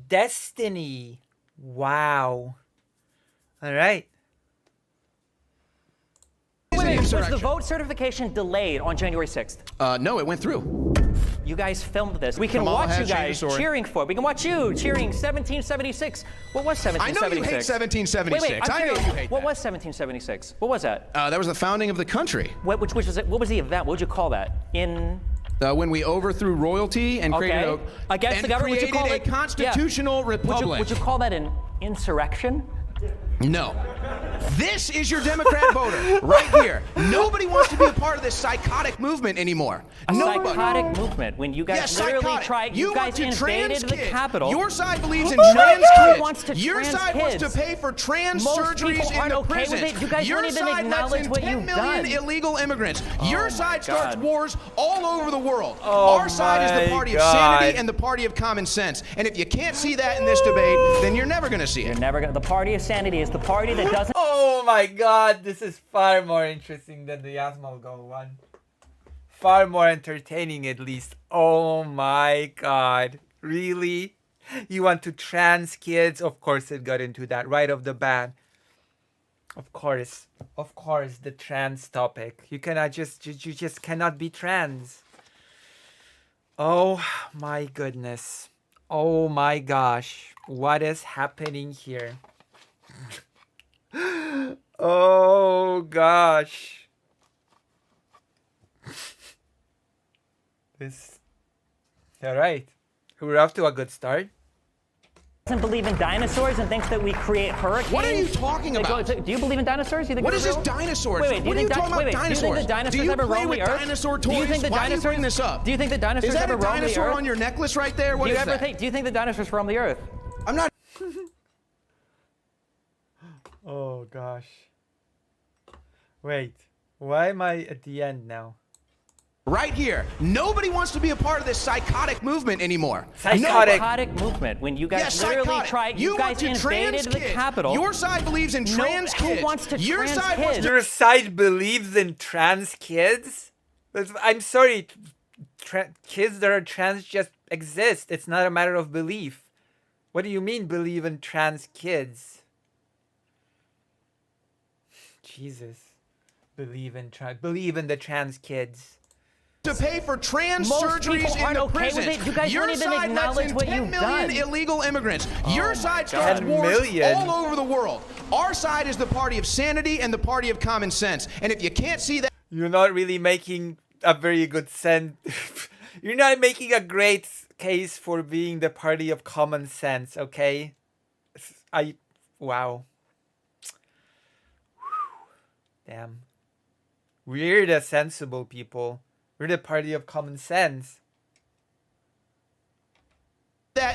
Destiny. Wow. All right. Wait, was the vote certification delayed on January 6th? No, it went through. You guys filmed this. We can Kamala watch you has guys changed the story. cheering for it. We can watch you cheering 1776. What was 1776? I know you hate 1776. Wait, I'm I know curious. you hate What that. was 1776? What was that? That was the founding of the country. Which was it? What was the event? What would you call that? When we overthrew royalty and created against the government, would you call a it constitutional republic. Would you call that an insurrection? No. This is your Democrat voter right here. Nobody wants to be a part of this psychotic movement anymore. Nobody. Psychotic movement. When you guys literally tried, you guys invaded the Capitol. Your side believes in Who trans wants kids. to Your trans side kids? wants to pay for trans Most surgeries people in aren't the okay with prisons. it. You guys Your don't even side lets acknowledge in what 10 you've million done. illegal immigrants. Your side starts God. wars all over the world. Oh Our side is the my party God. of sanity and the party of common sense. And if you can't see that in this debate, then you're never going to see it. You're never gonna. The party of sanity is the party that doesn't. Oh my God, this is far more interesting than the Yasmalgol one. Far more entertaining, at least. Oh my God. Really? You want to trans kids? Of course it got into that right off the bat. Of course, the trans topic. You cannot you just cannot be trans. Oh my goodness. Oh my gosh. What is happening here? Oh gosh. All right. We're off to a good start. Doesn't believe in dinosaurs and thinks that we create hurricanes. What are you talking about? Do you believe in dinosaurs? You think What they're is this real? dinosaurs? Wait, do What are you talking about dinosaurs? Do you think the dinosaurs Do you ever play roam with the earth? dinosaur Do you toys? think the Why do you dinosaurs bring this up? Do you think the dinosaurs Is that ever a roam the dinosaur earth? on your necklace right there? What do you is ever that? think? Do you think the dinosaurs roam the earth? I'm not. Oh gosh. Wait. Why am I at the end now? Right here. Nobody wants to be a part of this psychotic movement anymore. Psychotic movement. When you guys literally psychotic. tried, You you guys want to trans invaded the kids. Capitol. Your side believes in trans kids. Who wants to Your trans side kids? wants to Your side believes in trans kids? I'm sorry. Kids that are trans just exist. It's not a matter of belief. What do you mean believe in trans kids? Jesus. Believe in the trans kids. to pay for trans Most surgeries people in aren't the okay with prisons. it. You guys Your don't even side lets acknowledge in what 10 you've million done. illegal immigrants. Your my side God. starts 10 wars million? all over the world. Our side is the party of sanity and the party of common sense. And if you can't see that, You're not really making a very good sense. You're not making a great case for being the party of common sense, okay? Wow. Damn. We're the sensible people. We're the party of common sense.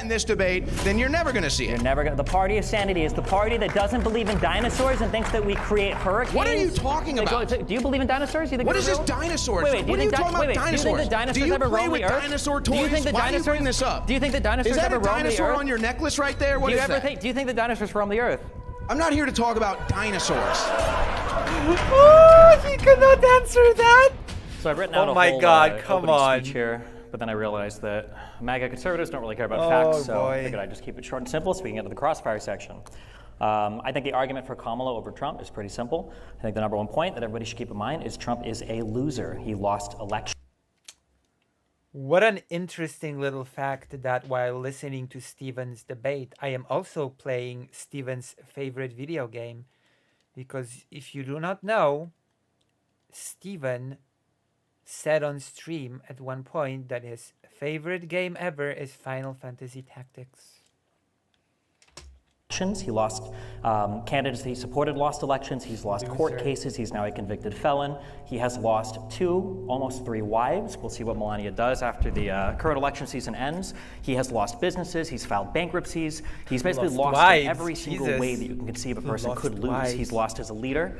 in this debate, then you're never going to see it. You're never gonna. The party of sanity is the party that doesn't believe in dinosaurs and thinks that we create hurricanes. What are you talking about? Do you believe in dinosaurs? You think What it's is this real? dinosaurs? Wait, do What are you you talking about do you dinosaurs? think the dinosaurs Do you ever play roam with the earth? dinosaur Do you toys? think the Why are you dinosaurs? bringing this up? Do you think the dinosaurs Is that ever a roam the dinosaur earth? on your necklace right there? What do you is ever that? think? Do you think the dinosaurs roam the earth? I'm not here to talk about dinosaurs. Oh, he cannot answer that. So I've written Oh out a my whole God, come opening on. speech here, but then I realized that MAGA conservatives don't really care about Oh, facts, so boy. I figured I'd just keep it short and simple so we can get to the crossfire section. I think the argument for Kamala over Trump is pretty simple. I think the number one point that everybody should keep in mind is Trump is a loser. He lost election. What an interesting little fact that while listening to Steven's debate, I am also playing Steven's favorite video game. Because if you do not know, Steven said on stream at one point that his favorite game ever is Final Fantasy Tactics. He lost candidates he supported lost elections. He's lost court cases. He's now a convicted felon. He has lost 2, almost 3 wives. We'll see what Melania does after the current election season ends. He has lost businesses. He's filed bankruptcies. He's basically lost wives. in every single Jesus. way that you can conceive a person Lost could lose. wives. He's lost as a leader.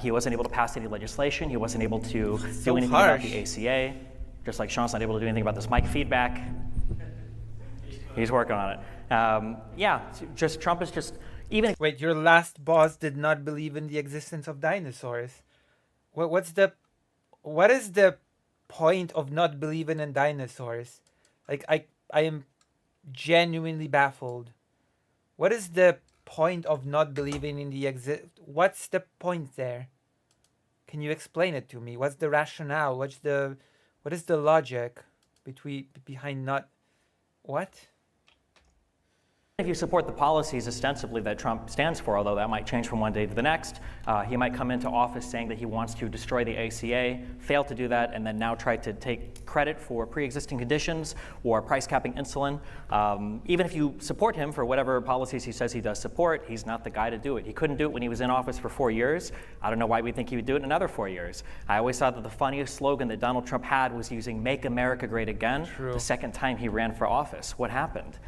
He wasn't able to pass any legislation. He wasn't able to So do anything harsh. about the ACA. Just like Sean's not able to do anything about this mic feedback. He's working on it. Just Trump is just even. Wait, your last boss did not believe in the existence of dinosaurs. What is the point of not believing in dinosaurs? Like I am genuinely baffled. What is the point of not believing in the What's the point there? Can you explain it to me? What's the rationale? What is the logic behind not what? If you support the policies ostensibly that Trump stands for, although that might change from one day to the next, he might come into office saying that he wants to destroy the ACA, fail to do that, and then now try to take credit for pre-existing conditions or price capping insulin. Even if you support him for whatever policies he says he does support, he's not the guy to do it. He couldn't do it when he was in office for 4 years. I don't know why we think he would do it in another 4 years. I always thought that the funniest slogan that Donald Trump had was using "Make America Great Again." True. The second time he ran for office. What happened?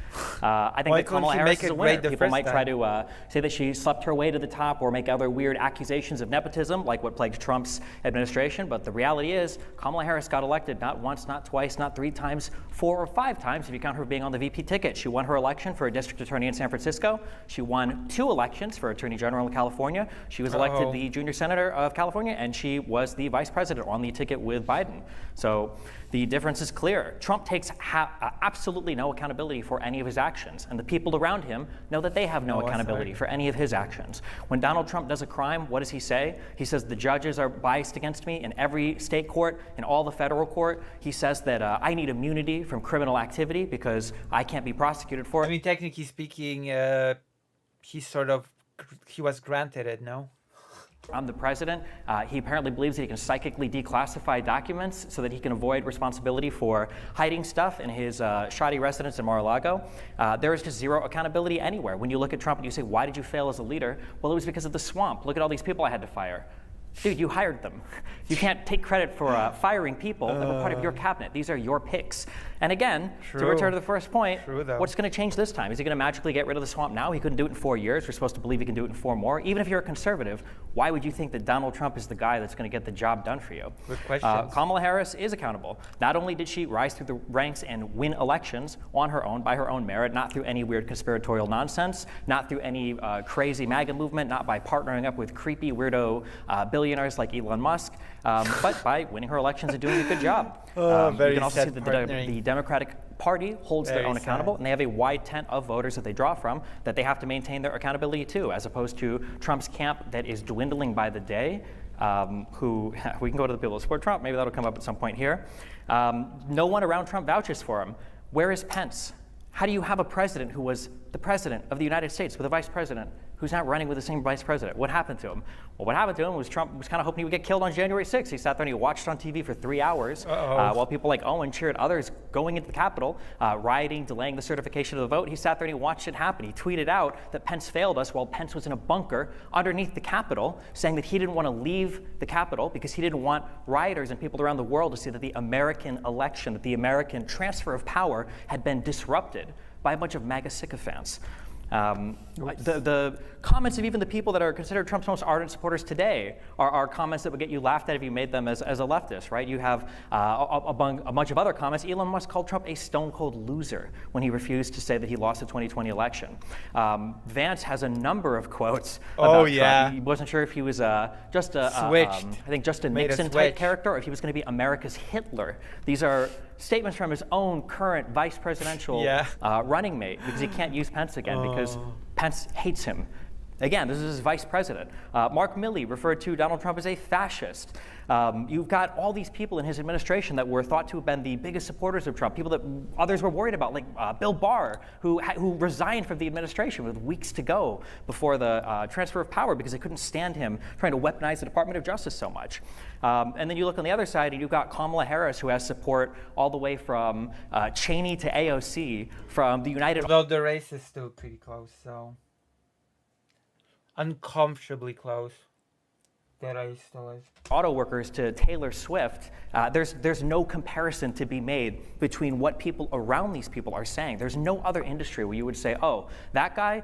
I think Why that Kamala couldn't she Harris make is it a winner. great the People first might try time? to say that she slept her way to the top or make other weird accusations of nepotism, like what plagued Trump's administration. But the reality is, Kamala Harris got elected not once, not twice, not 3 times, 4 or 5 times if you count her being on the VP ticket. She won her election for a district attorney in San Francisco. She won 2 elections for attorney general in California. She was elected the junior senator of California, and she was the vice president on the ticket with Biden. So the difference is clear. Trump takes absolutely no accountability for any of his actions, and the people around him know that they have no accountability for any of his actions. When Donald Trump does a crime, what does he say? He says the judges are biased against me in every state court, in all the federal court. He says that I need immunity from criminal activity because I can't be prosecuted for it. I mean, technically speaking, he was granted it, no? I'm the president. He apparently believes that he can psychically declassify documents so that he can avoid responsibility for hiding stuff in his shoddy residence in Mar-a-Lago. There is just zero accountability anywhere. When you look at Trump and you say, why did you fail as a leader? Well, it was because of the swamp. Look at all these people I had to fire. Dude, you hired them. You can't take credit for firing people that were part of your cabinet. These are your picks. And again, to return to the first point, what's going to change this time? Is he going to magically get rid of the swamp now? He couldn't do it in 4 years. We're supposed to believe he can do it in 4 more. Even if you're a conservative, why would you think that Donald Trump is the guy that's going to get the job done for you? Good questions. Kamala Harris is accountable. Not only did she rise through the ranks and win elections on her own, by her own merit, not through any weird conspiratorial nonsense, not through any crazy MAGA movement, not by partnering up with creepy weirdo billionaires like Elon Musk, but by winning her elections and doing a good job. You can also see that the Democratic Party holds their own accountable, and they have a wide tent of voters that they draw from that they have to maintain their accountability to, as opposed to Trump's camp that is dwindling by the day. Who we can go to the people who support Trump. Maybe that'll come up at some point here. No one around Trump vouches for him. Where is Pence? How do you have a president who was the president of the United States with a vice president who's not running with the same vice president? What happened to him? Well, what happened to him was Trump was kind of hoping he would get killed on January 6th. He sat there and he watched on TV for 3 hours while people like Owen cheered others going into the Capitol, rioting, delaying the certification of the vote. He sat there and he watched it happen. He tweeted out that Pence failed us while Pence was in a bunker underneath the Capitol, saying that he didn't want to leave the Capitol because he didn't want rioters and people around the world to see that the American election, that the American transfer of power had been disrupted by a bunch of MAGA sycophants. The comments of even the people that are considered Trump's most ardent supporters today are comments that would get you laughed at if you made them as a leftist, right? You have a bunch of other comments. Elon Musk called Trump a stone-cold loser when he refused to say that he lost the 2020 election. Vance has a number of quotes about Trump. He wasn't sure if he was just a Nixon-type character or if he was going to be America's Hitler. These are statements from his own current vice presidential running mate, because he can't use Pence again because Pence hates him. Again, this is his vice president. Mark Milley referred to Donald Trump as a fascist. You've got all these people in his administration that were thought to have been the biggest supporters of Trump, people that others were worried about, like Bill Barr, who resigned from the administration with weeks to go before the transfer of power because they couldn't stand him trying to weaponize the Department of Justice so much. And then you look on the other side, and you've got Kamala Harris, who has support all the way from Cheney to AOC, from the United... Although the race is still pretty close, so... uncomfortably close. That race still is. Auto workers to Taylor Swift, there's no comparison to be made between what people around these people are saying. There's no other industry where you would say, oh, that guy,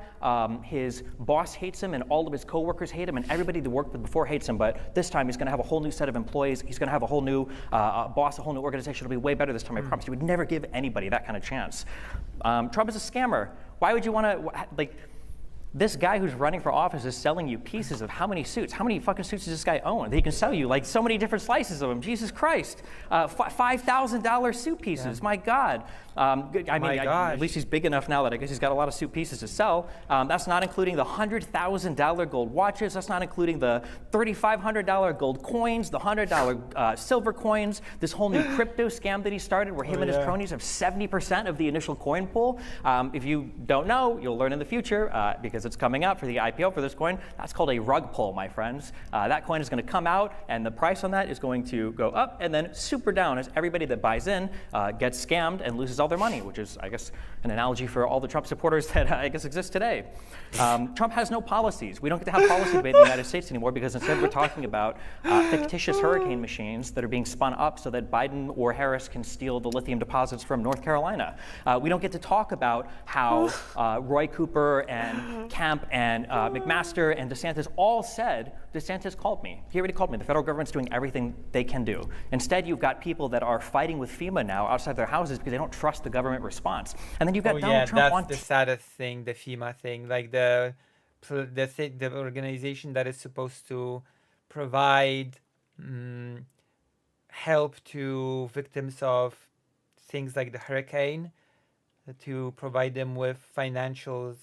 his boss hates him and all of his coworkers hate him and everybody that worked with before hates him, but this time he's going to have a whole new set of employees. He's going to have a whole new boss, a whole new organization. It'll be way better this time, I promise. You would never give anybody that kind of chance. Trump is a scammer. Why would you want to, This guy who's running for office is selling you pieces of how many suits? How many fucking suits does this guy own? He can sell you like so many different slices of them. Jesus Christ. $5,000 suit pieces. Yeah. My God. At least he's big enough now that I guess he's got a lot of suit pieces to sell. That's not including the $100,000 gold watches. That's not including the $3,500 gold coins, the $100 silver coins, this whole new crypto scam that he started where him and his cronies have 70% of the initial coin pool. If you don't know, you'll learn in the future because it's coming out for the IPO for this coin. That's called a rug pull, my friends. That coin is going to come out, and the price on that is going to go up and then super down as everybody that buys in gets scammed and loses all their money, which is, I guess, an analogy for all the Trump supporters that I guess exist today. Trump has no policies. We don't get to have policy debate in the United States anymore because instead we're talking about fictitious hurricane machines that are being spun up so that Biden or Harris can steal the lithium deposits from North Carolina. We don't get to talk about how Roy Cooper and Kemp and McMaster and DeSantis all said, DeSantis called me. He already called me. The federal government's doing everything they can do. Instead, you've got people that are fighting with FEMA now outside their houses because they don't trust the government response. And then you've got Donald Trump on. That's the saddest thing, the FEMA thing. Like the organization that is supposed to provide help to victims of things like the hurricane, to provide them with financial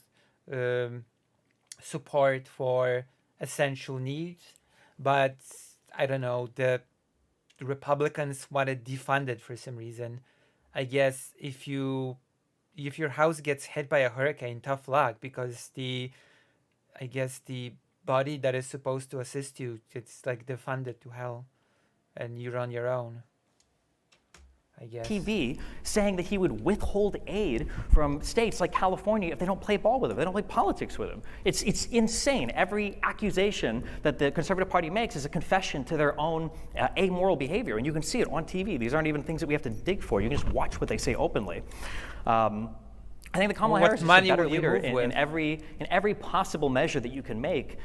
support for essential needs. But I don't know, the Republicans want to defund it for some reason. I guess if your house gets hit by a hurricane, tough luck, because the body that is supposed to assist you, it's like defunded to hell, and you're on your own, I guess. TV saying that he would withhold aid from states like California if they don't play ball with him, they don't play politics with him. It's insane. Every accusation that the Conservative Party makes is a confession to their own amoral behavior, and you can see it on TV. These aren't even things that we have to dig for. You can just watch what they say openly. I think that Kamala Harris is a better leader in every possible measure that you can make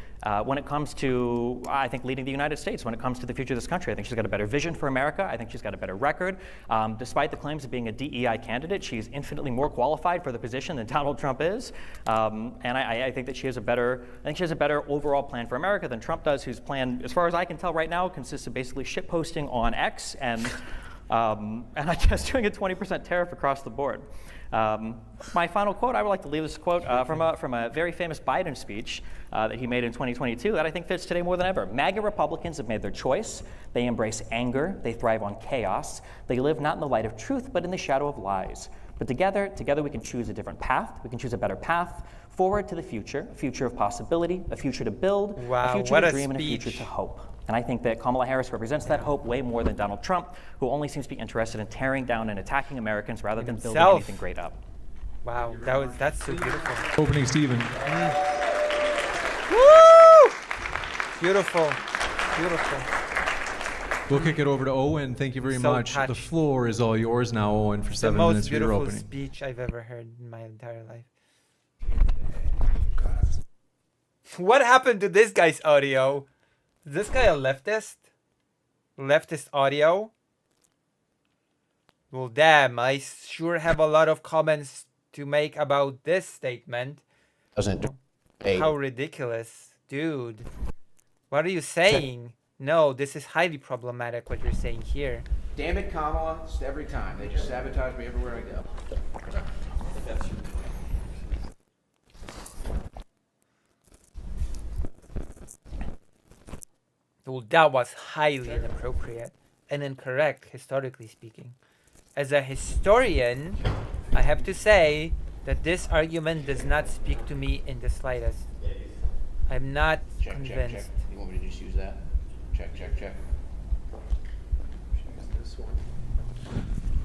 when it comes to, I think, leading the United States, when it comes to the future of this country. I think she's got a better vision for America. I think she's got a better record. Despite the claims of being a DEI candidate, she's infinitely more qualified for the position than Donald Trump is. And I think that she has a better overall plan for America than Trump does, whose plan, as far as I can tell right now, consists of basically shitposting on X and I guess doing a 20% tariff across the board. My final quote, I would like to leave this quote from a very famous Biden speech that he made in 2022 that I think fits today more than ever. MAGA Republicans have made their choice. They embrace anger. They thrive on chaos. They live not in the light of truth, but in the shadow of lies. But together we can choose a different path. We can choose a better path forward to the future, a future of possibility, a future to build, a future to dream, and a future to hope. And I think that Kamala Harris represents that hope way more than Donald Trump, who only seems to be interested in tearing down and attacking Americans rather than building anything great up. Wow, that's so beautiful. Opening Stephen. Woo! Beautiful. We'll kick it over to Owen. Thank you very much. Touched. The floor is all yours now, Owen, for 7 minutes for your opening. The most beautiful speech I've ever heard in my entire life. What happened to this guy's audio? Is this guy a leftist? Leftist audio? Well, damn, I sure have a lot of comments to make about this statement. How ridiculous. Dude. What are you saying? No, this is highly problematic what you're saying here. Damn it, Kamala. It's every time. They just sabotage me everywhere I go. Well, that was highly inappropriate and incorrect, historically speaking. As a historian, I have to say that this argument does not speak to me in the slightest. I'm not convinced. Check. You want me to just use that? Check.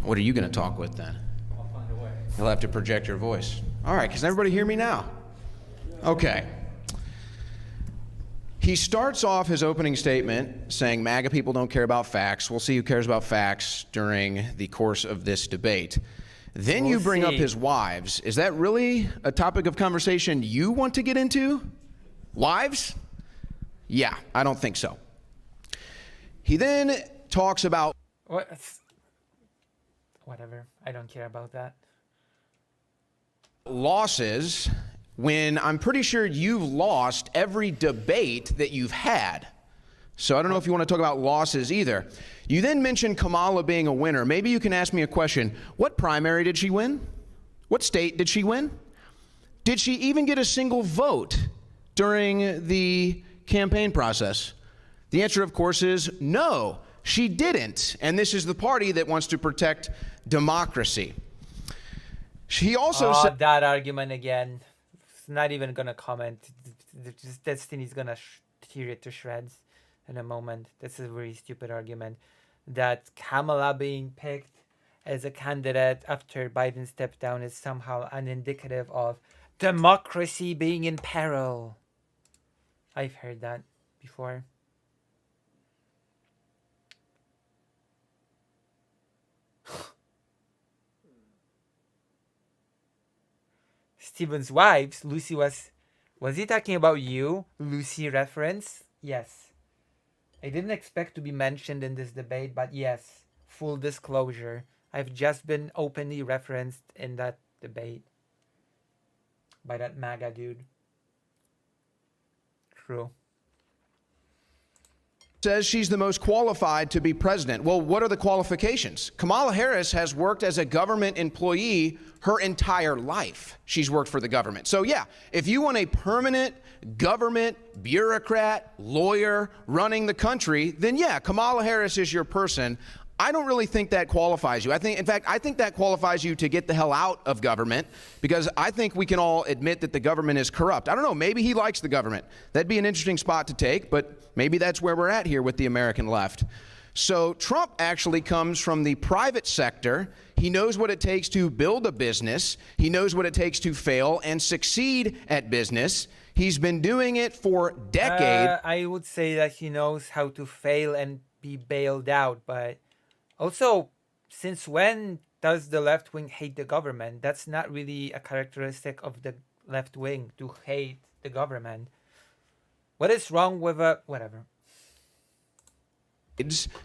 What are you going to talk with then? I'll find a way. You'll have to project your voice. All right, can everybody hear me now? Okay. He starts off his opening statement saying MAGA people don't care about facts. We'll see who cares about facts during the course of this debate. Then you bring up his wives. Is that really a topic of conversation you want to get into? Wives? Yeah, I don't think so. He then talks about... Whatever. I don't care about that. Losses when I'm pretty sure you've lost every debate that you've had. So I don't know if you want to talk about losses either. You then mentioned Kamala being a winner. Maybe you can ask me a question. What primary did she win? What state did she win? Did she even get a single vote during the campaign process? The answer, of course, is no, she didn't. And this is the party that wants to protect democracy. She also said that argument again. It's not even going to comment. Destiny's going to tear it to shreds in a moment. This is a very stupid argument. That Kamala being picked as a candidate after Biden stepped down is somehow unindicative of democracy being in peril. I've heard that before. Stephen's wives, Lucy was he talking about you? Lucy reference? Yes. I didn't expect to be mentioned in this debate, but yes, full disclosure. I've just been openly referenced in that debate by that MAGA dude. True. Says she's the most qualified to be president. Well, what are the qualifications? Kamala Harris has worked as a government employee her entire life. She's worked for the government. So yeah, if you want a permanent government bureaucrat, lawyer running the country, then yeah, Kamala Harris is your person. I don't really think that qualifies you. I think that qualifies you to get the hell out of government, because I think we can all admit that the government is corrupt. I don't know, maybe he likes the government. That'd be an interesting spot to take, but maybe that's where we're at here with the American left. So Trump actually comes from the private sector. He knows what it takes to build a business. He knows what it takes to fail and succeed at business. He's been doing it for decades. I would say that he knows how to fail and be bailed out, but also, since when does the left wing hate the government? That's not really a characteristic of the left wing to hate the government. What is wrong with whatever?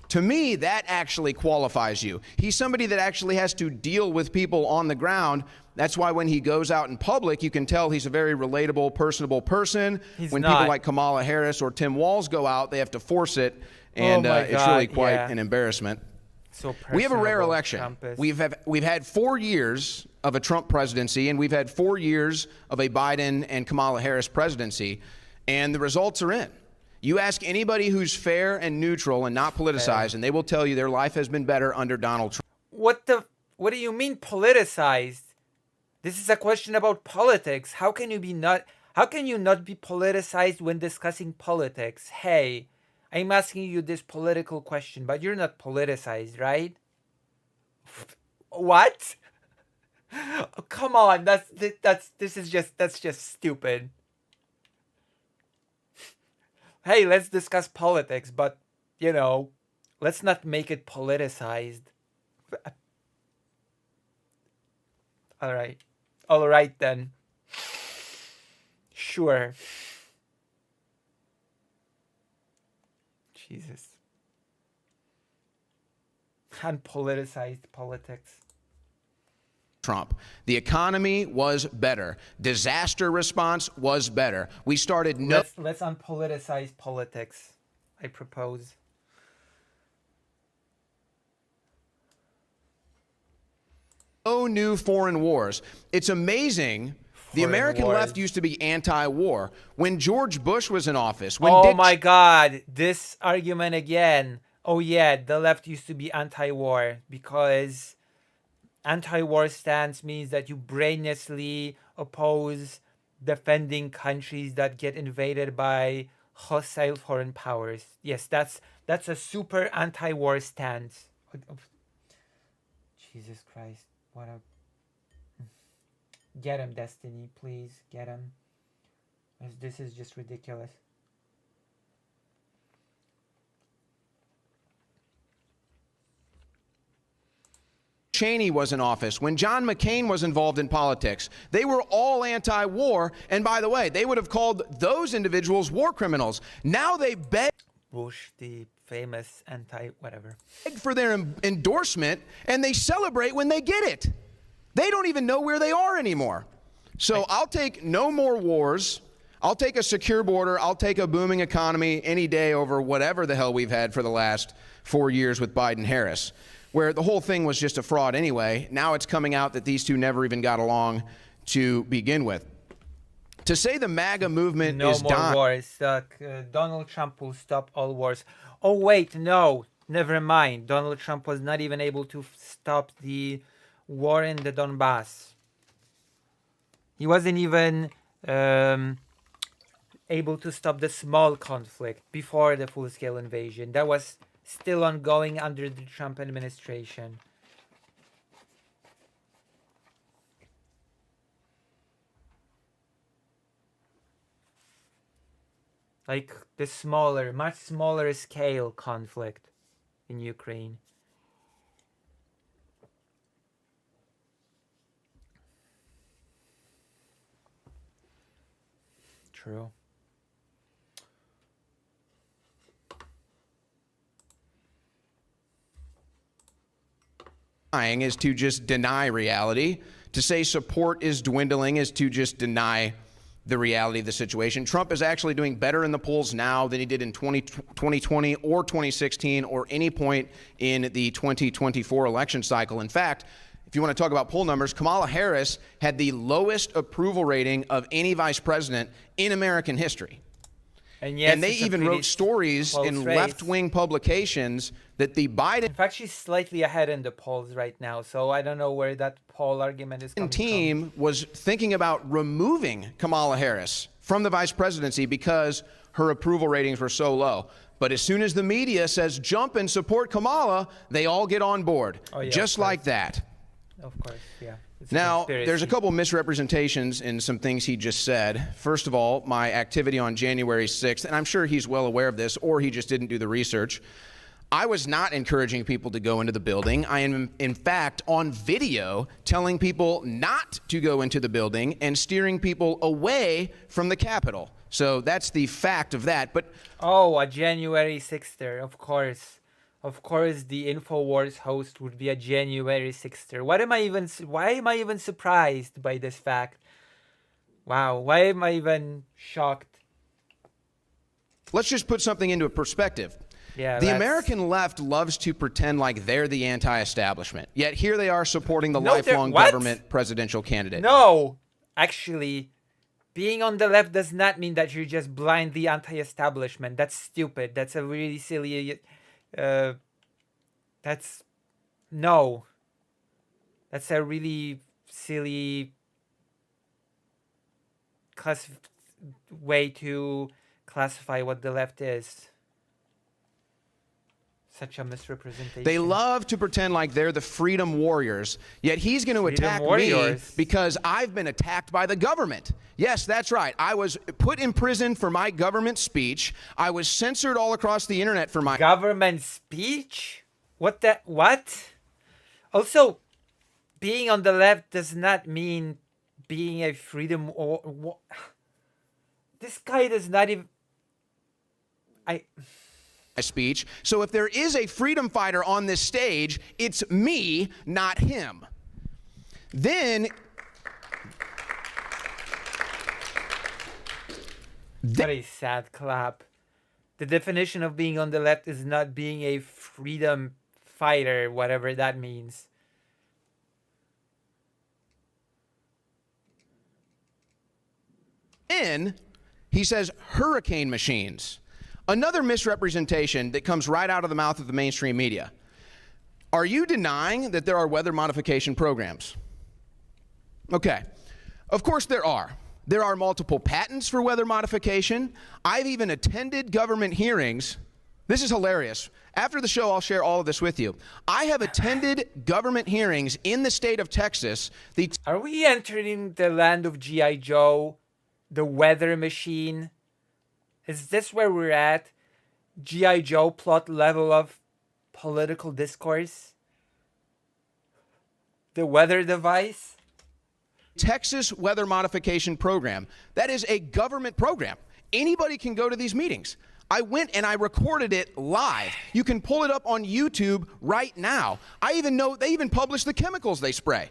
To me, that actually qualifies you. He's somebody that actually has to deal with people on the ground. That's why when he goes out in public, you can tell he's a very relatable, personable person. When people like Kamala Harris or Tim Walz go out, they have to force it, and it's really quite an embarrassment. So we have a rare election. We've had 4 years of a Trump presidency, and we've had 4 years of a Biden and Kamala Harris presidency, and the results are in. You ask anybody who's fair and neutral and not politicized, and they will tell you their life has been better under Donald Trump. What do you mean politicized? This is a question about politics. How can you not be politicized when discussing politics? Hey, I'm asking you this political question, but you're not politicized, right? What? Oh, come on, that's just stupid. Hey, let's discuss politics, but let's not make it politicized. All right then. Sure. Jesus. Unpoliticized politics. Trump. The economy was better. Disaster response was better. We started Let's unpoliticize politics, I propose. No new foreign wars. It's amazing. The American left used to be anti-war. When George Bush was in office, my God, this argument again. Oh yeah, the left used to be anti-war because anti-war stance means that you brainlessly oppose defending countries that get invaded by hostile foreign powers. Yes, that's a super anti-war stance. Jesus Christ, what a... Get him, Destiny, please. Get him. This is just ridiculous. Cheney was in office, when John McCain was involved in politics, they were all anti-war. And by the way, they would have called those individuals war criminals. Now they beg Bush, the famous anti-whatever, for their endorsement, and they celebrate when they get it. They don't even know where they are anymore. So I'll take no more wars. I'll take a secure border. I'll take a booming economy any day over whatever the hell we've had for the last 4 years with Biden-Harris, where the whole thing was just a fraud anyway. Now it's coming out that these two never even got along to begin with. To say the MAGA movement is dying. No more wars. Donald Trump will stop all wars. Oh, wait, no. Never mind. Donald Trump was not even able to stop the war in the Donbass. He wasn't even able to stop the small conflict before the full-scale invasion. That was still ongoing under the Trump administration. Like the smaller, much smaller scale conflict in Ukraine. True. Is to just deny reality. To say support is dwindling is to just deny the reality of the situation. Trump is actually doing better in the polls now than he did in 2020 or 2016 or any point in the 2024 election cycle. In fact, if you want to talk about poll numbers, Kamala Harris had the lowest approval rating of any vice president in American history. And they even wrote stories in left-wing publications that the Biden... In fact, she's slightly ahead in the polls right now, so I don't know where that poll argument is coming team was thinking about removing Kamala Harris from the vice presidency because her approval ratings were so low. But as soon as the media says jump and support Kamala, they all get on board, just like that. Of course, yeah. Now, there's a couple misrepresentations in some things he just said. First of all, my activity on January 6th, and I'm sure he's well aware of this, or he just didn't do the research. I was not encouraging people to go into the building. I am, in fact, on video telling people not to go into the building and steering people away from the Capitol. So that's the fact of that. But oh, a January 6th, of course. Of course, the InfoWars host would be a January 6th. Why am I even surprised by this fact? Wow, why am I even shocked? Let's just put something into perspective. Yeah, the American left loves to pretend like they're the anti-establishment. Yet here they are supporting the lifelong government presidential candidate. No, actually, being on the left does not mean that you're just blindly anti-establishment. That's stupid. That's a really silly... That's a really silly way to classify what the left is. Such a misrepresentation. They love to pretend like they're the freedom warriors, yet he's going to attack me because I've been attacked by the government. Yes, that's right. I was put in prison for my government speech. I was censored all across the internet for my government speech? What? Also, being on the left does not mean being a freedom or this guy does not even speech. So if there is a freedom fighter on this stage, it's me, not him. Then very sad clap. The definition of being on the left is not being a freedom fighter, whatever that means. Then he says hurricane machines. Another misrepresentation that comes right out of the mouth of the mainstream media. Are you denying that there are weather modification programs? Okay. Of course there are. There are multiple patents for weather modification. I've even attended government hearings. This is hilarious. After the show, I'll share all of this with you. I have attended government hearings in the state of Texas. Are we entering the land of G.I. Joe? The weather machine? Is this where we're at? G.I. Joe plot level of political discourse? The weather device? Texas Weather Modification Program. That is a government program. Anybody can go to these meetings. I went and I recorded it live. You can pull it up on YouTube right now. I even know they even publish the chemicals they spray.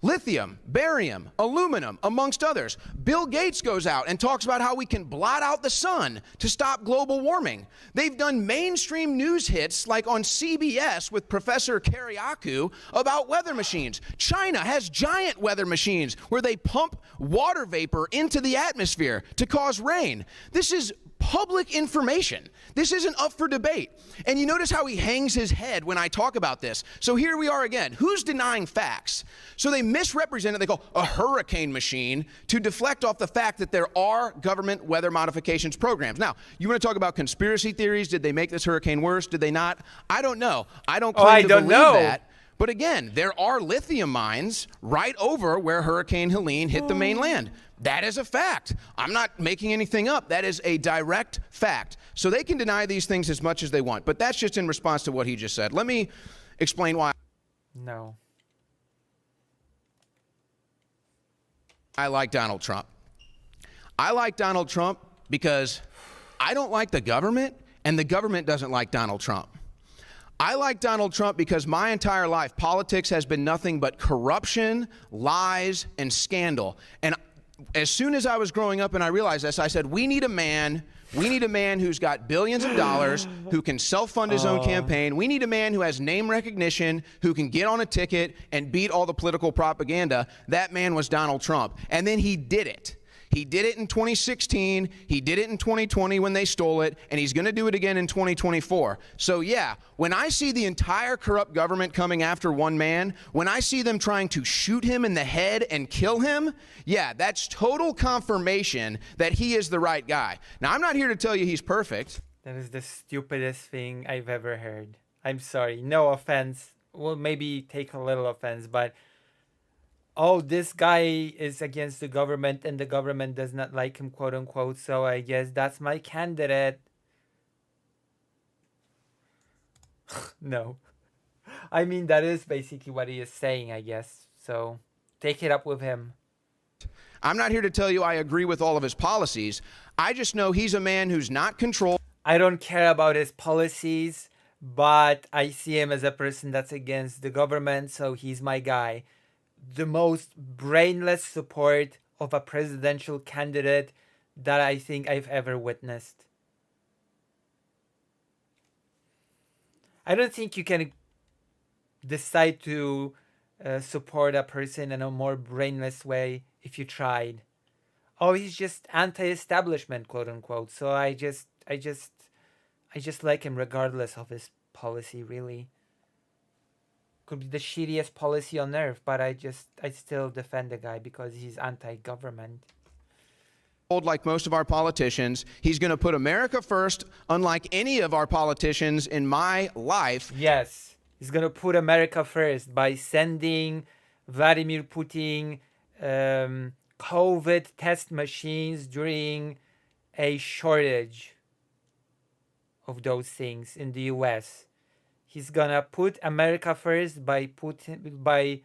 Lithium, barium, aluminum, amongst others. Bill Gates goes out and talks about how we can blot out the sun to stop global warming. They've done mainstream news hits like on CBS with Professor Kariakou about weather machines. China has giant weather machines where they pump water vapor into the atmosphere to cause rain. This is public information. This isn't up for debate. And you notice how he hangs his head when I talk about this. So here we are again. Who's denying facts? So they misrepresent it. They call a hurricane machine to deflect off the fact that there are government weather modifications programs. Now, you want to talk about conspiracy theories? Did they make this hurricane worse? Did they not? I don't know. I don't claim to believe that. But again, there are lithium mines right over where Hurricane Helene hit the mainland. That is a fact. I'm not making anything up. That is a direct fact. So they can deny these things as much as they want. But that's just in response to what he just said. Let me explain why. No. I like Donald Trump. I like Donald Trump because I don't like the government, and the government doesn't like Donald Trump. I like Donald Trump because my entire life, politics has been nothing but corruption, lies, and scandal. And as soon as I was growing up and I realized this, I said, we need a man who's got billions of dollars, who can self-fund his own campaign. We need a man who has name recognition, who can get on a ticket and beat all the political propaganda. That man was Donald Trump. And then he did it. He did it in 2016, he did it in 2020 when they stole it, and he's going to do it again in 2024. So yeah, when I see the entire corrupt government coming after one man, when I see them trying to shoot him in the head and kill him, yeah, that's total confirmation that he is the right guy. Now, I'm not here to tell you he's perfect. That is the stupidest thing I've ever heard. I'm sorry, no offense. Well, maybe take a little offense, but oh, this guy is against the government and the government does not like him, quote unquote, so I guess that's my candidate. No. I mean, that is basically what he is saying, I guess. So take it up with him. I'm not here to tell you I agree with all of his policies. I just know he's a man who's not controlled. I don't care about his policies, but I see him as a person that's against the government, so he's my guy. The most brainless support of a presidential candidate that I think I've ever witnessed. I don't think you can decide to support a person in a more brainless way if you tried. Oh, he's just anti-establishment, quote unquote. So I just like him regardless of his policy, really. Could be the shittiest policy on earth, but I still defend the guy because he's anti-government. Like most of our politicians, he's going to put America first, unlike any of our politicians in my life. Yes, he's going to put America first by sending Vladimir Putin COVID test machines during a shortage of those things in the US. He's gonna put America first by putting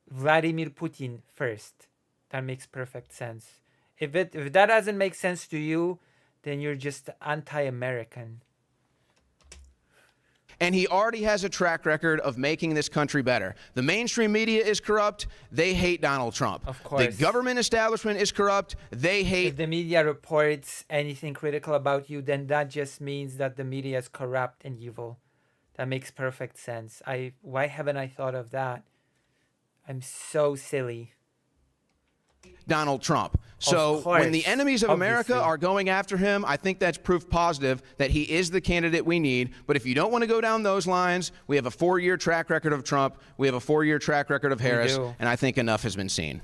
Vladimir Putin first. That makes perfect sense. If that doesn't make sense to you, then you're just anti-American. And he already has a track record of making this country better. The mainstream media is corrupt. They hate Donald Trump. Of course. The government establishment is corrupt. They hate. If the media reports anything critical about you, then that just means that the media is corrupt and evil. That makes perfect sense. Why haven't I thought of that? I'm so silly. Donald Trump. So when the enemies of America are going after him, I think that's proof positive that he is the candidate we need. But if you don't want to go down those lines, we have a 4-year track record of Trump. We have a 4-year track record of Harris. And I think enough has been seen.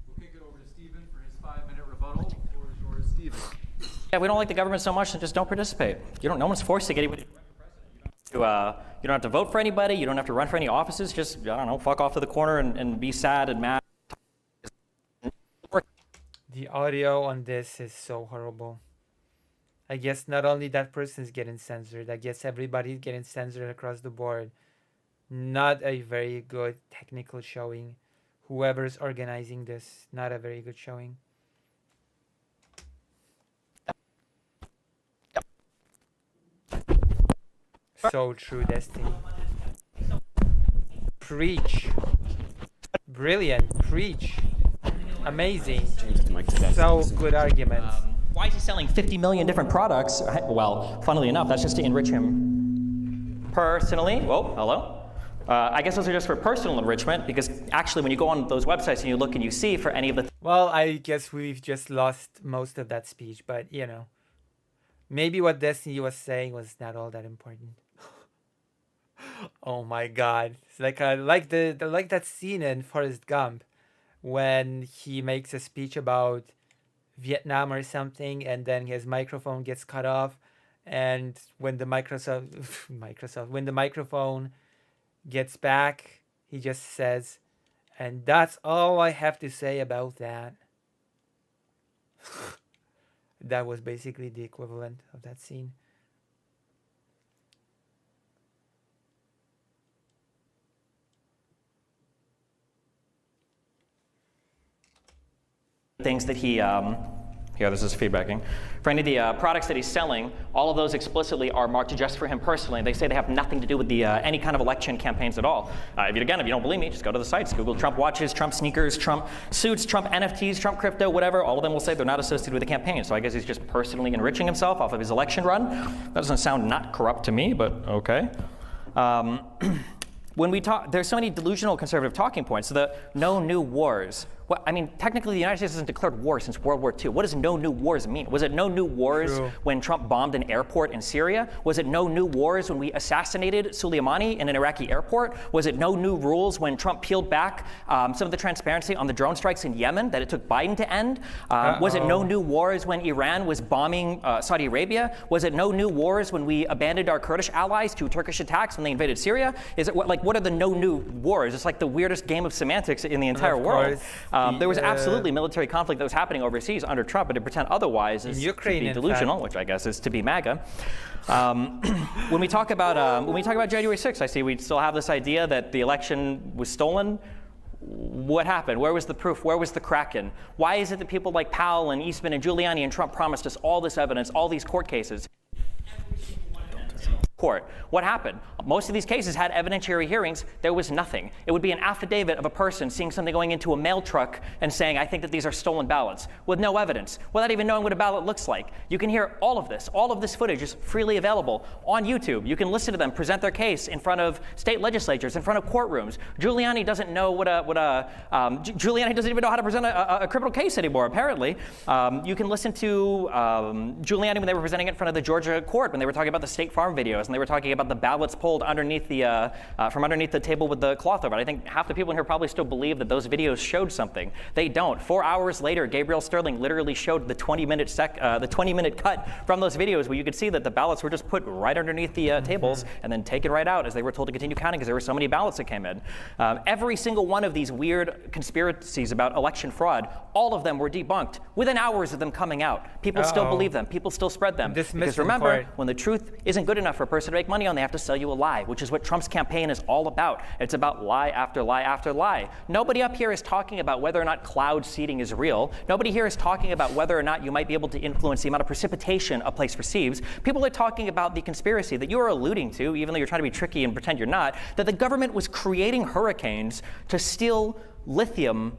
We'll kick it over to Stephen for his 5-minute rebuttal. The floor is yours, Stephen. Yeah, we don't like the government so much, then just don't participate. No one's forcing anybody to run for president. You don't have to vote for anybody. You don't have to run for any offices. Just, I don't know, fuck off to the corner and be sad and mad. The audio on this is so horrible. I guess not only that person's getting censored, I guess everybody's getting censored across the board. Not a very good technical showing. Whoever's organizing this, not a very good showing. So true, Destiny. Preach. Brilliant. Preach. Amazing. So good arguments. Why is he selling 50 million different products? Well, funnily enough, that's just to enrich him personally. Whoa, hello? I guess those are just for personal enrichment, because actually when you go on those websites and you look and you see for any of the Well, I guess we've just lost most of that speech, but you know, maybe what Destiny was saying was not all that important. Oh my God! It's like that scene in Forrest Gump when he makes a speech about Vietnam or something, and then his microphone gets cut off, and when the when the microphone gets back, he just says, "And that's all I have to say about that." That was basically the equivalent of that scene. things that he, here, this is feedbacking. For any of the products that he's selling, all of those explicitly are marked just for him personally. They say they have nothing to do with the any kind of election campaigns at all. If you don't believe me, just go to the sites. Google Trump watches, Trump sneakers, Trump suits, Trump NFTs, Trump crypto, whatever. All of them will say they're not associated with the campaign. So I guess he's just personally enriching himself off of his election run. That doesn't sound not corrupt to me, but okay. When we talk, there's so many delusional conservative talking points. So the no new wars. Well, I mean, technically, the United States hasn't declared war since World War II. What does no new wars mean? Was it no new wars when Trump bombed an airport in Syria? Was it no new wars when we assassinated Soleimani in an Iraqi airport? Was it no new rules when Trump peeled back some of the transparency on the drone strikes in Yemen that it took Biden to end? Was it no new wars when Iran was bombing Saudi Arabia? Was it no new wars when we abandoned our Kurdish allies to Turkish attacks when they invaded Syria? Is it what are the no new wars? It's like the weirdest game of semantics in the entire world. There was absolutely military conflict that was happening overseas under Trump, but to pretend otherwise is Ukraine, to be delusional, which I guess is to be MAGA. When we talk about January 6th, I see we still have this idea that the election was stolen. What happened? Where was the proof? Where was the Kraken? Why is it that people like Powell and Eastman and Giuliani and Trump promised us all this evidence, all these court cases? Court. What happened? Most of these cases had evidentiary hearings. There was nothing. It would be an affidavit of a person seeing something going into a mail truck and saying, I think that these are stolen ballots, with no evidence, without even knowing what a ballot looks like. You can hear all of this. All of this footage is freely available on YouTube. You can listen to them present their case in front of state legislatures, in front of courtrooms. Giuliani doesn't know Giuliani doesn't even know how to present a criminal case anymore, apparently. You can listen to Giuliani when they were presenting it in front of the Georgia court, when they were talking about the State Farm videos, and they were talking about the ballots pulled underneath the from underneath the table with the cloth over it. I think half the people in here probably still believe that those videos showed something. They don't. 4 hours later, Gabriel Sterling literally showed the 20-minute cut from those videos where you could see that the ballots were just put right underneath the tables and then taken right out as they were told to continue counting because there were so many ballots that came in. Every single one of these weird conspiracies about election fraud, all of them were debunked within hours of them coming out. People still believe them. People still spread them. Because remember, when the truth isn't good enough for a person to make money on, they have to sell you a lie, which is what Trump's campaign is all about. It's about lie after lie after lie. Nobody up here is talking about whether or not cloud seeding is real. Nobody here is talking about whether or not you might be able to influence the amount of precipitation a place receives. People are talking about the conspiracy that you are alluding to, even though you're trying to be tricky and pretend you're not, that the government was creating hurricanes to steal lithium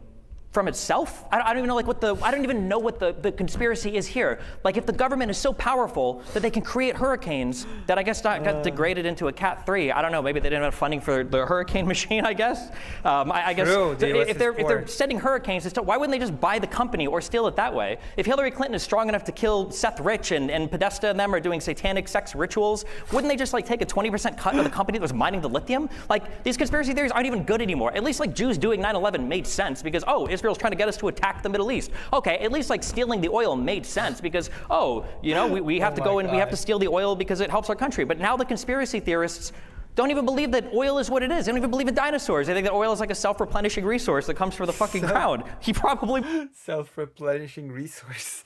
from itself? I don't even know what the conspiracy is here. Like, if the government is so powerful that they can create hurricanes that I guess got degraded into a Cat 3, I don't know, maybe they didn't have funding for the hurricane machine, I guess. I guess if they're sending hurricanes, why wouldn't they just buy the company or steal it that way? If Hillary Clinton is strong enough to kill Seth Rich and Podesta and them are doing satanic sex rituals, wouldn't they just take a 20% cut of the company that was mining the lithium? Like, these conspiracy theories aren't even good anymore. At least Jews doing 9/11 made sense because, Israel's trying to get us to attack the Middle East. Okay, at least stealing the oil made sense because, we have to go and we have to steal the oil because it helps our country. But now the conspiracy theorists don't even believe that oil is what it is. They don't even believe in dinosaurs. They think that oil is like a self-replenishing resource that comes from the fucking ground. He probably... Self-replenishing resource.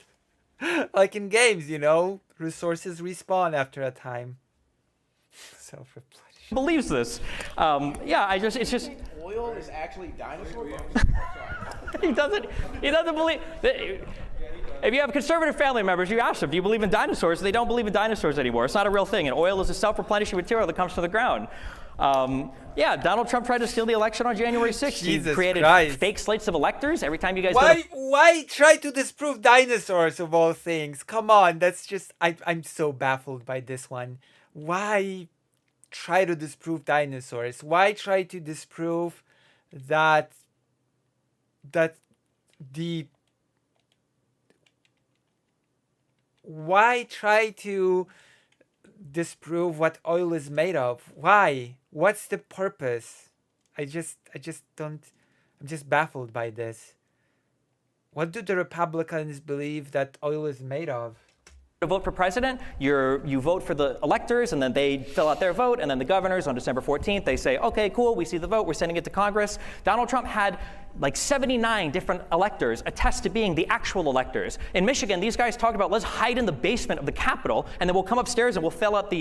Like in games, resources respawn after a time. Self-replenishing. Believes this. It's just... Oil is actually dinosaur bones? He doesn't believe. If you have conservative family members, you ask them, do you believe in dinosaurs? They don't believe in dinosaurs anymore. It's not a real thing. And oil is a self-replenishing material that comes from the ground. Yeah, Donald Trump tried to steal the election on January 6th. He Jesus created Christ. fake slates of electors every time you guys go to Why try to disprove dinosaurs of all things? Come on, that's just I'm so baffled by this one. Why try to disprove dinosaurs? Why try to disprove that the why try to disprove what oil is made of? Why? What's the purpose? I just don't. I'm just baffled by this. What do the Republicans believe that oil is made of? to vote for president, you vote for the electors, and then they fill out their vote, and then the governors on December 14th, they say, okay, cool, we see the vote, we're sending it to Congress. Donald Trump had like 79 different electors attest to being the actual electors. In Michigan, these guys talked about, let's hide in the basement of the Capitol, and then we'll come upstairs and we'll fill out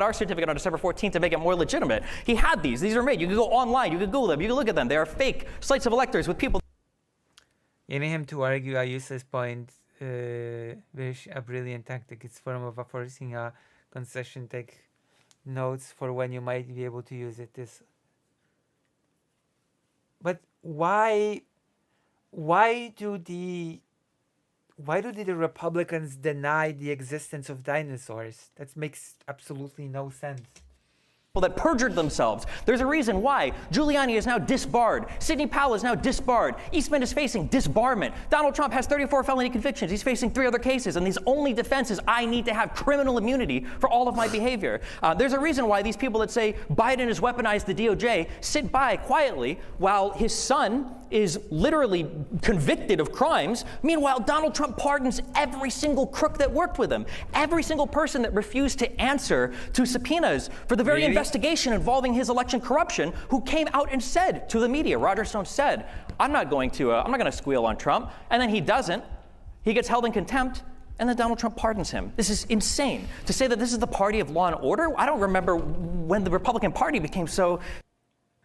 our certificate on December 14th to make it more legitimate. He had these. These are made. You can go online. You can Google them. You can look at them. They are fake slates of electors with people. In him to argue a useless point, wish a brilliant tactic. It's form of forcing a concession. Take notes for when you might be able to use it. But why do the Republicans deny the existence of dinosaurs? That makes absolutely no sense. That perjured themselves. There's a reason why. Giuliani is now disbarred. Sidney Powell is now disbarred. Eastman is facing disbarment. Donald Trump has 34 felony convictions. He's facing 3 other cases, and his only defense is, I need to have criminal immunity for all of my behavior. There's a reason why these people that say Biden has weaponized the DOJ sit by quietly while his son is literally convicted of crimes. Meanwhile, Donald Trump pardons every single crook that worked with him. Every single person that refused to answer to subpoenas for the very investigation involving his election corruption, who came out and said to the media, Roger Stone said, I'm not going to squeal on Trump. And then he doesn't. He gets held in contempt, and then Donald Trump pardons him. This is insane. To say that this is the party of law and order, I don't remember when the Republican Party became so.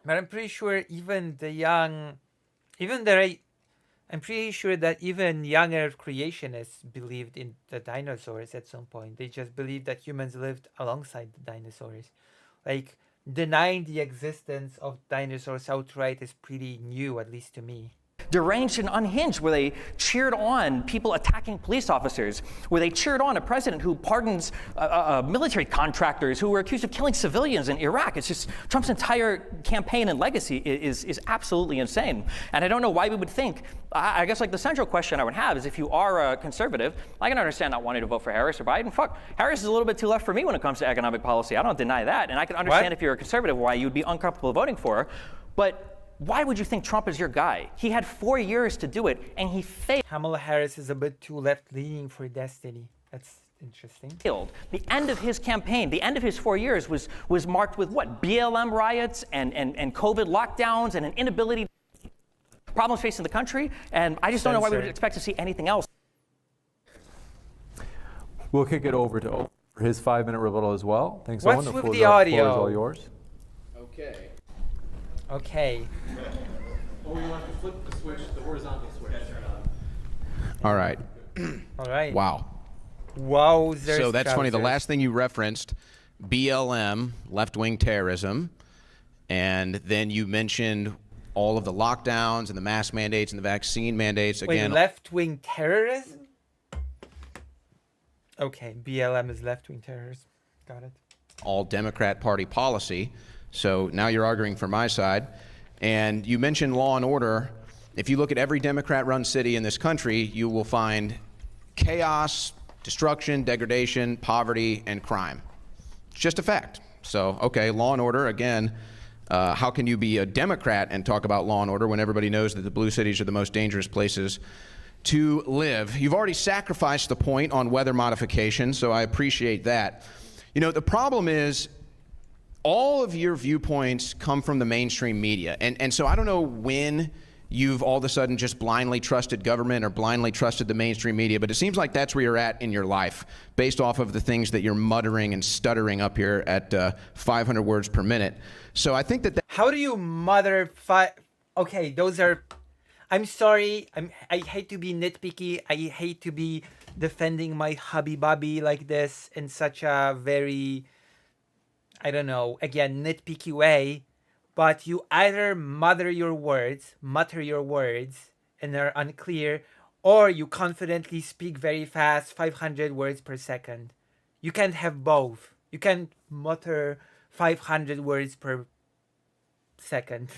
But I'm pretty sure I'm pretty sure that even young Earth creationists believed in the dinosaurs at some point. They just believed that humans lived alongside the dinosaurs. Like, denying the existence of dinosaurs outright is pretty new, at least to me. Deranged and unhinged, where they cheered on people attacking police officers, where they cheered on a president who pardons military contractors who were accused of killing civilians in Iraq. It's just Trump's entire campaign and legacy is absolutely insane. And I don't know why we would think, I guess like the central question I would have is, if you are a conservative, I can understand not wanting to vote for Harris or Biden. Fuck, Harris is a little bit too left for me when it comes to economic policy. I don't deny that. And I can understand if you're a conservative why you'd be uncomfortable voting for her. But why would you think Trump is your guy? He had 4 years to do it, and he failed. Kamala Harris is a bit too left-leaning for destiny. That's interesting. The end of his campaign, the end of his 4 years was marked with what? BLM riots and COVID lockdowns and an inability, problems facing the country, and I just don't know why we would expect to see anything else. We'll kick it over to Owen for his 5-minute rebuttal as well. Thanks, What's Owen. with the audio? Floor is all yours. Okay. Oh, you want to flip the switch, the horizontal switch. All right. All right. Wow. Wowzers. So that's funny. The last thing you referenced, BLM, left-wing terrorism, and then you mentioned all of the lockdowns and the mask mandates and the vaccine mandates. Again, wait, left-wing terrorism? Okay, BLM is left-wing terrorism. Got it. all Democrat Party policy. So now you're arguing for my side. And you mentioned law and order. If you look at every Democrat-run city in this country, you will find chaos, destruction, degradation, poverty, and crime. It's just a fact. So, okay, law and order, again, how can you be a Democrat and talk about law and order when everybody knows that the blue cities are the most dangerous places to live? You've already sacrificed the point on weather modification, so I appreciate that. You know, the problem is all of your viewpoints come from the mainstream media. And so I don't know when you've all of a sudden just blindly trusted government or blindly trusted the mainstream media, but it seems like that's where you're at in your life based off of the things that you're muttering and stuttering up here at 500 words per minute. So I think that... How do you mutter Okay, those are... I'm sorry. I hate to be nitpicky. I hate to be defending my hubby bubby like this in such a very... I don't know, again, nitpicky way, but you either mutter your words, and they're unclear, or you confidently speak very fast, 500 words per second. You can't have both. You can't mutter 500 words per second.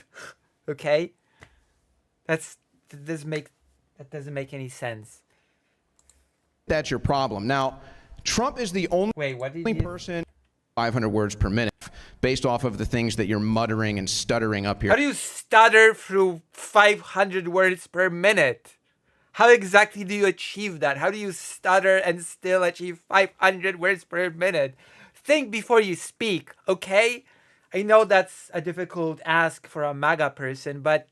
Okay? That doesn't make any sense. That's your problem. Now, Trump is the only Wait, what did you... person 500 words per minute based off of the things that you're muttering and stuttering up here. How do you stutter through 500 words per minute? How exactly do you achieve that? How do you stutter and still achieve 500 words per minute? Think before you speak, okay? I know that's a difficult ask for a MAGA person, but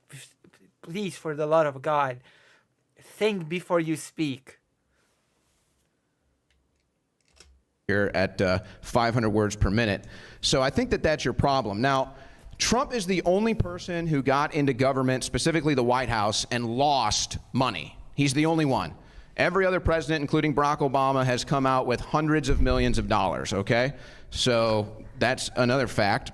please, for the love of God, think before you speak. Here at 500 words per minute. So I think that that's your problem. Now, Trump is the only person who got into government, specifically the White House, and lost money. He's the only one. Every other president, including Barack Obama, has come out with hundreds of millions of dollars, okay? So that's another fact.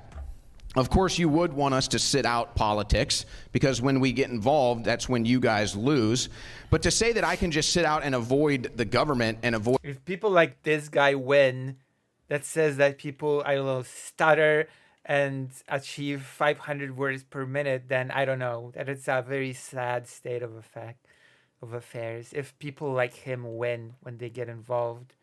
Of course, you would want us to sit out politics, because when we get involved, that's when you guys lose. But to say that I can just sit out and avoid the government and avoid... If people like this guy win, that says that people, I don't know, stutter and achieve 500 words per minute, then I don't know. That it's a very sad state of affairs. If people like him win when they get involved.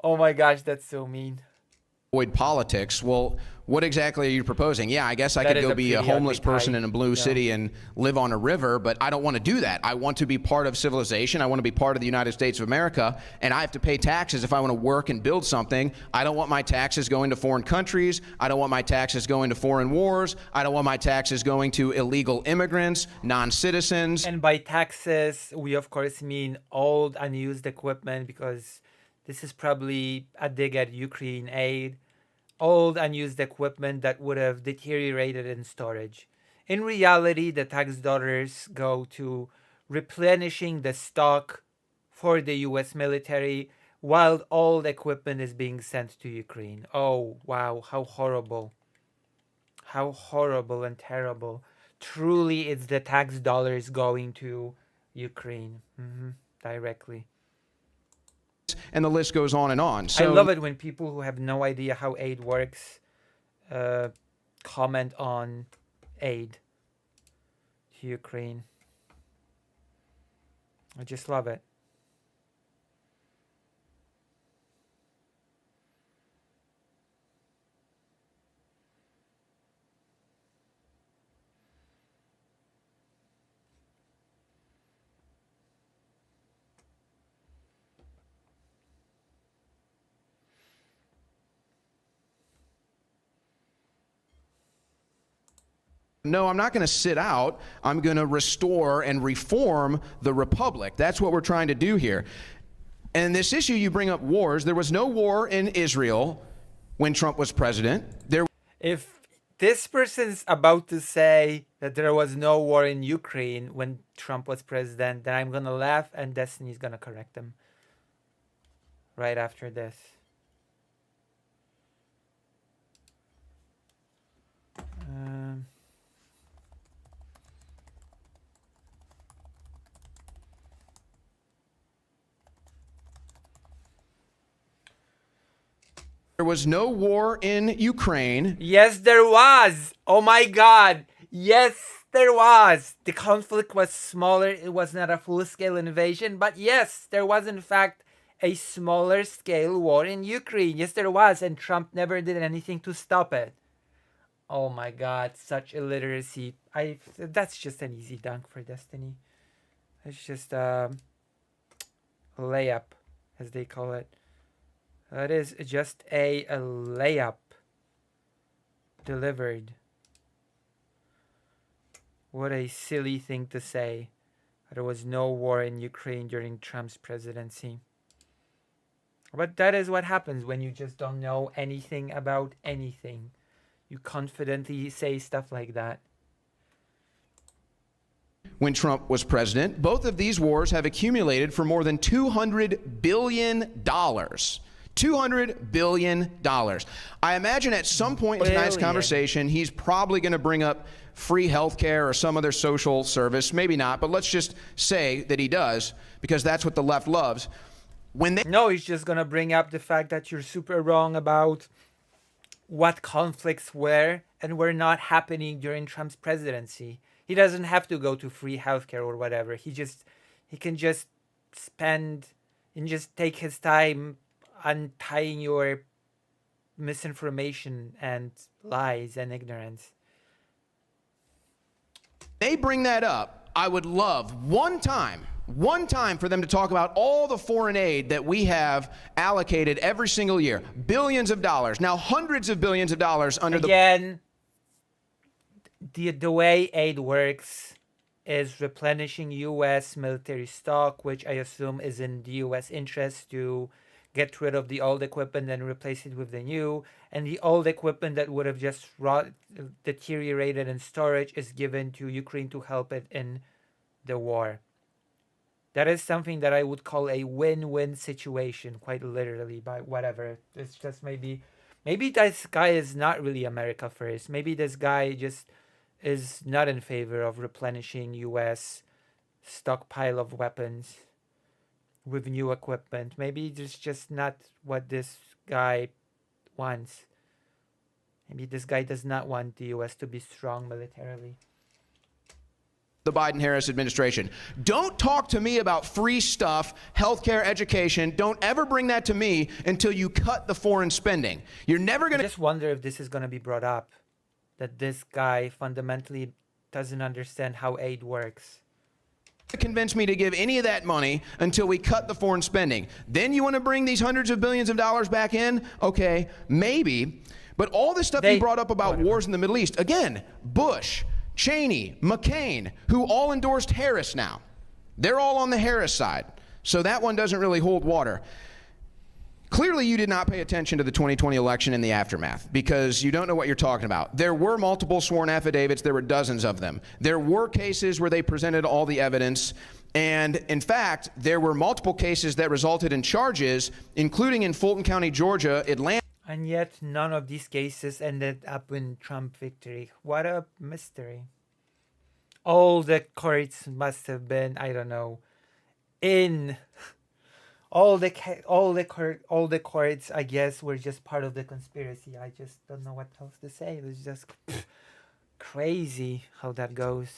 Oh my gosh, that's so mean. Avoid politics. Well, what exactly are you proposing? Yeah, I guess I could go be a homeless person in a blue city and live on a river, but I don't want to do that. I want to be part of civilization. I want to be part of the United States of America, and I have to pay taxes if I want to work and build something. I don't want my taxes going to foreign countries. I don't want my taxes going to foreign wars. I don't want my taxes going to illegal immigrants, non-citizens. And by taxes, we of course mean old unused equipment, because this is probably a dig at Ukraine aid. Old unused equipment that would have deteriorated in storage. In reality, the tax dollars go to replenishing the stock for the US military, while old equipment is being sent to Ukraine. Oh, wow, how horrible. How horrible and terrible. Truly, it's the tax dollars going to Ukraine directly. And the list goes on and on. So I love it when people who have no idea how aid works comment on aid to Ukraine. I just love it. No, I'm not going to sit out. I'm going to restore and reform the republic. That's what we're trying to do here. And this issue, you bring up wars. There was no war in Israel when Trump was president. If this person's about to say that there was no war in Ukraine when Trump was president, then I'm going to laugh and Destiny's going to correct him right after this. There was no war in Ukraine. Yes, there was. Oh my God. Yes, there was. The conflict was smaller. It was not a full-scale invasion. But yes, there was in fact a smaller scale war in Ukraine. Yes, there was. And Trump never did anything to stop it. Oh my God. Such illiteracy. That's just an easy dunk for Destiny. It's just a layup, as they call it. That is just a layup delivered. What a silly thing to say. There was no war in Ukraine during Trump's presidency. But that is what happens when you just don't know anything about anything. You confidently say stuff like that. when Trump was president. Both of these wars have accumulated for more than $200 billion. $200 billion. I imagine at some point in tonight's conversation, he's probably going to bring up free health care or some other social service. Maybe not, but let's just say that he does, because that's what the left loves. No, he's just going to bring up the fact that you're super wrong about what conflicts were and were not happening during Trump's presidency. He doesn't have to go to free healthcare or whatever. He can just take his time untying your misinformation and lies and ignorance. They bring that up. I would love one time for them to talk about all the foreign aid that we have allocated every single year. Billions of dollars. Now hundreds of billions of dollars under the way aid works is replenishing U.S. military stock, which I assume is in the U.S. interest to get rid of the old equipment and replace it with the new. And the old equipment that would have just deteriorated in storage is given to Ukraine to help it in the war. That is something that I would call a win-win situation, quite literally, but whatever. It's just maybe this guy is not really America first. Maybe this guy just is not in favor of replenishing U.S. stockpile of weapons with new equipment. Maybe it's just not what this guy wants. Maybe this guy does not want the U.S. to be strong militarily. The Biden-Harris administration. Don't talk to me about free stuff, healthcare, education. Don't ever bring that to me until you cut the foreign spending. You're never going to... I just wonder if this is going to be brought up, that this guy fundamentally doesn't understand how aid works. Convince me to give any of that money until we cut the foreign spending. Then you want to bring these hundreds of billions of dollars back in? Okay, maybe. But all this stuff you brought up about wars in the Middle East, again, Bush, Cheney, McCain, who all endorsed Harris now. They're all on the Harris side. So that one doesn't really hold water. Clearly, you did not pay attention to the 2020 election and the aftermath because you don't know what you're talking about. There were multiple sworn affidavits. There were dozens of them. There were cases where they presented all the evidence. And in fact, there were multiple cases that resulted in charges, including in Fulton County, Georgia, Atlanta. And yet none of these cases ended up in Trump victory. What a mystery. All the courts must have been, I don't know, in... All the courts, I guess, were just part of the conspiracy. I just don't know what else to say. It was just crazy how that goes.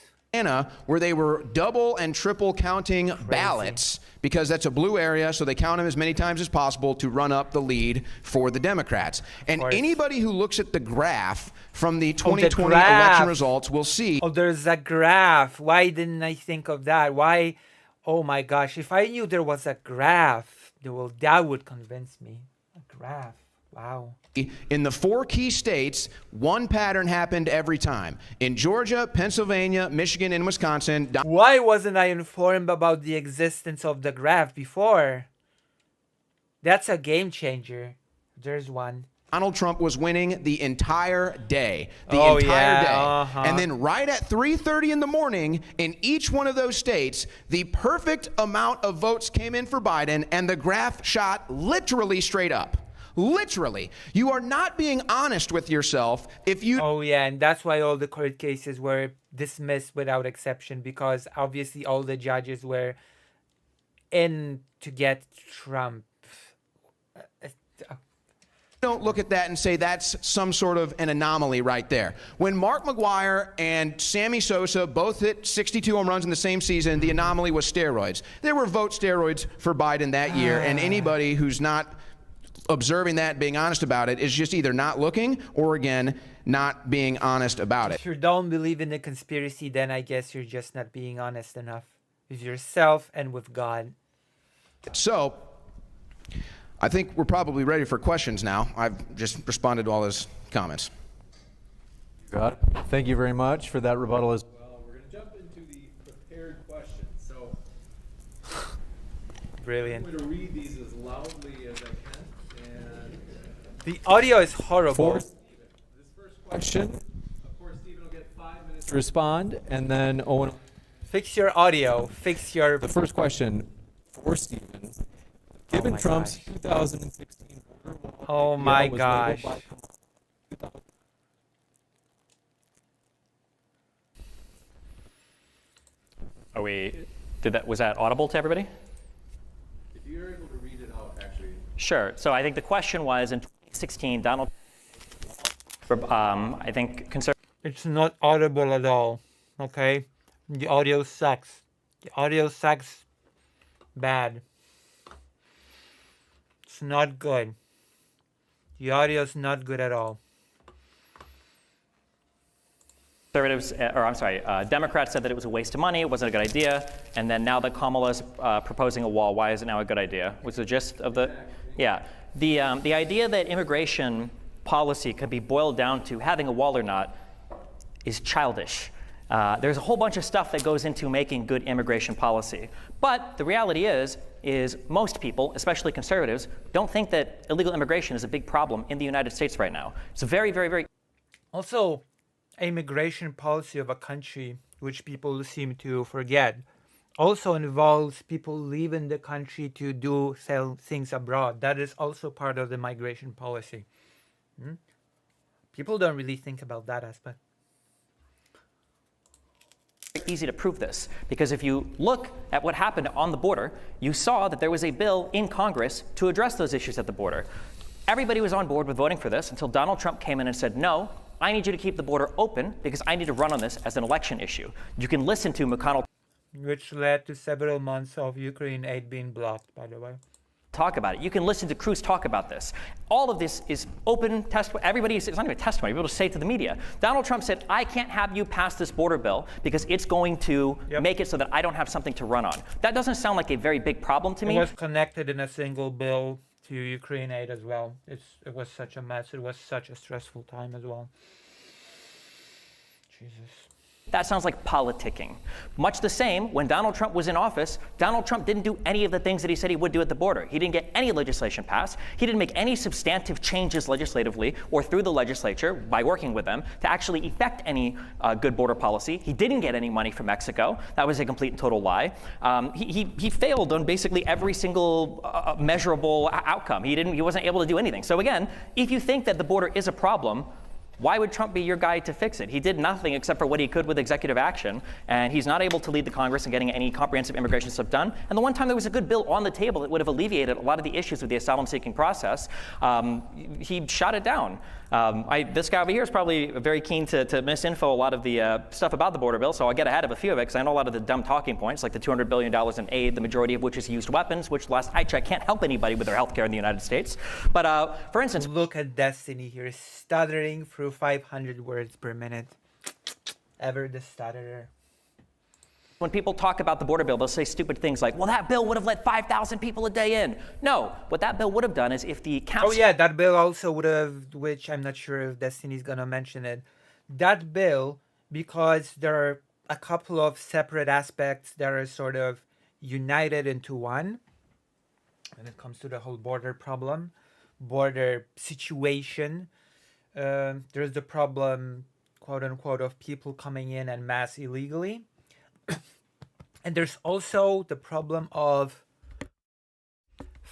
Where they were double and triple counting ballots because that's a blue area, so they count them as many times as possible to run up the lead for the Democrats. And anybody who looks at the graph from the 2020 election results will see... Oh, there's a graph. Why didn't I think of that? Why... Oh my gosh, if I knew there was a graph, that would convince me. A graph, wow. In the 4 key states, one pattern happened every time. In Georgia, Pennsylvania, Michigan, and Wisconsin. Why wasn't I informed about the existence of the graph before? That's a game changer. There's one. Donald Trump was winning the entire day. The entire day. And then right at 3:30 in the morning, in each one of those states, the perfect amount of votes came in for Biden, and the graph shot literally straight up. Literally. You are not being honest with yourself if you... Oh, yeah, and that's why all the court cases were dismissed without exception, because obviously all the judges were in to get Trump. Don't look at that and say that's some sort of an anomaly right there. When Mark McGwire and Sammy Sosa both hit 62 home runs in the same season, the anomaly was steroids. There were vote steroids for Biden that year, and anybody who's not observing that, being honest about it, is just either not looking or, again, not being honest about it. If you don't believe in the conspiracy, then I guess you're just not being honest enough with yourself and with God. So... I think we're probably ready for questions now. I've just responded to all his comments. Got it. Thank you very much for that rebuttal as well. We're going to jump into the prepared questions. So, brilliant. I'm going to read these as loudly as I can. And the audio is horrible. This first question, of course, Stephen will get 5 minutes to respond, and then Owen. Fix your audio. Fix your. The first question for Stephen. Given my Trump's gosh. 2016 border wall Oh idea my was labeled gosh. by Kamala Are we? Was that audible to everybody? If you're able to read it out, actually. Sure. So I think the question was in 2016, Donald. I think conservative. It's not audible at all. Okay? The audio sucks. The audio sucks bad. It's not good. The audio is not good at all. Conservatives, Democrats said that it was a waste of money, it wasn't a good idea, and then now that Kamala's proposing a wall, why is it now a good idea? Was the gist of the, yeah. The idea that immigration policy could be boiled down to having a wall or not is childish. There's a whole bunch of stuff that goes into making good immigration policy. But the reality is most people, especially conservatives, don't think that illegal immigration is a big problem in the United States right now. It's a very, very, very. Also, immigration policy of a country, which people seem to forget, also involves people leaving the country to sell things abroad. That is also part of the migration policy. People don't really think about that aspect. Easy to prove this, because if you look at what happened on the border, you saw that there was a bill in Congress to address those issues at the border. Everybody was on board with voting for this until Donald Trump came in and said, no, I need you to keep the border open because I need to run on this as an election issue. You can listen to McConnell Which led to several months of Ukraine aid being blocked, by the way. talk about it. You can listen to Cruz talk about this. All of this is open testimony. It's not even testimony. You're able to say to the media. Donald Trump said, I can't have you pass this border bill because it's going to make it so that I don't have something to run on. That doesn't sound like a very big problem to me. It was connected in a single bill to Ukraine aid as well. It was such a mess. It was such a stressful time as well. Jesus. That sounds like politicking. Much the same, when Donald Trump was in office, Donald Trump didn't do any of the things that he said he would do at the border. He didn't get any legislation passed. He didn't make any substantive changes legislatively or through the legislature by working with them to actually effect any good border policy. He didn't get any money from Mexico. That was a complete and total lie. He failed on basically every single measurable outcome. He wasn't able to do anything. So again, if you think that the border is a problem, why would Trump be your guy to fix it? He did nothing except for what he could with executive action, and he's not able to lead the Congress in getting any comprehensive immigration stuff done. And the one time there was a good bill on the table that would have alleviated a lot of the issues with the asylum-seeking process, he shot it down. This guy over here is probably very keen to misinfo a lot of the stuff about the border bill, so I'll get ahead of a few of it because I know a lot of the dumb talking points, like the $200 billion in aid, the majority of which is used weapons, which last I checked can't help anybody with their health care in the United States. But for instance, Look at Destiny here, stuttering through 500 words per minute. Ever the stutterer. when people talk about the border bill, they'll say stupid things like, well, that bill would have let 5,000 people a day in. No, what that bill would have done is if the council... Oh yeah, that bill also would have, which I'm not sure if Destiny's gonna mention it. That bill, because there are a couple of separate aspects that are sort of united into one when it comes to the whole border problem, border situation. There's the problem, quote unquote, of people coming in en masse illegally. And there's also the problem of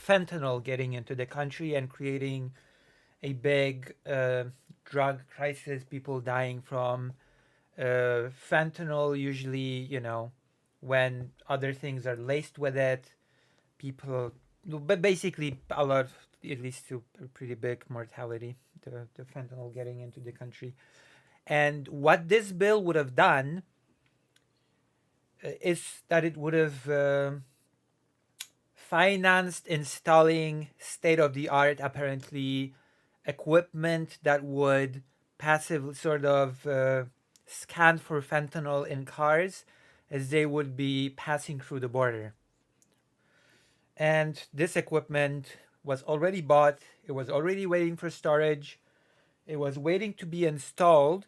fentanyl getting into the country and creating a big drug crisis, people dying from fentanyl, usually, you know, when other things are laced with it, people, but basically a lot, it leads to a pretty big mortality, the fentanyl getting into the country. And what this bill would have done is that it would have financed installing state-of-the-art, apparently, equipment that would passively sort of scan for fentanyl in cars as they would be passing through the border. And this equipment was already bought, it was already waiting for storage, it was waiting to be installed,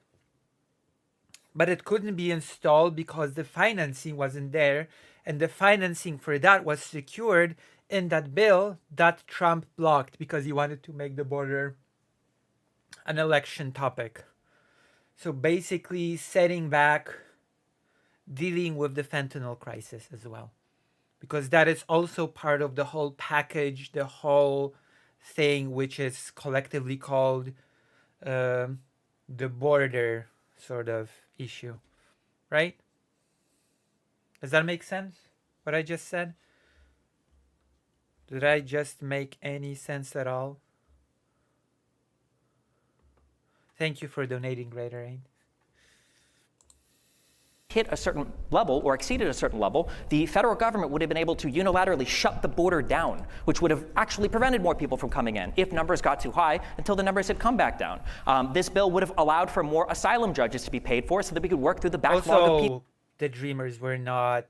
but it couldn't be installed because the financing wasn't there, and the financing for that was secured in that bill that Trump blocked because he wanted to make the border an election topic. So basically setting back dealing with the fentanyl crisis as well, because that is also part of the whole package, the whole thing, which is collectively called the border sort of issue, right? Does that make sense, what I just said? Did I just make any sense at all? Thank you for donating, Greater Aid. Hit a certain level or exceeded a certain level, the federal government would have been able to unilaterally shut the border down, which would have actually prevented more people from coming in if numbers got too high until the numbers had come back down. This bill would have allowed for more asylum judges to be paid for so that we could work through the backlog of people. Also, the Dreamers were not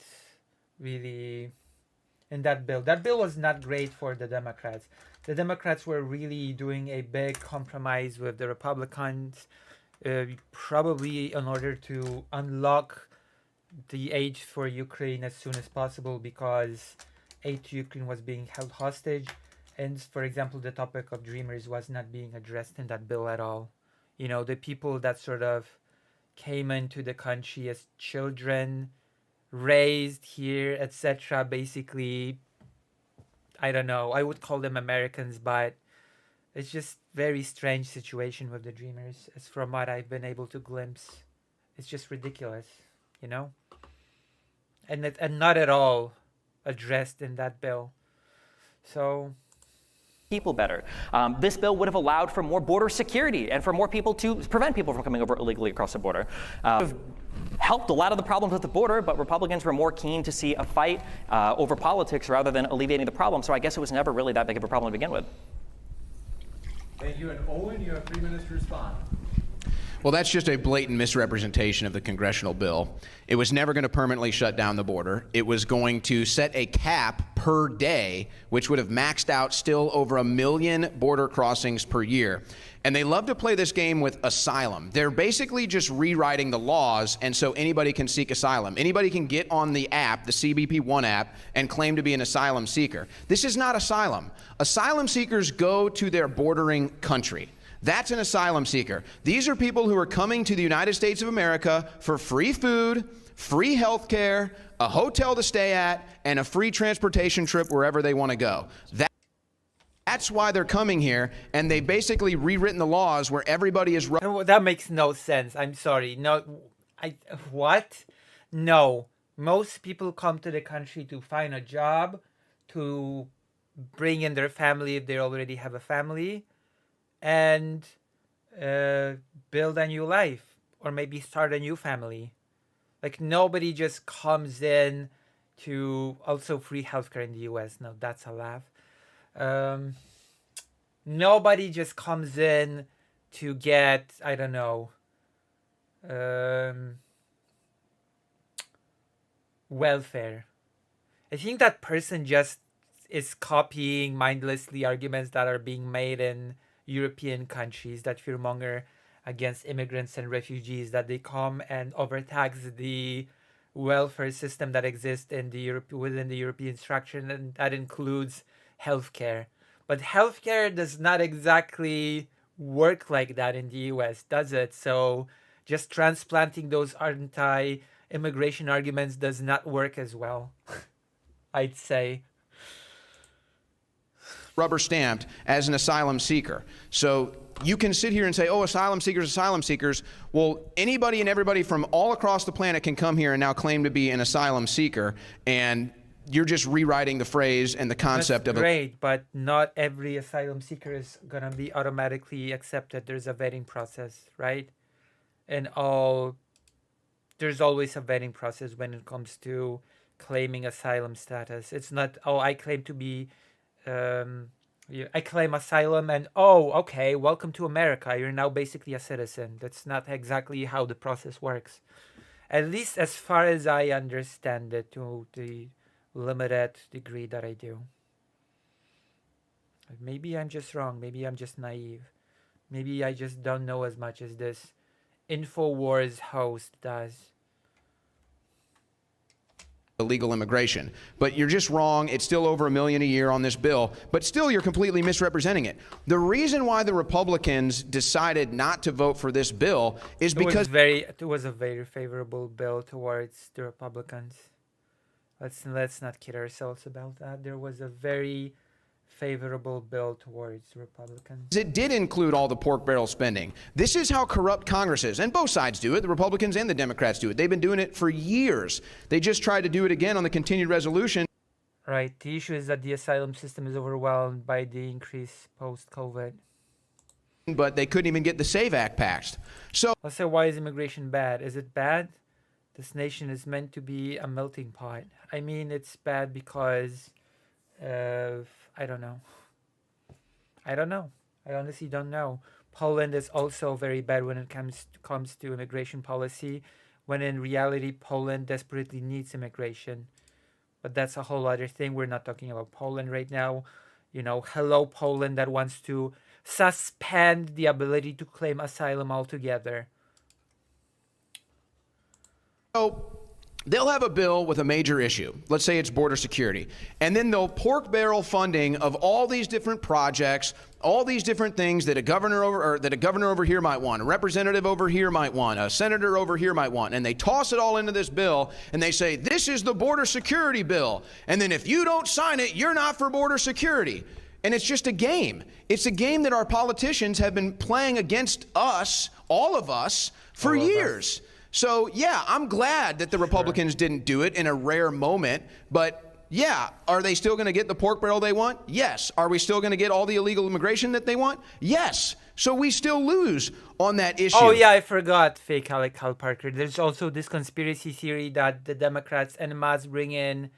really in that bill. That bill was not great for the Democrats. The Democrats were really doing a big compromise with the Republicans, probably in order to unlock the aid for Ukraine as soon as possible, because aid to Ukraine was being held hostage. And for example, the topic of Dreamers was not being addressed in that bill at all. You know, the people that sort of came into the country as children, raised here, etc. Basically, I don't know, I would call them Americans, but it's just very strange situation with the Dreamers, as from what I've been able to glimpse. It's just ridiculous, you know? And not at all addressed in that bill. So People better. This bill would have allowed for more border security and for more people to prevent people from coming over illegally across the border. Helped a lot of the problems with the border, but Republicans were more keen to see a fight over politics rather than alleviating the problem. So I guess it was never really that big of a problem to begin with. Thank you. And Owen, you have 3 minutes to respond. Well, that's just a blatant misrepresentation of the congressional bill. It was never going to permanently shut down the border. It was going to set a cap per day, which would have maxed out still over 1 million border crossings per year. And they love to play this game with asylum. They're basically just rewriting the laws, and so anybody can seek asylum. Anybody can get on the app, the CBP One app, and claim to be an asylum seeker. This is not asylum. Asylum seekers go to their bordering country. That's an asylum seeker. These are people who are coming to the United States of America for free food, free health care, a hotel to stay at, and a free transportation trip wherever they want to go. That's why they're coming here, and they've basically rewritten the laws where everybody is... that makes no sense. I'm sorry. No, what? No. Most people come to the country to find a job, to bring in their family if they already have a family, and build a new life, or maybe start a new family. Like, nobody just comes in to also free healthcare in the US. No, that's a laugh. Nobody just comes in to get, I don't know, welfare. I think that person just is copying mindlessly arguments that are being made in European countries that fearmonger against immigrants and refugees, that they come and overtax the welfare system that exists in the within the European structure, and that includes healthcare. But healthcare does not exactly work like that in the US, does it? So just transplanting those anti-immigration arguments does not work as well, I'd say. Rubber stamped as an asylum seeker. So you can sit here and say, oh, asylum seekers, asylum seekers. Well, anybody and everybody from all across the planet can come here and now claim to be an asylum seeker, and you're just rewriting the phrase and the concept of it. Great, but not every asylum seeker is gonna be automatically accepted. There's a vetting process, right? And there's always a vetting process when it comes to claiming asylum status. It's not, oh, I claim to be I claim asylum and, oh, okay, welcome to America. You're now basically a citizen. That's not exactly how the process works. At least as far as I understand it, to the limited degree that I do. Maybe I'm just wrong. Maybe I'm just naive. Maybe I just don't know as much as this InfoWars host does. illegal immigration. But you're just wrong. It's still over $1 million a year on this bill, but still you're completely misrepresenting it. The reason why the Republicans decided not to vote for this bill is because it was a very favorable bill towards the Republicans. Let's not kid ourselves about that. There was a very favorable bill towards Republicans. it did include all the pork barrel spending. This is how corrupt Congress is, and both sides do it. The Republicans and the Democrats do it. They've been doing it for years. They just tried to do it again on the continued resolution. Right. The issue is that the asylum system is overwhelmed by the increase post-COVID. But they couldn't even get the SAVE Act passed. So I'll say, why is immigration bad? Is it bad? This nation is meant to be a melting pot. I mean, it's bad because of, I don't know. I honestly don't know. Poland is also very bad when it comes to immigration policy, when in reality Poland desperately needs immigration. But that's a whole other thing. We're not talking about Poland right now. You know, hello Poland that wants to suspend the ability to claim asylum altogether. So they'll have a bill with a major issue. Let's say it's border security. And then they'll pork barrel funding of all these different projects, all these different things that a governor over here might want, a representative over here might want, a senator over here might want. And they toss it all into this bill and they say, this is the border security bill. And then if you don't sign it, you're not for border security. And it's just a game. It's a game that our politicians have been playing against us, all of us, for years. So, yeah, I'm glad that the Republicans didn't do it in a rare moment. But, yeah, are they still going to get the pork barrel they want? Yes. Are we still going to get all the illegal immigration that they want? Yes. So we still lose on that issue. Oh, yeah, I forgot, fake Alec Hal Parker. There's also this conspiracy theory that the Democrats en masse bring in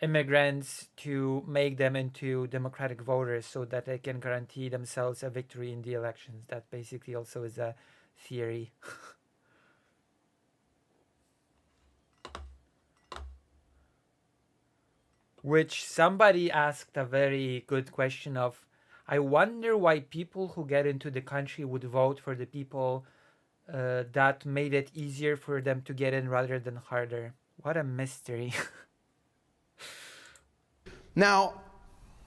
immigrants to make them into Democratic voters so that they can guarantee themselves a victory in the elections. That basically also is a theory. Which somebody asked a very good question of, I wonder why people who get into the country would vote for the people that made it easier for them to get in rather than harder. What a mystery. Now,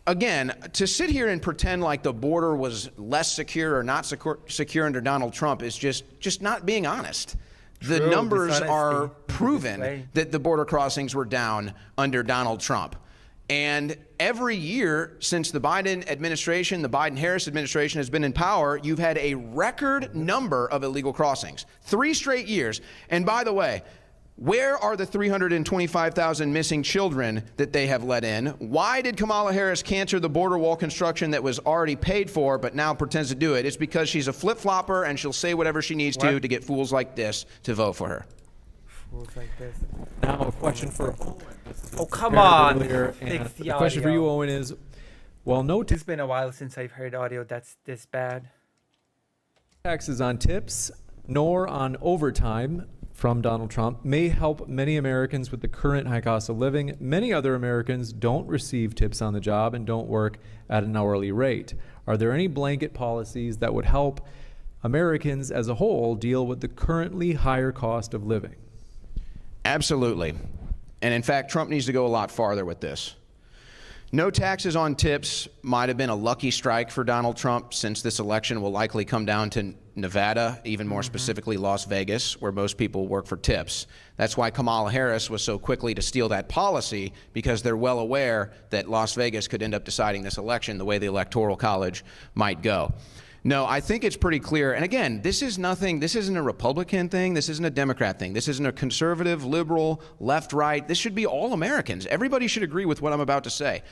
again, to sit here and pretend like the border was less secure or not secure under Donald Trump is just not being honest. The True, numbers dishonesty. are proven Display. that the border crossings were down under Donald Trump. And every year since the Biden administration, the Biden-Harris administration has been in power, you've had a record number of illegal crossings. 3 straight years. And by the way, where are the 325,000 missing children that they have let in? Why did Kamala Harris cancel the border wall construction that was already paid for but now pretends to do it? It's because she's a flip-flopper and she'll say whatever she needs to get fools like this to vote for her. Fools like this. Now a question for Oh, come on. earlier, Fix and the the question for audio. you, Owen, is, well, no It's been a while since I've heard audio that's this bad. taxes on tips nor on overtime from Donald Trump may help many Americans with the current high cost of living. Many other Americans don't receive tips on the job and don't work at an hourly rate. Are there any blanket policies that would help Americans as a whole deal with the currently higher cost of living? Absolutely. And in fact, Trump needs to go a lot farther with this. No taxes on tips might have been a lucky strike for Donald Trump, since this election will likely come down to Nevada, even more specifically Las Vegas, where most people work for tips. That's why Kamala Harris was so quickly to steal that policy, because they're well aware that Las Vegas could end up deciding this election the way the Electoral College might go. No, I think it's pretty clear. And again, this isn't a Republican thing. This isn't a Democrat thing. This isn't a conservative, liberal, left, right. This should be all Americans. Everybody should agree with what I'm about to say.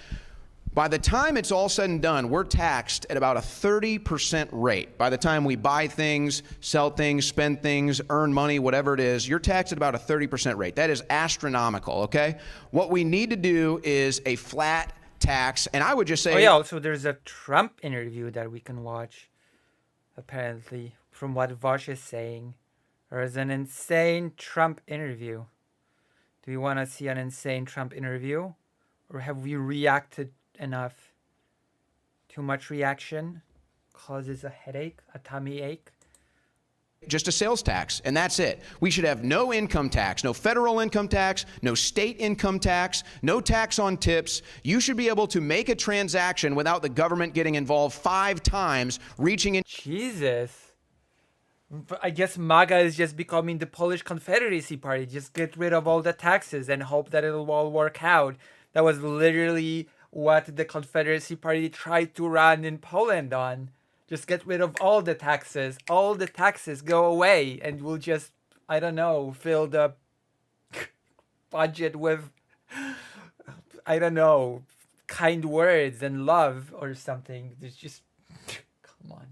By the time it's all said and done, we're taxed at about a 30% rate. By the time we buy things, sell things, spend things, earn money, whatever it is, you're taxed at about a 30% rate. That is astronomical, okay? What we need to do is a flat tax. And I would just say... Oh, yeah, also there's a Trump interview that we can watch, apparently, from what Vosh is saying. There's an insane Trump interview. Do you want to see an insane Trump interview? Or have we reacted enough? Too much reaction causes a headache, a tummy ache. just a sales tax, and that's it. We should have no income tax, no federal income tax, no state income tax, no tax on tips. You should be able to make a transaction without the government getting involved 5 times, reaching in. Jesus. I guess MAGA is just becoming the Polish Confederacy Party. Just get rid of all the taxes and hope that it'll all work out. That was literally what the Confederacy Party tried to run in Poland on. Just get rid of all the taxes. All the taxes go away, and we'll just, I don't know, fill the budget with, I don't know, kind words and love or something. It's just, come on.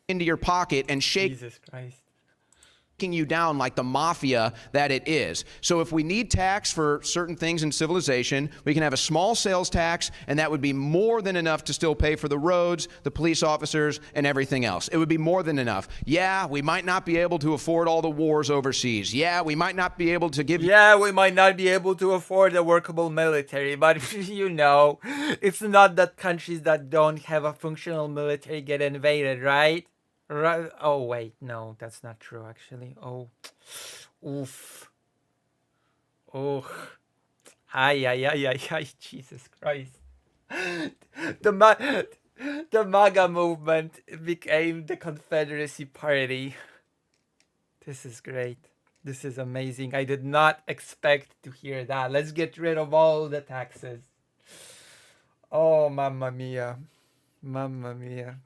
Into your pocket and Jesus Christ. shaking you down like the mafia that it is. So if we need tax for certain things in civilization, we can have a small sales tax, and that would be more than enough to still pay for the roads, the police officers, and everything else. It would be more than enough. Yeah, we might not be able to afford all the wars overseas. Yeah, we might not be able to give. Yeah, we might not be able to afford a workable military, but you know, it's not that countries that don't have a functional military get invaded, right? Right. Oh wait, no, that's not true actually. Oh, oof. Oh, ay, ay, ay, ay, ay, Jesus Christ. The MAGA movement became the Confederacy Party. This is great. This is amazing. I did not expect to hear that. Let's get rid of all the taxes. Oh, mamma mia. Mamma mia.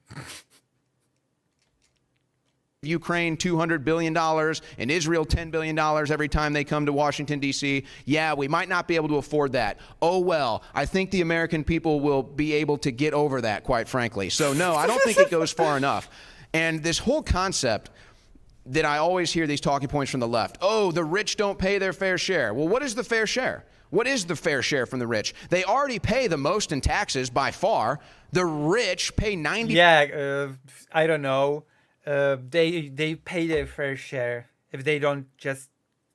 Ukraine $200 billion and Israel $10 billion every time they come to Washington, D.C. Yeah, we might not be able to afford that. Oh, well, I think the American people will be able to get over that, quite frankly. So, no, I don't think it goes far enough. And this whole concept that I always hear these talking points from the left, oh, the rich don't pay their fair share. Well, what is the fair share? What is the fair share from the rich? They already pay the most in taxes by far. The rich pay 90%. Yeah, I don't know. They pay their fair share if they don't just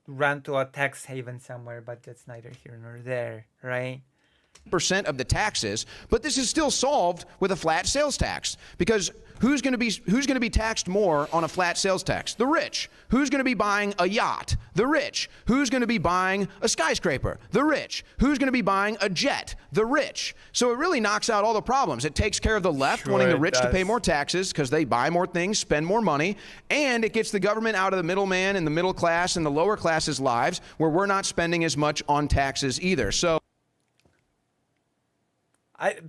run to a tax haven somewhere, but that's neither here nor there, right? Percent of the taxes, but this is still solved with a flat sales tax, because who's going to be taxed more on a flat sales tax? The rich. Who's going to be buying a yacht? The rich. Who's going to be buying a skyscraper? The rich. Who's going to be buying a jet? The rich. So it really knocks out all the problems. It takes care of the left, Sure wanting the it rich to pay does. more taxes because they buy more things, spend more money, and it gets the government out of the middleman and the middle class and the lower classes' lives, where we're not spending as much on taxes either. So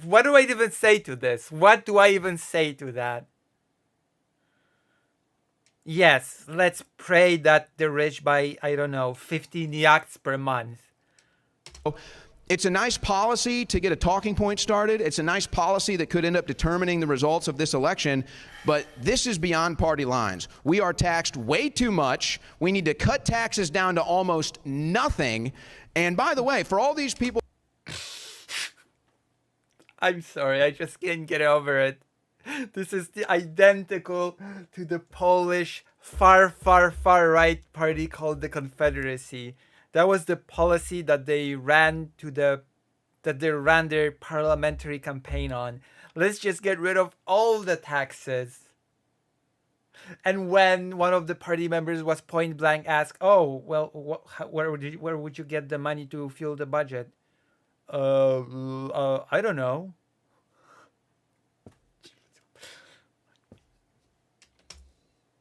What do I even say to this? What do I even say to that? Yes, let's pray that the rich buy, I don't know, 15 yachts per month. it's a nice policy to get a talking point started. It's a nice policy that could end up determining the results of this election, but this is beyond party lines. We are taxed way too much. We need to cut taxes down to almost nothing. And by the way, for all these people, I'm sorry, I just can't get over it. This is identical to the Polish far right party called the Confederacy. That was the policy that they ran their parliamentary campaign on. Let's just get rid of all the taxes. And when one of the party members was point blank asked, "Oh, well, where would you get the money to fuel the budget?" I don't know.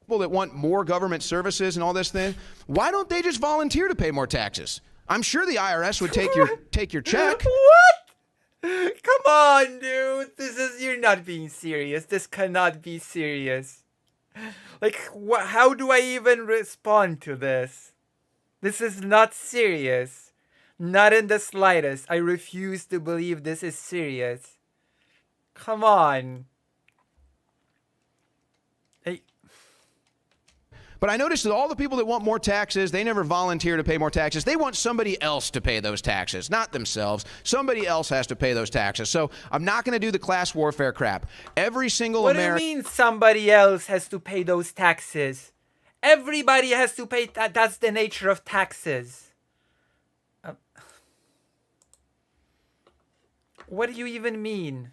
people that want more government services and all this thing, why don't they just volunteer to pay more taxes? I'm sure the IRS would take your check. What? Come on, dude. You're not being serious. This cannot be serious. Like, how do I even respond to this? This is not serious. Not in the slightest. I refuse to believe this is serious. Come on. Hey. But I noticed that all the people that want more taxes, they never volunteer to pay more taxes. They want somebody else to pay those taxes, not themselves. Somebody else has to pay those taxes. So I'm not going to do the class warfare crap. Every single What do American. you mean somebody else has to pay those taxes? Everybody has to pay. That's the nature of taxes. What do you even mean?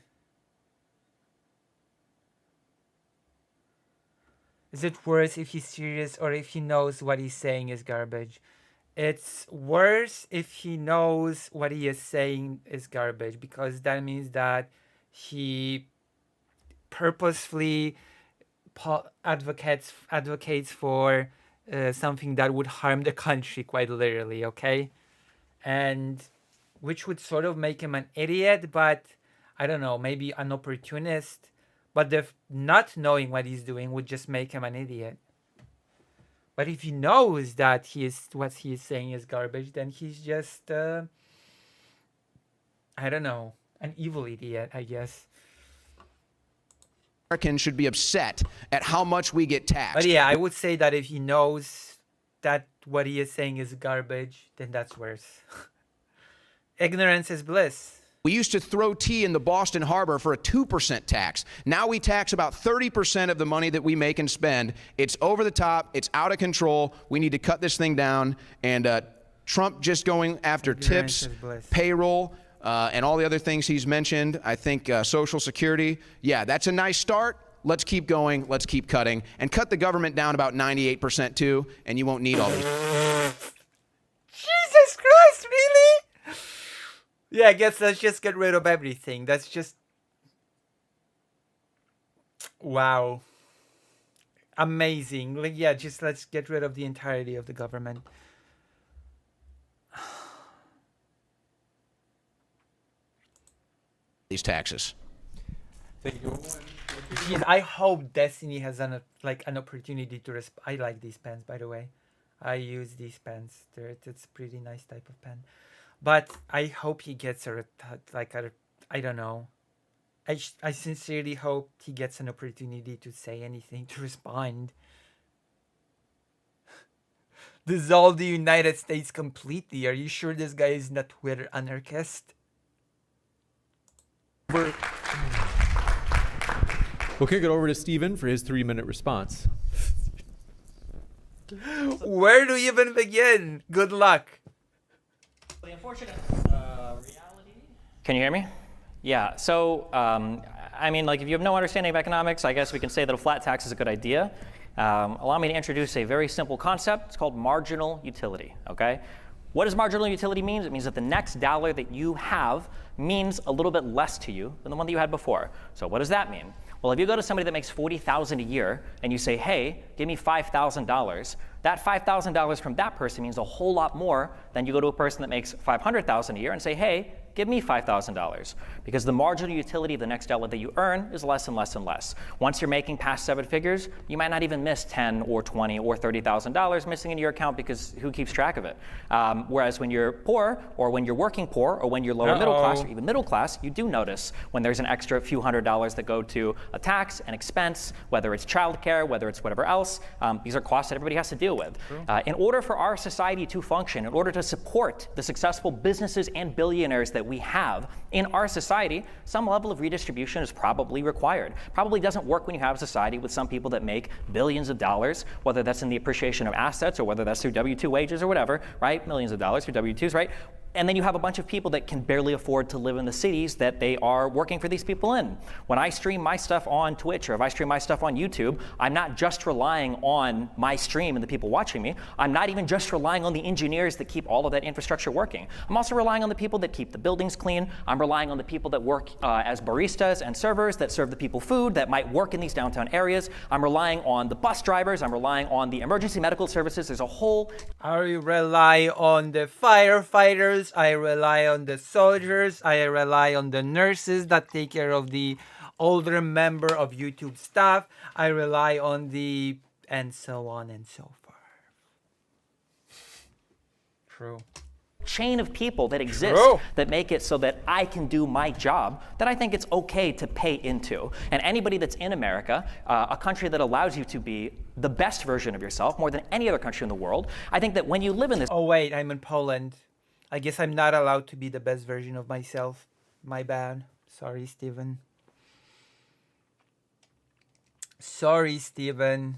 Is it worse if he's serious or if he knows what he's saying is garbage? It's worse if he knows what he is saying is garbage, because that means that he purposefully advocates for something that would harm the country, quite literally, okay? And which would sort of make him an idiot, but I don't know, maybe an opportunist. But the not knowing what he's doing would just make him an idiot. But if he knows that what he is saying is garbage, then he's just I don't know, an evil idiot, I guess. Americans should be upset at how much we get taxed. But yeah, I would say that if he knows that what he is saying is garbage, then that's worse. Ignorance is bliss. We used to throw tea in the Boston Harbor for a 2% tax. Now we tax about 30% of the money that we make and spend. It's over the top. It's out of control. We need to cut this thing down. And Trump just going after tips, payroll, and all the other things he's mentioned. I think Social Security, yeah, that's a nice start. Let's keep going. Let's keep cutting. And cut the government down about 98% too, and you won't need all these. Jesus Christ, really? Yeah, I guess let's just get rid of everything. That's just... Wow. Amazing. Like, yeah, just let's get rid of the entirety of the government. These taxes. Jeez, I hope Destiny has an opportunity to I like these pens, by the way. I use these pens. It's a pretty nice type of pen. But I hope he gets I don't know. I sincerely hope he gets an opportunity to say anything, to respond. Dissolve the United States completely. Are you sure this guy is not Twitter anarchist? We'll kick it over to Stephen for his 3-minute response. Where do we even begin? Good luck. The unfortunate reality. Can you hear me? Yeah. So, I mean, like, if you have no understanding of economics, I guess we can say that a flat tax is a good idea. Allow me to introduce a very simple concept. It's called marginal utility. Okay. What does marginal utility mean? It means that the next dollar that you have means a little bit less to you than the one that you had before. So what does that mean? Well, if you go to somebody that makes $40,000 a year and you say, hey, give me $5,000, that $5,000 from that person means a whole lot more than you go to a person that makes $500,000 a year and say, hey, give me $5,000. Because the marginal utility of the next dollar that you earn is less and less and less. Once you're making past 7 figures, you might not even miss $10,000 or $20,000 or $30,000 missing in your account, because who keeps track of it? Whereas when you're poor, or when you're working poor, or when you're lower middle class, or even middle class, you do notice when there's an extra few $100s that go to a tax, an expense, whether it's childcare, whether it's whatever else. These are costs that everybody has to deal with. In order for our society to function, in order to support the successful businesses and billionaires that we have in our society, some level of redistribution is probably required. Probably doesn't work when you have a society with some people that make billions of dollars, whether that's in the appreciation of assets or whether that's through W-2 wages or whatever, right? Millions of dollars through W-2s, right? And then you have a bunch of people that can barely afford to live in the cities that they are working for these people in. When I stream my stuff on Twitch, or if I stream my stuff on YouTube, I'm not just relying on my stream and the people watching me. I'm not even just relying on the engineers that keep all of that infrastructure working. I'm also relying on the people that keep the buildings clean. I'm relying on the people that work as baristas and servers that serve the people food, that might work in these downtown areas. I'm relying on the bus drivers. I'm relying on the emergency medical services. There's a whole... I rely on the firefighters. I rely on the soldiers. I rely on the nurses that take care of the older member of YouTube staff. I rely on the... and so on and so forth. True. Chain of people that exist that make it so that I can do my job, that I think it's okay to pay into. And anybody that's in America, a country that allows you to be the best version of yourself more than any other country in the world, I think that when you live in this... Oh wait, I'm in Poland. I guess I'm not allowed to be the best version of myself. My bad. Sorry, Steven. Sorry, Steven.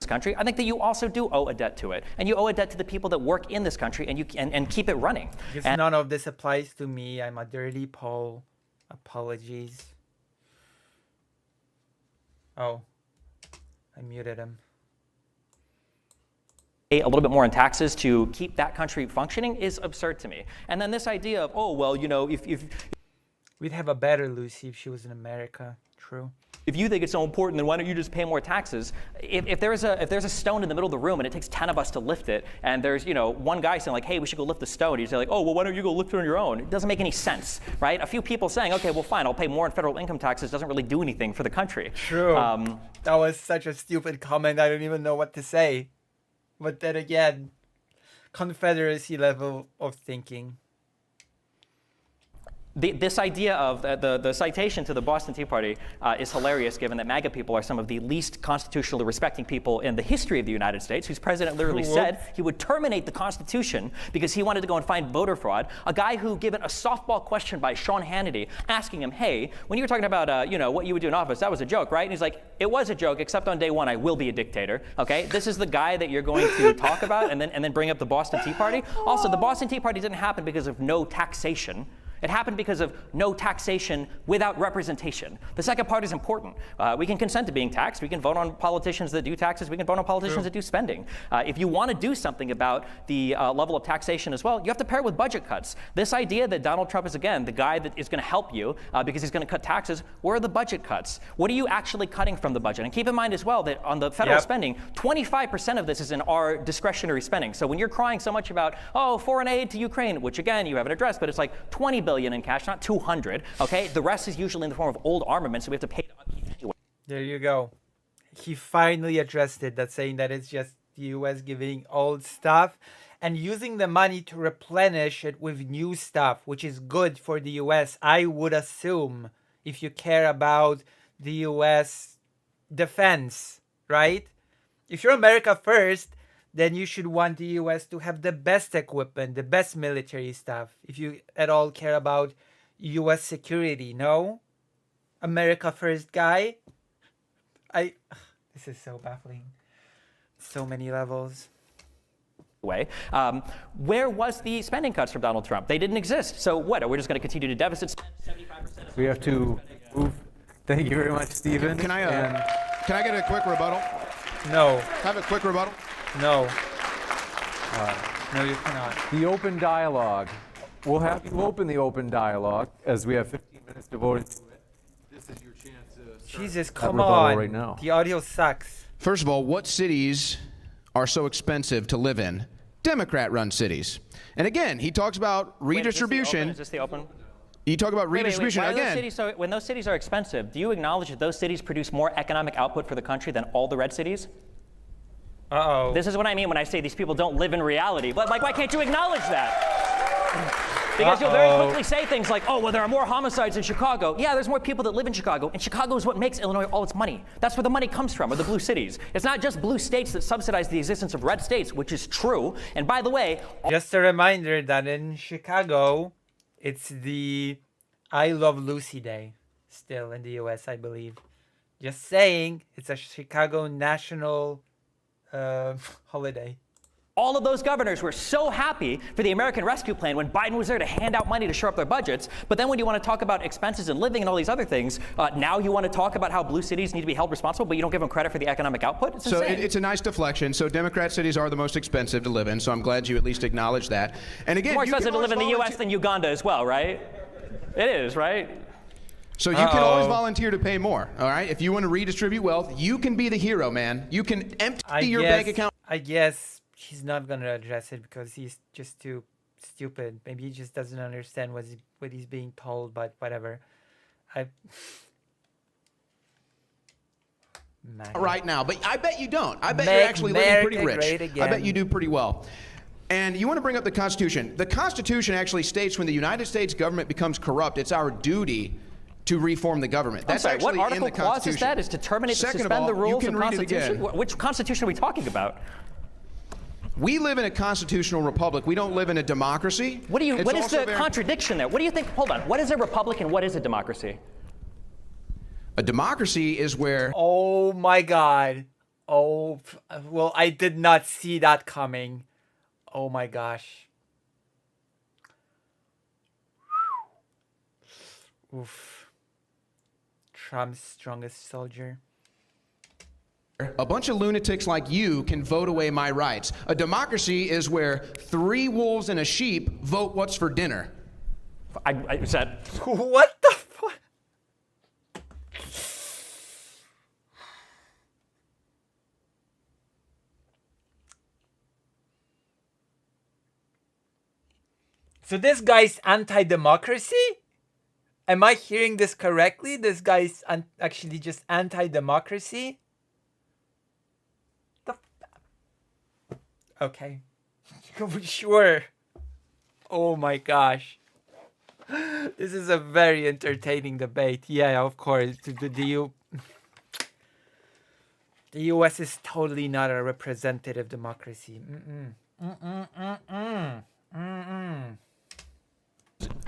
Country, I think that you also do owe a debt to it, and you owe a debt to the people that work in this country, and you and keep it running. Because none of this applies to me. I'm a dirty Pole. Apologies. Oh, I muted him. A little bit more in taxes to keep that country functioning is absurd to me. And then this idea of, oh, well, you know, if We'd have a better Lucy if she was in America. True. you think it's so important, then why don't you just pay more taxes? If there's a stone in the middle of the room and it takes 10 of us to lift it, and there's, you know, one guy saying like, hey, we should go lift the stone, you say like, oh, well, why don't you go lift it on your own? It doesn't make any sense, right? A few people saying, okay, well, fine, I'll pay more in federal income taxes doesn't really do anything for the country. True. That was such a stupid comment. I don't even know what to say. But then again, Confederacy level of thinking. This idea of the citation to the Boston Tea Party is hilarious, given that MAGA people are some of the least constitutionally respecting people in the history of the United States, whose president literally said he would terminate the Constitution because he wanted to go and find voter fraud. A guy who, given a softball question by Sean Hannity, asking him, hey, when you were talking about you know, what you would do in office, that was a joke, right? And he's like, it was a joke, except on day one, I will be a dictator. Okay, this is the guy that you're going to talk about and then bring up the Boston Tea Party. Also, the Boston Tea Party didn't happen because of no taxation. It happened because of no taxation without representation. The second part is important. We can consent to being taxed. We can vote on politicians that do taxes. We can vote on politicians that do spending. If you want to do something about the level of taxation as well, you have to pair it with budget cuts. This idea that Donald Trump is, again, the guy that is going to help you because he's going to cut taxes, where are the budget cuts? What are you actually cutting from the budget? And keep in mind as well that on the federal spending, 25% of this is in our discretionary spending. So when you're crying so much about, oh, foreign aid to Ukraine, which again, you haven't addressed, but it's like 20 billion in cash, not 200. Okay, the rest is usually in the form of old armaments, so we have to pay to upkeep anyway. There you go. He finally addressed it. That's saying that it's just the U.S. giving old stuff and using the money to replenish it with new stuff, which is good for the U.S. I would assume, if you care about the U.S. defense, right? If you're America first, then you should want the U.S. to have the best equipment, the best military stuff, if you at all care about U.S. security, no? America first guy? This is so baffling. So many levels. Way. Where was the spending cuts from Donald Trump? They didn't exist. So what? Are we just going to continue to deficit spend 75%? We have to move. Thank you very much, Stephen. Can I get a quick rebuttal? No. Have a quick rebuttal? No. No, you cannot. The open dialogue. We'll have you open the open dialogue as we have 15 minutes to vote into it. This is your chance to start Jesus, that come rebuttal on. right now. The audio sucks. First of all, what cities are so expensive to live in? Democrat-run cities. And again, he talks about redistribution. Is this the open? You talk about redistribution Why are those again. cities when those cities are expensive, do you acknowledge that those cities produce more economic output for the country than all the red cities? Uh-oh. This is what I mean when I say these people don't live in reality. But like, why can't you acknowledge that? Because you'll very quickly say things like, oh, well, there are more homicides in Chicago. Yeah, there's more people that live in Chicago. And Chicago is what makes Illinois all its money. That's where the money comes from, or the blue cities. It's not just blue states that subsidize the existence of red states, which is true. And by the way, Just a reminder that in Chicago, it's the I Love Lucy Day. Still in the U.S., I believe. Just saying, it's a Chicago national holiday. all of those governors were so happy for the American Rescue Plan when Biden was there to hand out money to shore up their budgets. But then when you want to talk about expenses and living and all these other things, now you want to talk about how blue cities need to be held responsible, but you don't give them credit for the economic output? It's So insane. it's a nice deflection. So Democrat cities are the most expensive to live in. So I'm glad you at least acknowledge that. And again, More you expensive can to live in the always U.S. than Uganda as well, right? It is, right? So you can always volunteer to pay more, all right? If you want to redistribute wealth, you can be the hero, man. You can empty your bank account. I guess he's not going to address it because he's just too stupid. Maybe he just doesn't understand what he's being told, but whatever. Right now, but I bet you don't. I bet you're actually living pretty rich. I bet you do pretty well. And you want to bring up the Constitution. The Constitution actually states when the United States government becomes corrupt, it's our duty to reform the government. That's I'm sorry, actually what article in the clause Constitution. is that? Is to terminate, Second suspend of all, the rules you of can read it Constitution? again. Which Constitution are we talking about? We live in a constitutional republic. We don't live in a democracy. What is also the contradiction there? What do you think? Hold on. What is a republic and what is a democracy? A democracy is where Oh my God. Oh, well, I did not see that coming. Oh my gosh. Oof. Trump's strongest soldier. A bunch of lunatics like you can vote away my rights. A democracy is where 3 wolves and a sheep vote what's for dinner. I said, What the fuck? So this guy's anti-democracy? Am I hearing this correctly? This guy's actually just anti-democracy? Okay. Sure. Oh my gosh. This is a very entertaining debate. Yeah, of course. The US is totally not a representative democracy.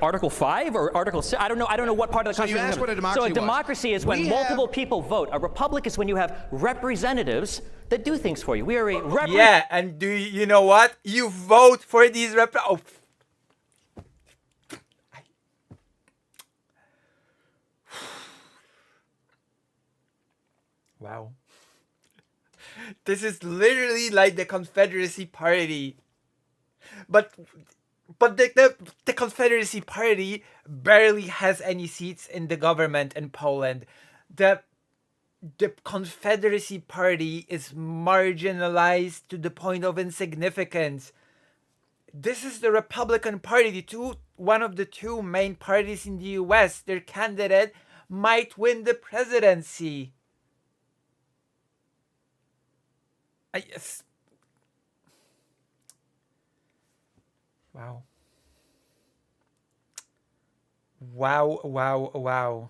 Article 5 or Article 6? I don't know what part of the So you Constitution. asked what a democracy So a was. democracy is when multiple people vote. A republic is when you have representatives that do things for you. We are a Yeah, and you know what? You vote for these Wow. This is literally like the Confederacy Party. But the Confederacy Party barely has any seats in the government in Poland. The Confederacy Party is marginalized to the point of insignificance. This is the Republican Party, one of the 2 main parties in the US. Their candidate might win the presidency. Wow. Wow.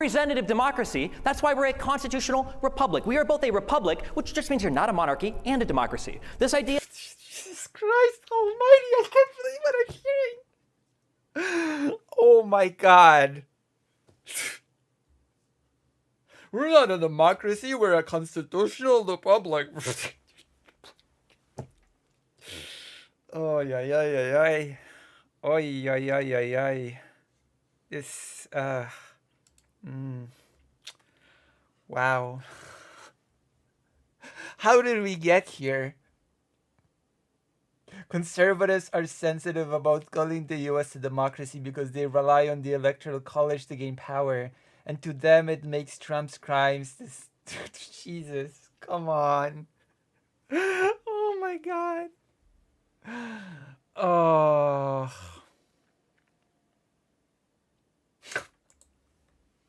representative democracy. That's why we're a constitutional republic. We are both a republic, which just means you're not a monarchy, and a democracy. This idea... Jesus Christ almighty, I can't believe what I'm hearing. Oh my God. We're not a democracy, we're a constitutional republic. Oh, yeah. Oh. This, Wow. How did we get here? Conservatives are sensitive about calling the US a democracy because they rely on the Electoral College to gain power. And to them, it makes Trump's crimes this... Jesus, come on. Oh my God. Oh...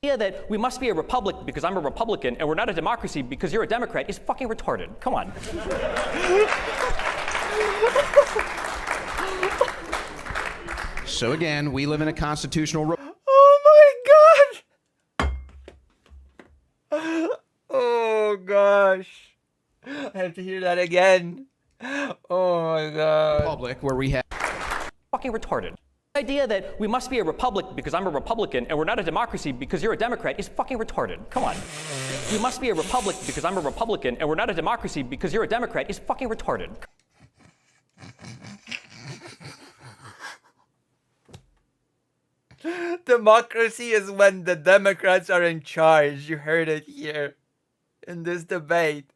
idea that we must be a republic because I'm a Republican and we're not a democracy because you're a Democrat is fucking retarded. Come on. So again, we live in a constitutional... Oh my God! Oh gosh. I have to hear that again. Oh my God. Republic where we have... Fucking retarded. The idea that we must be a republic because I'm a Republican and we're not a democracy because you're a Democrat is fucking retarded. Come on. We must be a republic because I'm a Republican and we're not a democracy because you're a Democrat is fucking retarded. Democracy is when the Democrats are in charge. You heard it here in this debate.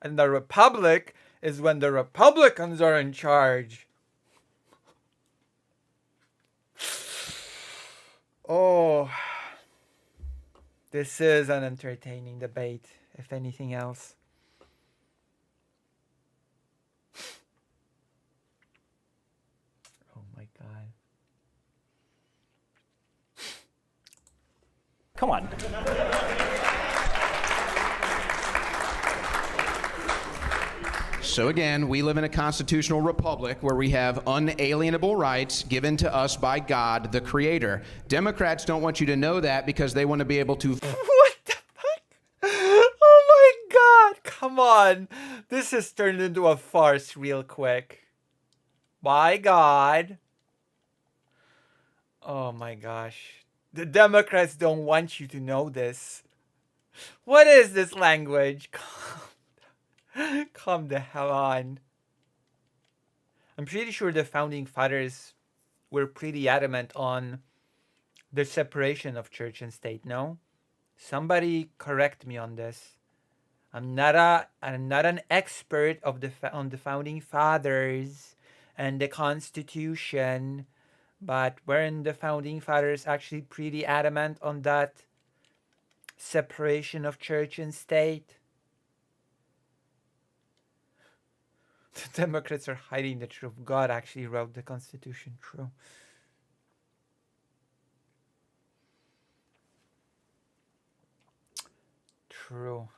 And the Republic is when the Republicans are in charge. Oh, this is an entertaining debate, if anything else. Oh my God. Come on. So again, we live in a constitutional republic where we have unalienable rights given to us by God, the Creator. Democrats don't want you to know that because they want to be able to... What the fuck? Oh my God. Come on. This has turned into a farce real quick. My God. Oh my gosh. The Democrats don't want you to know this. What is this language? Come the hell on. I'm pretty sure the founding fathers were pretty adamant on the separation of church and state, no? Somebody correct me on this. I'm not an expert of on the founding fathers and the Constitution, but weren't the founding fathers actually pretty adamant on that separation of church and state? The Democrats are hiding the truth. God actually wrote the Constitution. True. True.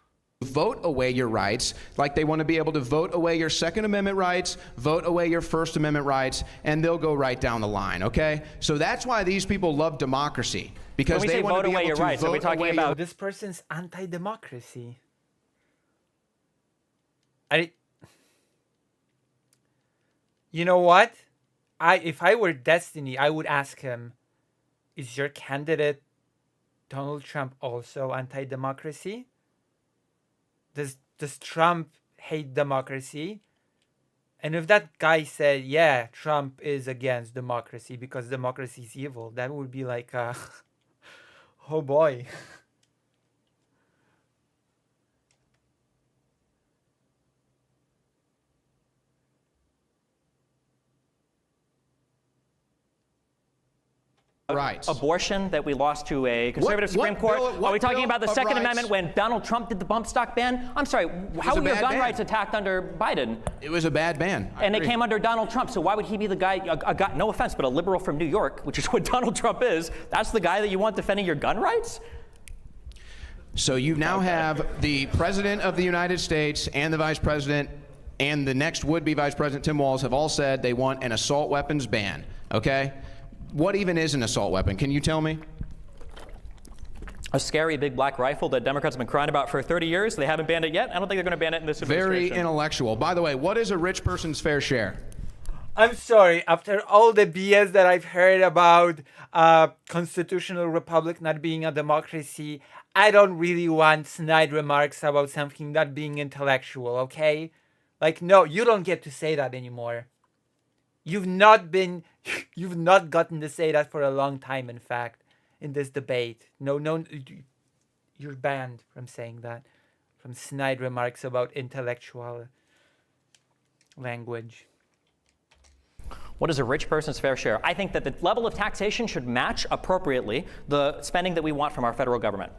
Vote away your rights, like they want to be able to vote away your Second Amendment rights, vote away your First Amendment rights, and they'll go right down the line, okay? So that's why these people love democracy, because they want to be able to vote away your rights. This person's anti-democracy. You know what? If I were Destiny, I would ask him, is your candidate Donald Trump also anti-democracy? Does Trump hate democracy? And if that guy said, yeah, Trump is against democracy because democracy is evil, that would be like, oh boy. Rights. Abortion that we lost to a conservative Supreme Court. Are we talking about the Second Amendment when Donald Trump did the bump stock ban? I'm sorry, how were your gun rights attacked under Biden? It was a bad ban. And they came under Donald Trump, so why would he be the guy, a guy, no offense, but a liberal from New York, which is what Donald Trump is, that's the guy that you want defending your gun rights? So you now have the President of the United States and the Vice President and the next would-be Vice President, Tim Walz, have all said they want an assault weapons ban, okay? What even is an assault weapon? Can you tell me? A scary big black rifle that Democrats have been crying about for 30 years. They haven't banned it yet. I don't think they're going to ban it in this administration. Very intellectual. By the way, what is a rich person's fair share? I'm sorry. After all the BS that I've heard about constitutional republic not being a democracy, I don't really want snide remarks about something not being intellectual, okay? Like, no, you don't get to say that anymore. You've not gotten to say that for a long time, in fact, in this debate. No, you're banned from saying that, from snide remarks about intellectual language. What is a rich person's fair share? I think that the level of taxation should match appropriately the spending that we want from our federal government.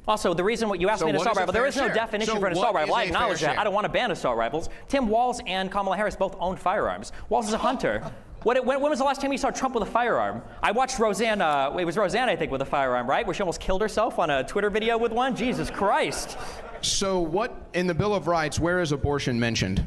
Also, the reason what you asked me an assault rifle, there is no definition for an assault rifle. I acknowledge that. I don't want to ban assault rifles. Tim Walz and Kamala Harris both own firearms. Walz is a hunter. When was the last time you saw Trump with a firearm? I watched Roseanne, it was Roseanne, I think, with a firearm, right? Where she almost killed herself on a Twitter video with one? Jesus Christ. So what, in the Bill of Rights, where is abortion mentioned?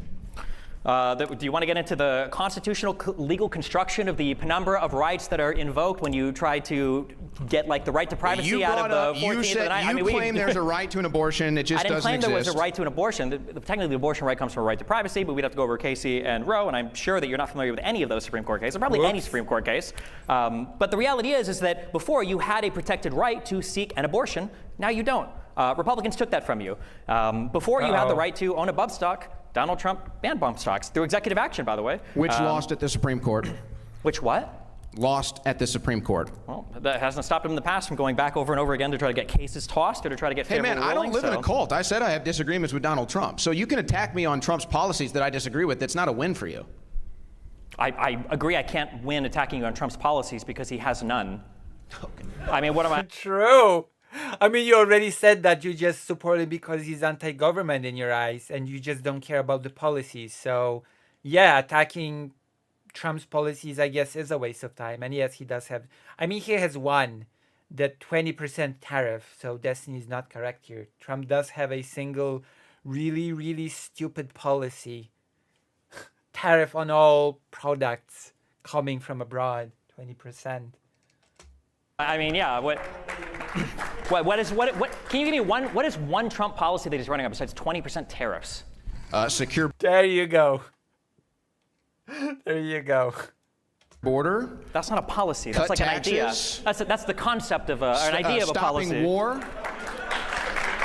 Do you want to get into the constitutional legal construction of the penumbra of rights that are invoked when you try to get like the right to privacy out of the 14th of the night? You claim there's a right to an abortion. It just doesn't exist. I didn't claim there was a right to an abortion. Technically, the abortion right comes from a right to privacy, but we'd have to go over Casey and Roe, and I'm sure that you're not familiar with any of those Supreme Court cases, or probably any Supreme Court case. But the reality is that before you had a protected right to seek an abortion. Now you don't. Republicans took that from you. Before you had the right to own a bump stock. Donald Trump banned bump stocks through executive action, by the way. Which lost at the Supreme Court. Which what? Lost at the Supreme Court. Well, that hasn't stopped him in the past from going back over and over again to try to get cases tossed or to try to get favorable rulings. Hey, man, I don't live in a cult. I said I have disagreements with Donald Trump. So you can attack me on Trump's policies that I disagree with. That's not a win for you. I agree I can't win attacking you on Trump's policies because he has none. I mean, what am I? True. I mean, you already said that you just support him because he's anti-government in your eyes and you just don't care about the policies. So, yeah, attacking Trump's policies, I guess, is a waste of time. And yes, he does have... I mean, he has won the 20% tariff, so Destiny is not correct here. Trump does have a single really, really stupid policy. Tariff on all products coming from abroad, 20%. I mean, yeah, what can you give me what is one Trump policy that he's running on besides 20% tariffs? Secure. There you go. There you go. Border. That's not a policy. That's like taxes. an idea. That's the concept of an idea of a policy. Stopping war.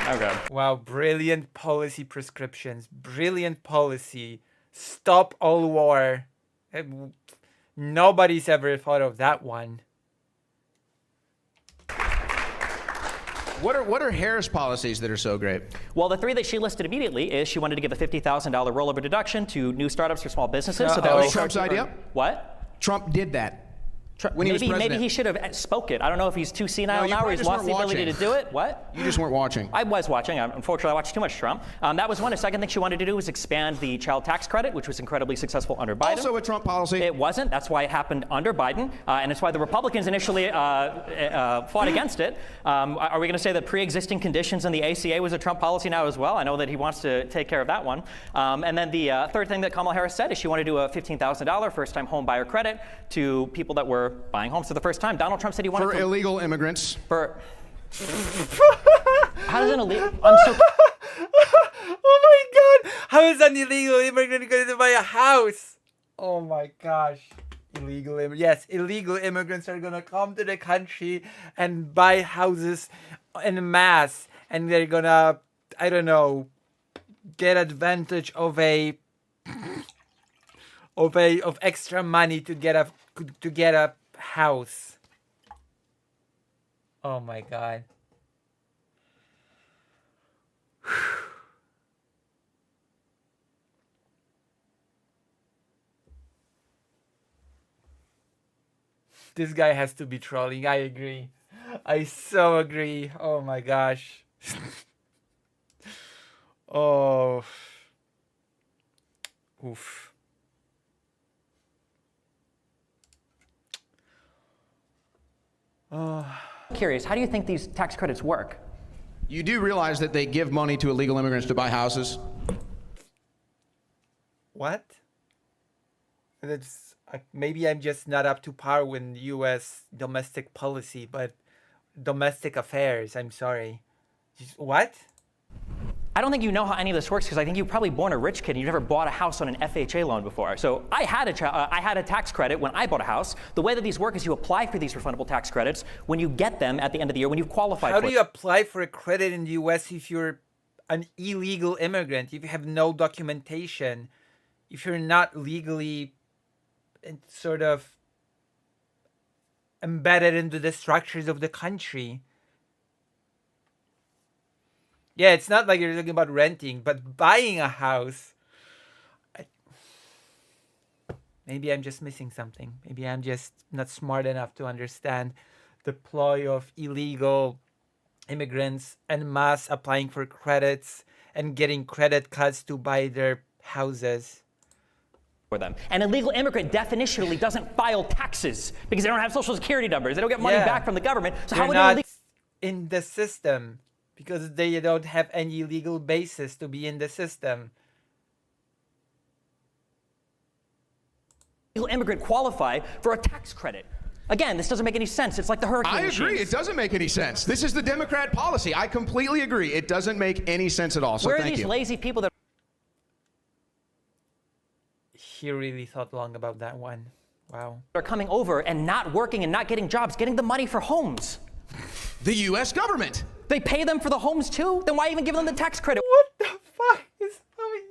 Okay. Wow, brilliant policy prescriptions. Brilliant policy. Stop all war. Nobody's ever thought of that one. What are Harris policies that are so great? Well, the three that she listed immediately is she wanted to give a $50,000 rollover deduction to new startups or small businesses. So that Was was Trump's idea? What? Trump did that. When he was president. Maybe he should have spoke it. I don't know if he's too senile No, you now or probably he's just lost the weren't ability to watching. do it. What? You just weren't watching. I was watching. Unfortunately, I watched too much Trump. That was one. A second thing she wanted to do was expand the child tax credit, which was incredibly successful under Biden. Also a Trump policy. It wasn't. That's why it happened under Biden, and it's why the Republicans initially fought against it. Are we going to say that pre-existing conditions in the ACA was a Trump policy now as well? I know that he wants to take care of that one. And then the third thing that Kamala Harris said is she wanted to do a $15,000 first-time home buyer credit to people that were buying homes for the first time. Donald Trump said he wanted For illegal immigrants. For how does an illegal? I'm so. Oh my God! How is an illegal immigrant going to buy a house? Oh my gosh! Yes, illegal immigrants are gonna come to the country and buy houses en masse, and they're gonna, I don't know, get advantage of of extra money to get a house. Oh my God. This guy has to be trolling. I agree. I so agree. Oh my gosh. Oh. Oof. Oh. Curious, how do you think these tax credits work? You do realize that they give money to illegal immigrants to buy houses? What? That's maybe I'm just not up to par with U.S. domestic policy, but domestic affairs. I'm sorry. What? I don't think you know how any of this works because I think you were probably born a rich kid and you never bought a house on an FHA loan before. So I had a tax credit when I bought a house. The way that these work is you apply for these refundable tax credits when you get them at the end of the year when you've qualified for it. How do you apply for a credit in the U.S. if you're an illegal immigrant, if you have no documentation, if you're not legally sort of embedded into the structures of the country? Yeah, it's not like you're talking about renting, but buying a house. Maybe I'm just missing something. Maybe I'm just not smart enough to understand the ploy of illegal immigrants en masse applying for credits and getting credit cards to buy their houses. For them. An illegal immigrant definitionally doesn't file taxes because they don't have social security numbers. They don't get money back from the government. So they're how would not they in the system because they don't have any legal basis to be in the system. illegal immigrant qualify for a tax credit? Again, this doesn't make any sense. It's like the hurricane I agree. machines. It doesn't make any sense. This is the Democrat policy. I completely agree. It doesn't make any sense at all. So Where are thank these you. lazy people that He really thought long about that one. Wow. are coming over and not working and not getting jobs, getting the money for homes? The U.S. government. They pay them for the homes too? Then why even give them the tax credit? What the fuck is going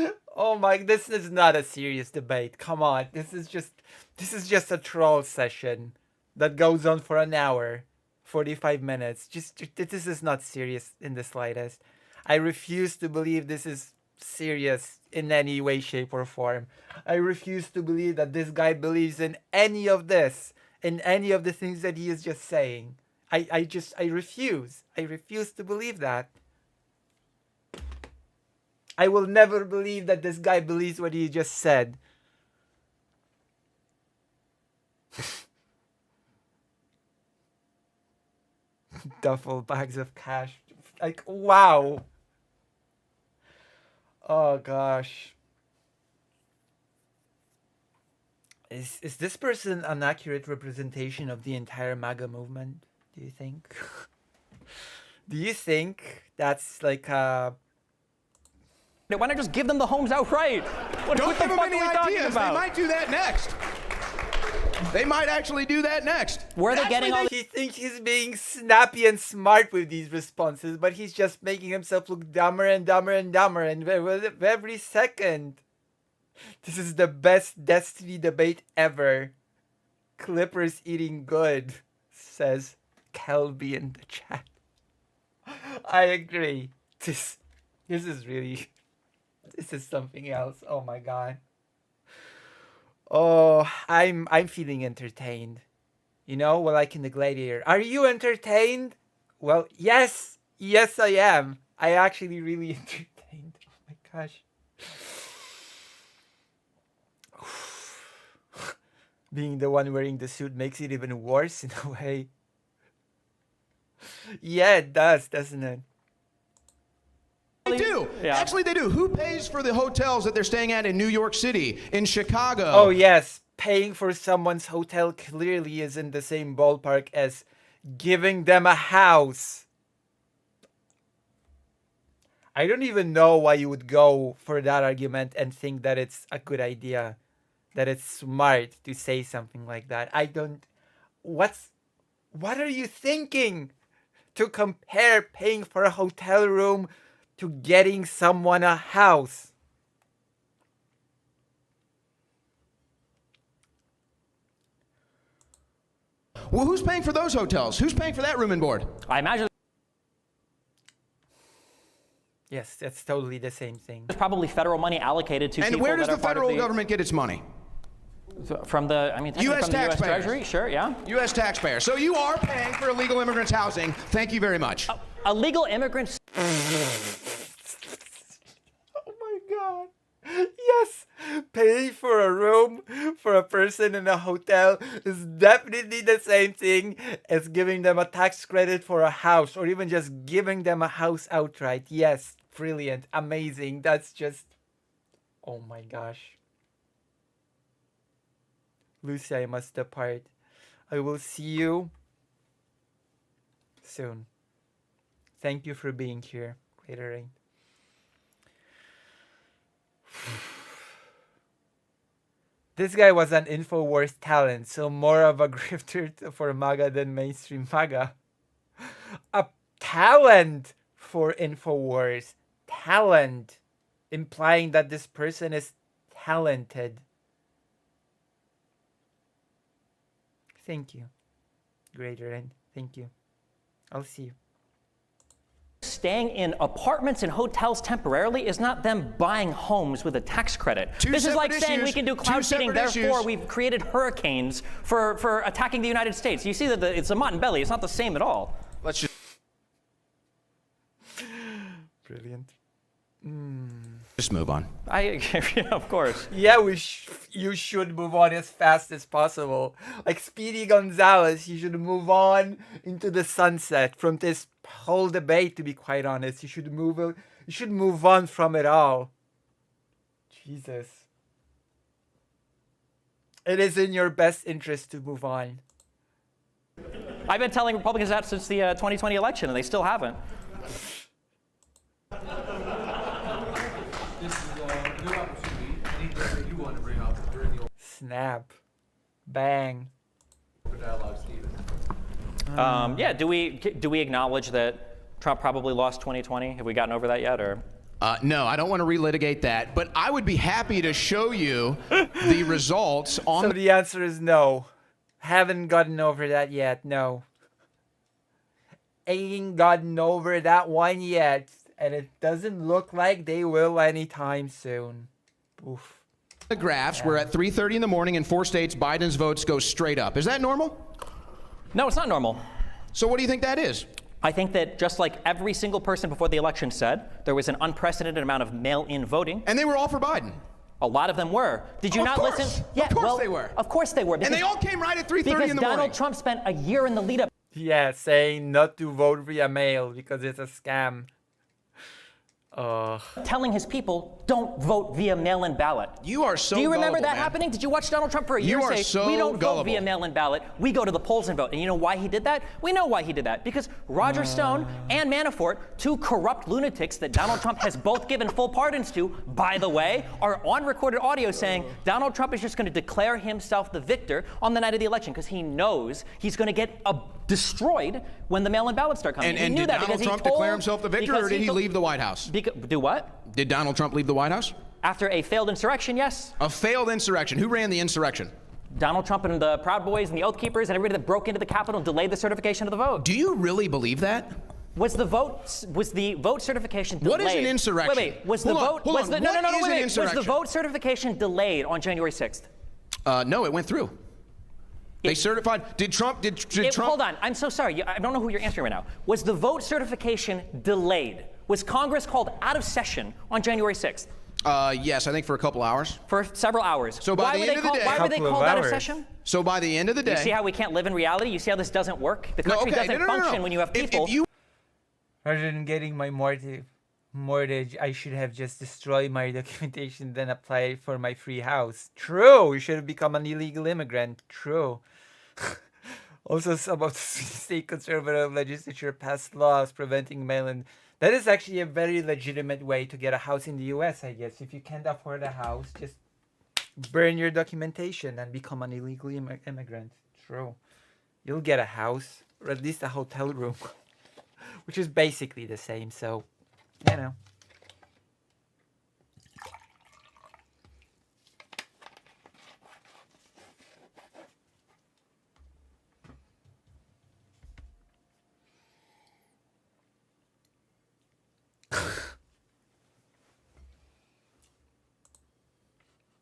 on? Oh my, this is not a serious debate. Come on. This is just a troll session that goes on for an hour, 45 minutes. This is not serious in the slightest. I refuse to believe this is serious in any way, shape, or form. I refuse to believe that this guy believes in any of this, in any of the things that he is just saying. I refuse. I refuse to believe that. I will never believe that this guy believes what he just said. Duffel bags of cash. Like, wow. Oh gosh. Is this person an accurate representation of the entire MAGA movement, do you think? Do you think that's like Why not just give them the homes outright? What Don't the give them fuck any are we talking ideas. about? They might do that next. They might actually do that next. Where are they getting all He thinks he's being snappy and smart with these responses, but he's just making himself look dumber and dumber and dumber, and every second. This is the best Destiny debate ever. Clippers eating good, says Kelby in the chat. I agree. This is really, this is something else. Oh my god. Oh, I'm feeling entertained. You know, well, like in the Gladiator. Are you entertained? Well, yes. Yes, I am. I actually really entertained. Oh my gosh. Being the one wearing the suit makes it even worse in a way. Yeah, it does, doesn't it? They do. Yeah. Actually, they do. Who pays for the hotels that they're staying at in New York City, in Chicago? Oh, yes. Paying for someone's hotel clearly is in the same ballpark as giving them a house. I don't even know why you would go for that argument and think that it's a good idea, that it's smart to say something like that. I don't... What are you thinking? To compare paying for a hotel room to getting someone a house. Well, who's paying for those hotels? Who's paying for that room and board? I imagine Yes, that's totally the same thing. there's probably federal money allocated to And people where does that the are part of federal government get its money? From the, I mean, technically US from the U.S. taxpayers. Treasury, sure, yeah. U.S. taxpayers. So you are paying for illegal immigrants' housing. Thank you very much. Illegal immigrants. Oh my god. Yes, paying for a room for a person in a hotel is definitely the same thing as giving them a tax credit for a house, or even just giving them a house outright. Yes, brilliant, amazing. That's just, oh my gosh. Lucy, I must depart. I will see you soon. Thank you for being here, Illiterate. This guy was an InfoWars talent, so more of a grifter for MAGA than mainstream MAGA. A talent for InfoWars. Talent. Implying that this person is talented. Thank you, Greater End. Thank you. I'll see you. Staying in apartments and hotels temporarily is not them buying homes with a tax credit. This is like saying we can do cloud seeding, therefore we've created hurricanes for attacking the United States. You see that it's a mott and belly. It's not the same at all. Let's just Brilliant. move on. Yeah, of course. Yeah, you should move on as fast as possible. Like Speedy Gonzalez, you should move on into the sunset from this whole debate, to be quite honest. You should move on from it all. Jesus. It is in your best interest to move on. I've been telling Republicans that since the 2020 election, and they still haven't. This is a new opportunity. Anything that you want to bring up during the Snap. Bang. open dialogue, Stephen? Yeah, do we acknowledge that Trump probably lost 2020? Have we gotten over that yet, or? No, I don't want to relitigate that, but I would be happy to show you the results on So the answer is no. Haven't gotten over that yet, no. Ain't gotten over that one yet. And it doesn't look like they will anytime soon. Oof. the graphs where at 3:30 in the morning in 4 states, Biden's votes go straight up. Is that normal? No, it's not normal. So what do you think that is? I think that just like every single person before the election said, there was an unprecedented amount of mail-in voting. And they were all for Biden. A lot of them were. Did you Of not course. listen? Of course they were. Of course they were. And they all came right at 3:30 in the Donald morning. Trump spent a year in the lead-up Yeah, saying not to vote via mail because it's a scam. telling his people, don't vote via mail-in ballot. You are so Do you remember gullible, that man. happening? Did you watch Donald Trump for a year You are say, so we don't gullible. vote via mail-in ballot, we go to the polls and vote? And you know why he did that? We know why he did that. Because Roger Stone and Manafort, two corrupt lunatics that Donald Trump has both given full pardons to, by the way, are on recorded audio saying Donald Trump is just going to declare himself the victor on the night of the election because he knows he's going to get destroyed when the mail-in ballots start coming. And he knew did that Donald because Trump he told, declare himself the victor, or did he leave the White House? Do what? Did Donald Trump leave the White House? After a failed insurrection, yes. A failed insurrection. Who ran the insurrection? Donald Trump and the Proud Boys and the Oath Keepers and everybody that broke into the Capitol and delayed the certification of the vote. Do you really believe that? Was the vote certification delayed? What is an insurrection? Wait. Was the vote certification delayed on January 6th? No, it went through. They certified. Did Trump? Hold on. I'm so sorry. I don't know who you're answering right now. Was the vote certification delayed? Was Congress called out of session on January 6th? Yes, I think for a couple hours. For several hours. So by the end of the day, why were they called out of session? So by the end of the day, you see how we can't live in reality? You see how this doesn't work? The country doesn't function when you have people. Rather than getting my mortgage, I should have just destroyed my documentation, then apply for my free house. True. You should have become an illegal immigrant. True. Also, some of the state conservative legislature passed laws preventing mail-in. That is actually a very legitimate way to get a house in the U.S., I guess. If you can't afford a house, just burn your documentation and become an illegal immigrant. True. You'll get a house, or at least a hotel room, which is basically the same, so, you know.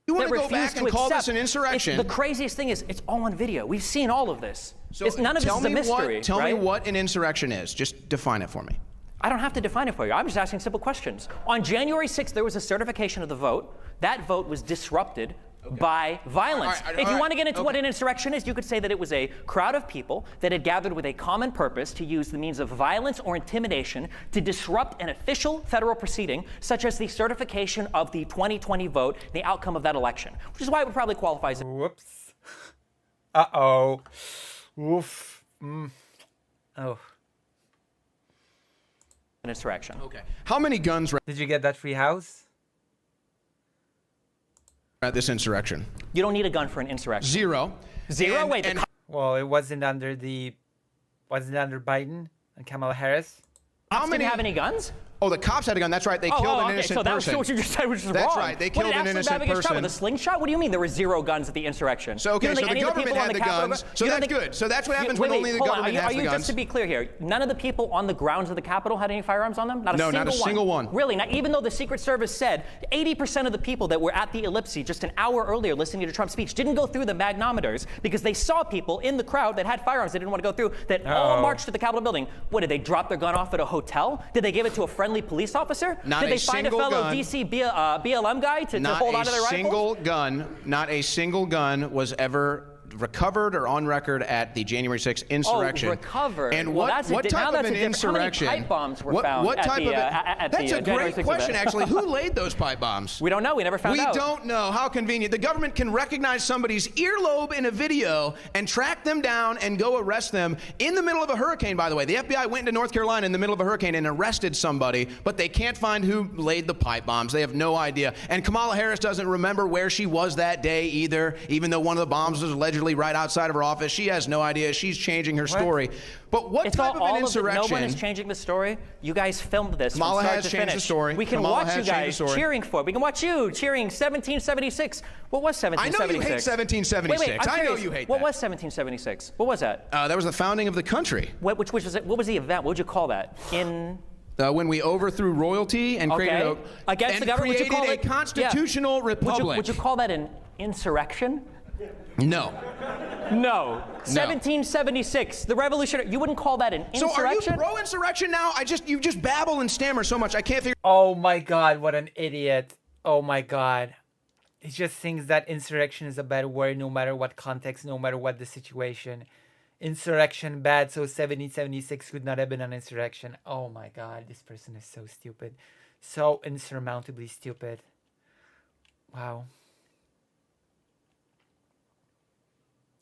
You want to go back and call this an insurrection? The craziest thing is, it's all on video. We've seen all of this. So none of this is a mystery. Tell me what an insurrection is. Just define it for me. I don't have to define it for you. I'm just asking simple questions. On January 6th, there was a certification of the vote. That vote was disrupted by violence. If you want to get into what an insurrection is, you could say that it was a crowd of people that had gathered with a common purpose to use the means of violence or intimidation to disrupt an official federal proceeding, such as the certification of the 2020 vote, the outcome of that election, which is why it would probably qualify as. Whoops. Uh-oh. Oof. Oh. An insurrection. Okay. How many guns Did you get that free house? at this insurrection? You don't need a gun for an insurrection. Zero. Zero? Wait, well, it wasn't under Biden and Kamala Harris. How many didn't have any guns? Oh, the cops had a gun. That's right. They killed an innocent person. So what you just said was just That's wrong. right. They killed an innocent person. With a slingshot? What do you mean there were zero guns at the insurrection? So, okay, so the government had the guns. So that's good. So that's what happens when only the government has the guns. Just to be clear here, none of the people on the grounds of the Capitol had any firearms on them? Not a single one. Really? Not even though the Secret Service said 80% of the people that were at the Ellipse just an hour earlier listening to Trump's speech didn't go through the magnometers because they saw people in the crowd that had firearms they didn't want to go through that all marched to the Capitol building. What, did they drop their gun off at a hotel? Did they give it to a friendly police officer? Did they find a fellow DC BLM guy to hold on to their rifles? Not a single gun was ever recovered or on record at the January 6th insurrection. Oh, recovered. And what type of an insurrection? How many pipe bombs were found That's a great question, actually. Who laid those pipe bombs? We don't know. We never found out. We don't know. How convenient. The government can recognize somebody's earlobe in a video and track them down and go arrest them in the middle of a hurricane, by the way. The FBI went into North Carolina in the middle of a hurricane and arrested somebody, but they can't find who laid the pipe bombs. They have no idea. And Kamala Harris doesn't remember where she was that day either, even though one of the bombs was allegedly right outside of her office. She has no idea. She's changing her story. But what type of an insurrection? No one is changing the story. You guys filmed this. Kamala from start has to changed finish. the story. We can watch you guys cheering for it. We can watch you cheering 1776. What was 1776? I know you hate 1776. I know you hate that. What was 1776? What was that? That was the founding of the country. What was the event? What would you call that? When we overthrew royalty and created a constitutional republic. Would you call that an insurrection? No. 1776, the revolutionary. You wouldn't call that an insurrection? So are you pro-insurrection now? You just babble and stammer so much. I can't figure. Oh my God, what an idiot. Oh my God. He just thinks that insurrection is a bad word no matter what context, no matter what the situation. Insurrection bad, so 1776 could not have been an insurrection. Oh my God, this person is so stupid. So insurmountably stupid. Wow.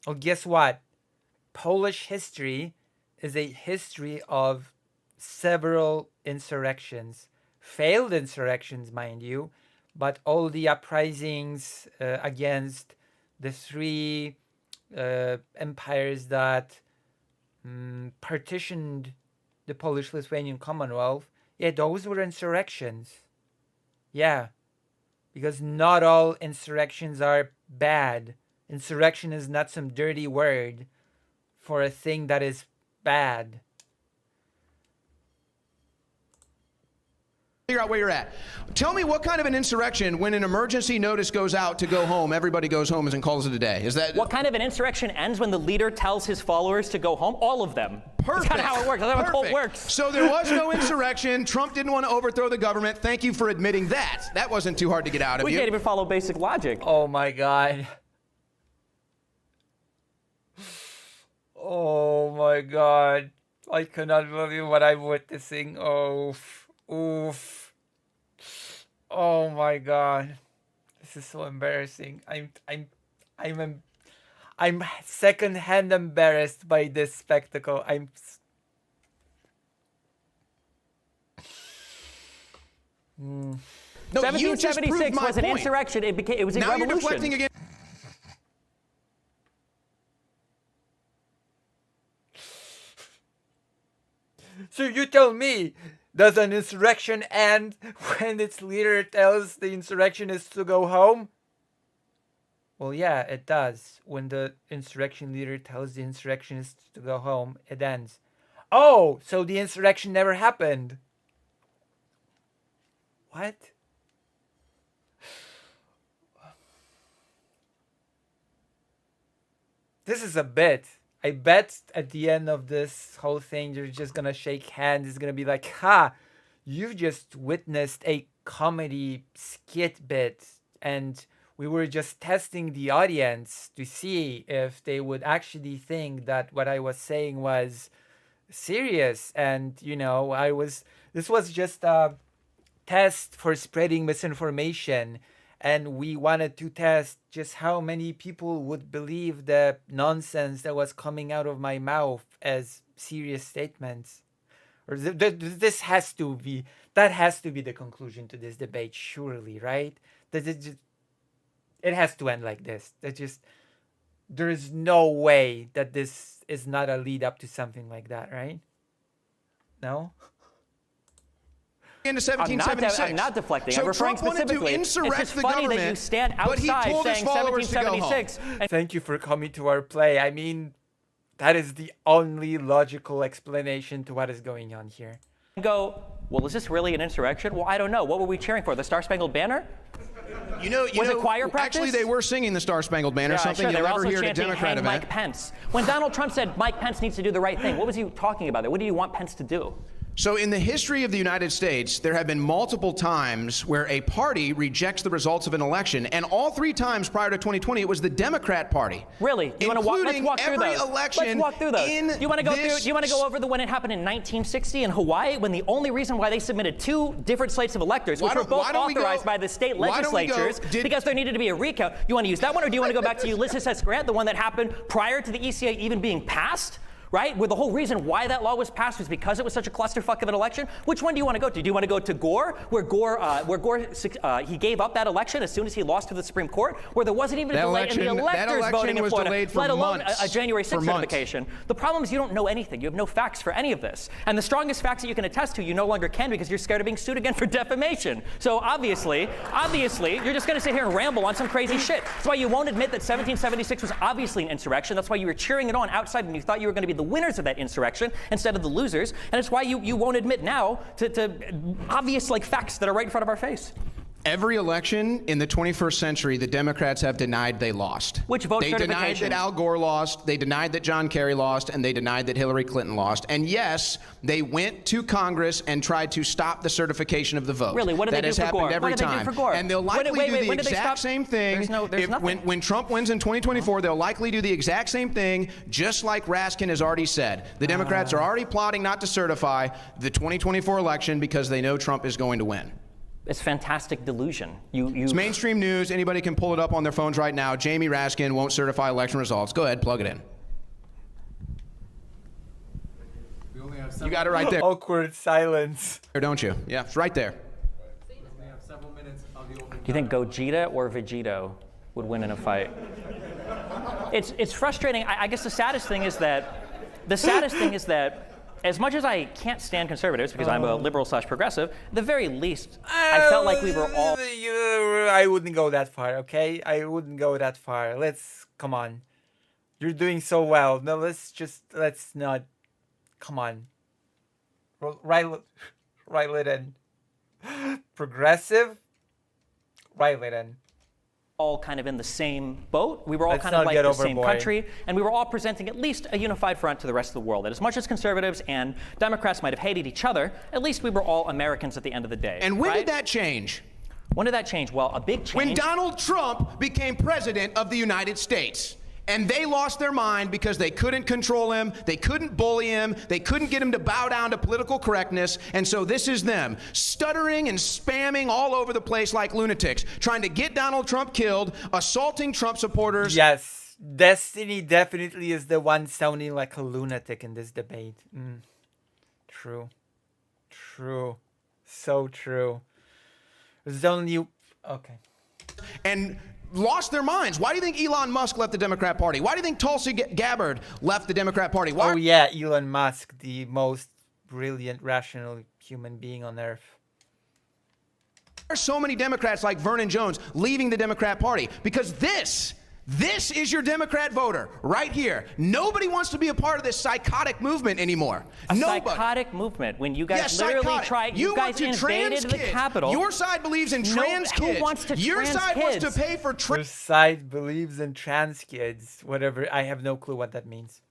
Oh, guess what? Polish history is a history of several insurrections. Failed insurrections, mind you, but all the uprisings against the three empires that partitioned the Polish-Lithuanian Commonwealth, yeah, those were insurrections. Yeah, because not all insurrections are bad. Insurrection is not some dirty word for a thing that is bad. Figure out where you're at. Tell me what kind of an insurrection, when an emergency notice goes out to go home, everybody goes home and calls it a day. Is that what kind of an insurrection ends when the leader tells his followers to go home? All of them. Perfect. That's kind of how it works. That's how a cult works. So there was no insurrection. Trump didn't want to overthrow the government. Thank you for admitting that. That wasn't too hard to get out of you. We can't even follow basic logic. Oh my God. Oh my God. I cannot believe what I'm witnessing. Oof. Oof. Oh my God. This is so embarrassing. I'm secondhand embarrassed by this spectacle. No, 1776 was an insurrection. It was a now revolution. You're deflecting again. So you tell me, does an insurrection end when its leader tells the insurrectionists to go home? Well, yeah, it does. When the insurrection leader tells the insurrectionists to go home, it ends. Oh, so the insurrection never happened. What? This is a bit. I bet at the end of this whole thing, you're just gonna shake hands. It's gonna be like, ha, you've just witnessed a comedy skit bit, and we were just testing the audience to see if they would actually think that what I was saying was serious. And, you know, this was just a test for spreading misinformation. And we wanted to test just how many people would believe the nonsense that was coming out of my mouth as serious statements. Or that has to be the conclusion to this debate, surely, right? It has to end like this. There is no way that this is not a lead up to something like that, right? No? Into 1776. I'm not deflecting. So I'm referring Trump wanted specifically. to insurrect it's just the funny government, that you stand but he outside told his saying followers to go home. 1776. Thank you for coming to our play. I mean, that is the only logical explanation to what is going on here. Go, well, is this really an insurrection? Well, I don't know. What were we cheering for? The Star Spangled Banner? Was it choir practice? Actually, they were singing the Star Spangled Banner, something sure. you'll They were never also hear at a chanting, Democrat "Hang event. Mike Pence." When Donald Trump said Mike Pence needs to do the right thing, what was he talking about there? What do you want Pence to do? So in the history of the United States, there have been multiple times where a party rejects the results of an election, and all 3 times prior to 2020, it was the Democrat Party. Really? Let's walk through those. Election Let's walk through those. In do you want to go over the when it happened in 1960 in Hawaii, when the only reason why they submitted 2 different slates of electors, which were both authorized by the state legislatures, because there needed to be a recount. You want to use that one, or do you want to go back to Ulysses S. Grant, the one that happened prior to the ECA even being passed? Right? Where the whole reason why that law was passed was because it was such a clusterfuck of an election. Which one do you want to go to? Do you want to go to Gore, where Gore he gave up that election as soon as he lost to the Supreme Court, where there wasn't even a delay in the electors voting in Florida, let alone a January 6th certification? The problem is you don't know anything. You have no facts for any of this. And the strongest facts that you can attest to, you no longer can because you're scared of being sued again for defamation. So obviously, you're just going to sit here and ramble on some crazy shit. That's why you won't admit that 1776 was obviously an insurrection. That's why you were cheering it on outside when you thought you were going to be the winners of that insurrection instead of the losers, and it's why you won't admit now to obvious facts that are right in front of our face. Every election in the 21st century, the Democrats have denied they lost. Which vote certification? They denied that Al Gore lost, they denied that John Kerry lost, and they denied that Hillary Clinton lost. And yes, they went to Congress and tried to stop the certification of the vote. Really? What did they do for Gore? That has happened every What did they time. do for Gore? And they'll likely do the exact same thing. There's nothing. When Trump wins in 2024, they'll likely do the exact same thing, just like Raskin has already said. The Democrats are already plotting not to certify the 2024 election because they know Trump is going to win. It's fantastic delusion. It's mainstream news. Anybody can pull it up on their phones right now. Jamie Raskin won't certify election results. Go ahead, plug it in. You got it right there. Awkward silence. Don't you? Yeah, it's right there. We only have several minutes of the opening. Do you think Gogeta or Vegito would win in a fight? It's frustrating. I guess the saddest thing is that as much as I can't stand conservatives because I'm a liberal / progressive, at the very least, I felt like we were all. I wouldn't go that far, okay? I wouldn't go that far. Come on. You're doing so well. No, let's not. Come on. Right it in. Progressive? Right it in. All kind of in the same boat. We were all Let's kind of not like get the same overboard. country, and we were all presenting at least a unified front to the rest of the world. And as much as conservatives and Democrats might have hated each other, at least we were all Americans at the end of the day. And when right? did that change? When did that change? Well, a big change. When Donald Trump became president of the United States. And they lost their mind because they couldn't control him, they couldn't bully him, they couldn't get him to bow down to political correctness. And so this is them, stuttering and spamming all over the place like lunatics, trying to get Donald Trump killed, assaulting Trump supporters. Yes, Destiny definitely is the one sounding like a lunatic in this debate. True. So true. There's only... Okay. And lost their minds. Why do you think Elon Musk left the Democrat Party? Why do you think Tulsi Gabbard left the Democrat Party? Why? Oh yeah, Elon Musk, the most brilliant, rational human being on earth. There are so many Democrats like Vernon Jones leaving the Democrat Party because this is your Democrat voter right here. Nobody wants to be a part of this psychotic movement anymore. Nobody. Psychotic movement when you guys Yes, literally psychotic. tried. You guys want to invaded trans the kids. Capitol. Your side believes in trans kids. Who wants to Your trans side kids? wants to pay for Your side believes in trans kids. Whatever. I have no clue what that means.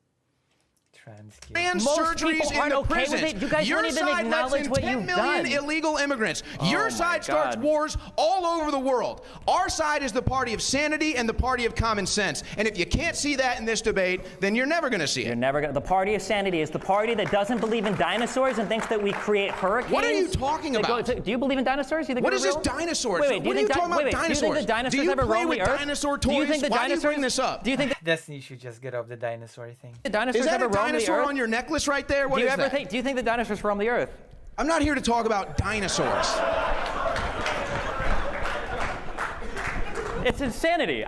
Trans kids. trans Most surgeries people in aren't the okay with prisons. it. You guys Your won't even side lets acknowledge in what 10 you've million done. illegal immigrants. Your my side starts God. wars all over the world. Our side is the party of sanity and the party of common sense. And if you can't see that in this debate, then you're never going to see You're it. never gonna. The party of sanity is the party that doesn't believe in dinosaurs and thinks that we create hurricanes. What are you talking that go- about? do you believe in dinosaurs? You think What they're is this real? dinosaurs? Wait, do What are you think talking about Do you think dinosaurs? the dinosaurs Do you ever play roam with the earth? dinosaur Do you toys? think the Why do you dinosaurs bring this up? Do you think Destiny should just get off the dinosaur thing. the dinosaurs Is that ever a roam the dinosaur earth? on your necklace right there? What do you is ever that? think? Do you think the dinosaurs roam the earth? I'm not here to talk about dinosaurs. It's insanity.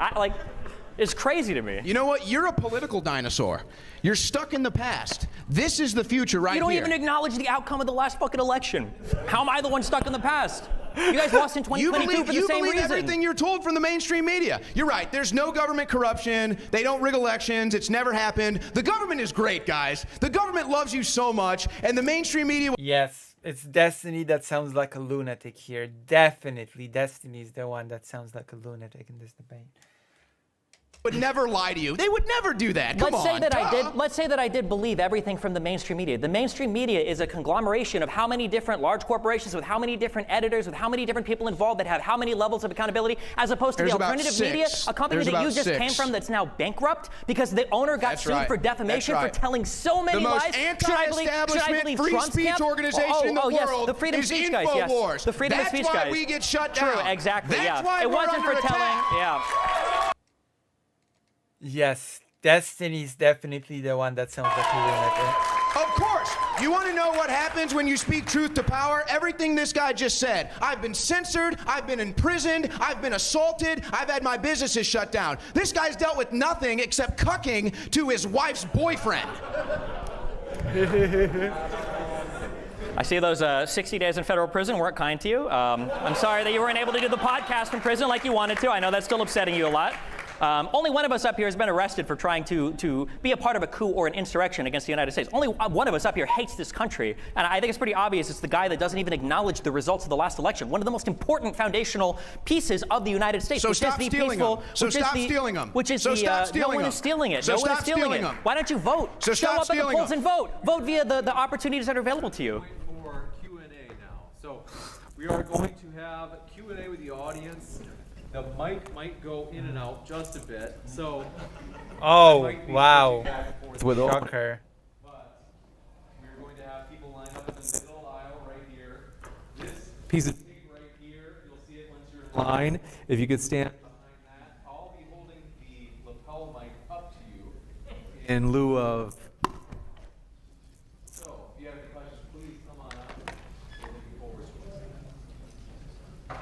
It's crazy to me. You know what? You're a political dinosaur. You're stuck in the past. This is the future right You don't here. even acknowledge the outcome of the last fucking election. How am I the one stuck in the past? You guys lost in 2022 for the same reason. Everything you're told from the mainstream media. You're right. There's no government corruption. They don't rig elections. It's never happened. The government is great, guys. The government loves you so much, and the mainstream media... Yes, it's Destiny that sounds like a lunatic here. Definitely, Destiny is the one that sounds like a lunatic in this debate. would never lie to you. They would never do that. Come Let's on. say that I duh. did. Let's say that I did believe everything from the mainstream media. The mainstream media is a conglomeration of how many different large corporations with how many different editors, with how many different people involved that have how many levels of accountability, as opposed to There's the about alternative six. media, a company There's that you about just six. came from that's now bankrupt because the owner got That's sued right. for defamation That's right. for telling so many The most lies. Should I believe anti-establishment free Trump's speech camp? organization in the yes, world the freedom is of speech guys. Yes, InfoWars. the freedom That's of speech why guys. we get shut True, down. exactly. That's yeah. why it we're wasn't under for telling. attack. Yeah. Yes, Destiny is definitely the one that sounds like a lunatic. Of course. You want to know what happens when you speak truth to power? Everything this guy just said. I've been censored. I've been imprisoned. I've been assaulted. I've had my businesses shut down. This guy's dealt with nothing except cucking to his wife's boyfriend. I see those 60 days in federal prison weren't kind to you. I'm sorry that you weren't able to do the podcast from prison like you wanted to. I know that's still upsetting you a lot. Only one of us up here has been arrested for trying to be a part of a coup or an insurrection against the United States. Only one of us up here hates this country. And I think it's pretty obvious it's the guy that doesn't even acknowledge the results of the last election. One of the most important foundational pieces of the United States, So which stop is the stealing peaceful, them. So which is stop the, stealing them. Which is So the, stop stealing no one them. is stealing it. So no one stop is stealing stealing it. them. Why don't you vote? So Show stop up at the stealing polls them. and vote. Vote via the opportunities that are available to you. For Q&A now. So we are going to have Q&A with the audience. The mic might go in and out just a bit. So Oh, might be wow. switching back and forth with all, Shocker. but we're going to have people line up in the middle aisle right here. This piece of tape right here, you'll see it once you're in line. If you could stand behind that, I'll be holding the lapel mic up to you in lieu of. So, if you have any questions, please come on up. We're looking forward to it.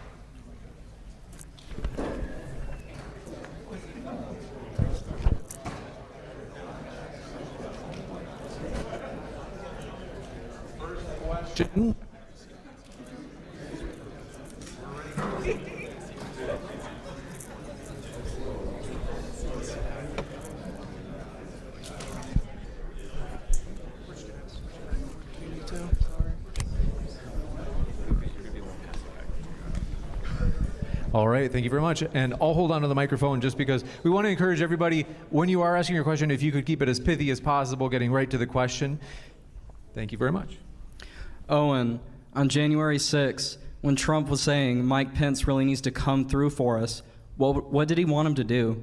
question. All right, thank you very much. And I'll hold on to the microphone just because we want to encourage everybody, when you are asking your question, if you could keep it as pithy as possible, getting right to the question. Thank you very much. Owen, on January 6th, when Trump was saying Mike Pence really needs to come through for us, what did he want him to do?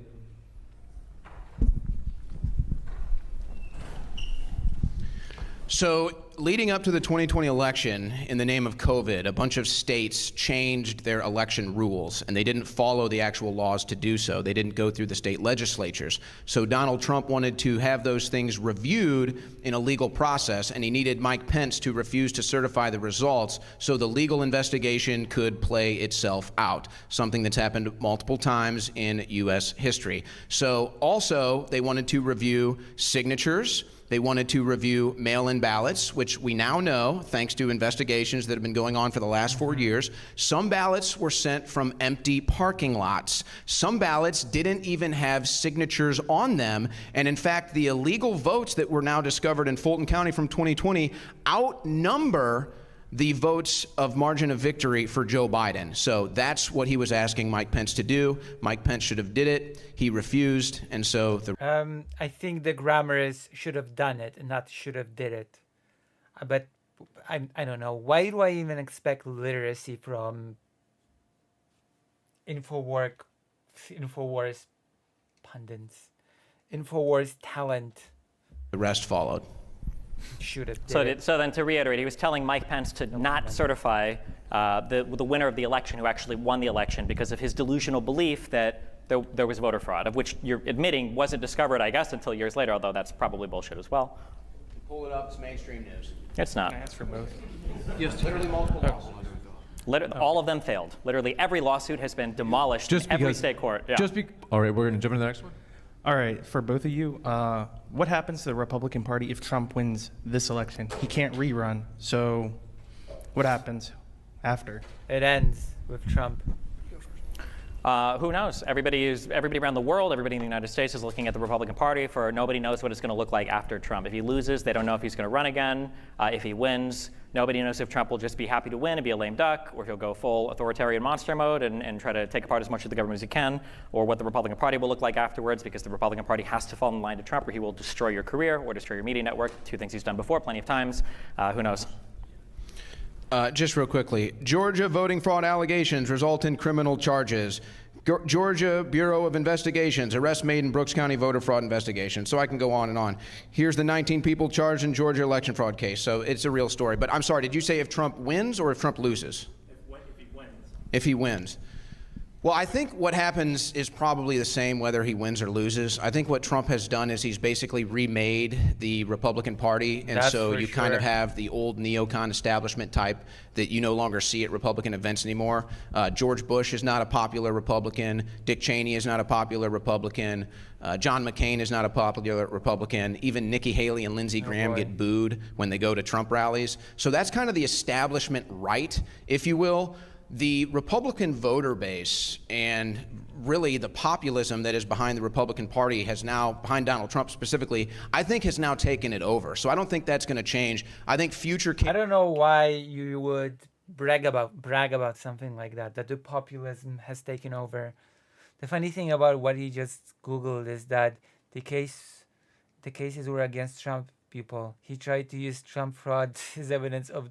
So leading up to the 2020 election, in the name of COVID, a bunch of states changed their election rules, and they didn't follow the actual laws to do so. They didn't go through the state legislatures. So Donald Trump wanted to have those things reviewed in a legal process, and he needed Mike Pence to refuse to certify the results so the legal investigation could play itself out, something that's happened multiple times in U.S. history. So also, they wanted to review signatures. They wanted to review mail-in ballots, which we now know, thanks to investigations that have been going on for the last 4 years, some ballots were sent from empty parking lots. Some ballots didn't even have signatures on them. And in fact, the illegal votes that were now discovered in Fulton County from 2020 outnumber the votes of margin of victory for Joe Biden. So that's what he was asking Mike Pence to do. Mike Pence should have did it. He refused, and so I think the grammar is should have done it and not should have did it. But I don't know. Why do I even expect literacy from Infowars pundits, Infowars talent? the rest followed. Should have. So then to reiterate, he was telling Mike Pence to not certify the winner of the election who actually won the election because of his delusional belief that there was voter fraud, of which you're admitting wasn't discovered, I guess, until years later, although that's probably bullshit as well. Pull it up, it's mainstream news. It's not. Can I ask for both? Yes, literally multiple lawsuits. All of them failed. Literally every lawsuit has been demolished in every state court. Yeah. All right, we're going to jump into the next one. All right, for both of you, what happens to the Republican Party if Trump wins this election? He can't rerun, so what happens after? It ends with Trump. Who knows? Everybody around the world, everybody in the United States is looking at the Republican Party for nobody knows what it's going to look like after Trump. If he loses, they don't know if he's going to run again. If he wins, nobody knows if Trump will just be happy to win and be a lame duck, or if he'll go full authoritarian monster mode and try to take apart as much of the government as he can, or what the Republican Party will look like afterwards, because the Republican Party has to fall in line to Trump, or he will destroy your career or destroy your media network. Two things he's done before plenty of times. Who knows? Just real quickly, Georgia voting fraud allegations result in criminal charges. Georgia Bureau of Investigations, arrest made in Brooks County voter fraud investigation. So I can go on and on. Here's the 19 people charged in Georgia election fraud case. So it's a real story. But I'm sorry, did you say if Trump wins or if Trump loses? If he wins. If he wins. Well, I think what happens is probably the same whether he wins or loses. I think what Trump has done is he's basically remade the Republican Party, and That's so for you kind of sure. have the old neocon establishment type that you no longer see at Republican events anymore. George Bush is not a popular Republican. Dick Cheney is not a popular Republican. John McCain is not a popular Republican. Even Nikki Haley and Lindsey Graham get booed when they go to Trump rallies. So that's kind of the establishment right, if you will. The Republican voter base and really the populism that is behind the Republican Party has now, behind Donald Trump specifically, I think has now taken it over. So I don't think that's going to change. I think future... I don't know why you would brag about something like that the populism has taken over. The funny thing about what he just Googled is that the cases were against Trump people. He tried to use Trump fraud as evidence of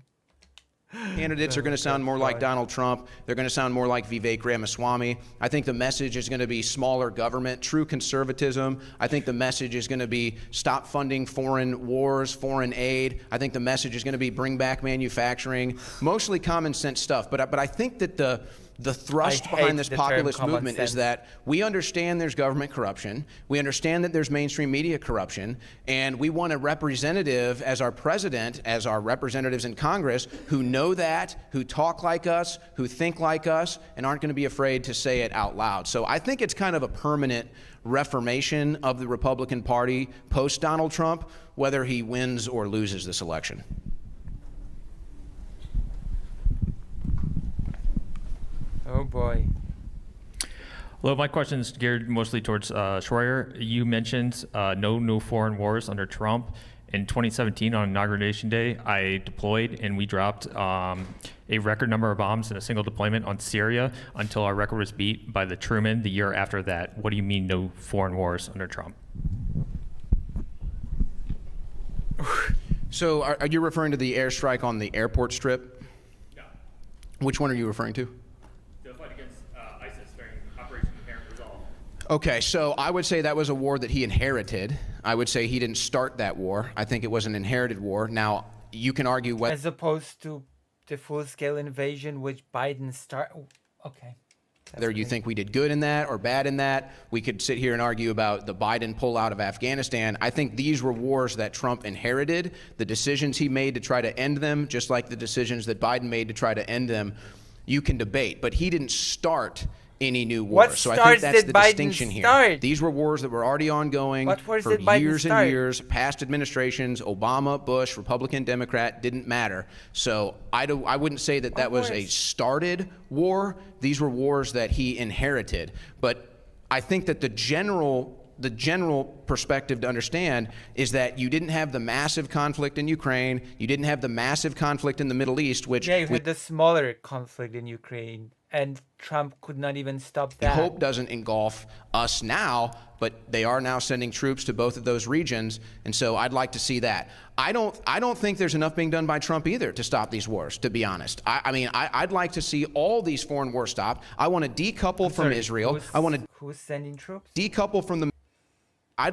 Candidates are going to sound more like Donald Trump. They're going to sound more like Vivek Ramaswamy. I think the message is going to be smaller government, true conservatism. I think the message is going to be stop funding foreign wars, foreign aid. I think the message is going to be bring back manufacturing, mostly common sense stuff. But I think that the thrust behind this populist movement is that we understand there's government corruption, we understand that there's mainstream media corruption, and we want a representative as our president, as our representatives in Congress, who know that, who talk like us, who think like us, and aren't going to be afraid to say it out loud. So I think it's kind of a permanent reformation of the Republican Party post-Donald Trump, whether he wins or loses this election. Oh boy. Hello, my question is geared mostly towards Schroyer. You mentioned no foreign wars under Trump. In 2017, on Inauguration Day, I deployed and we dropped a record number of bombs in a single deployment on Syria until our record was beat by the Truman the year after that. What do you mean no foreign wars under Trump? So are you referring to the airstrike on the airport strip? Yeah. Which one are you referring to? The fight against ISIS during Operation Inherent Resolve. Okay, so I would say that was a war that he inherited. I would say he didn't start that war. I think it was an inherited war. Now, you can argue what... As opposed to the full-scale invasion which Biden Okay. Whether you think we did good in that or bad in that. We could sit here and argue about the Biden pullout of Afghanistan. I think these were wars that Trump inherited. The decisions he made to try to end them, just like the decisions that Biden made to try to end them, you can debate. But he didn't start any new wars. So I think that's the distinction here. These were wars that were already ongoing for years and years. Past administrations, Obama, Bush, Republican, Democrat, didn't matter. So I wouldn't say that that was a started war. These were wars that he inherited. But I think that the general perspective to understand is that you didn't have the massive conflict in Ukraine. You didn't have the massive conflict in the Middle East, which... Yeah, you had the smaller conflict in Ukraine. And Trump could not even stop that. I hope doesn't engulf us now, but they are now sending troops to both of those regions, and so I'd like to see that. I don't think there's enough being done by Trump either to stop these wars, to be honest. I'd like to see all these foreign wars stopped. I want to decouple from Israel. Who's sending troops? Decouple from the... I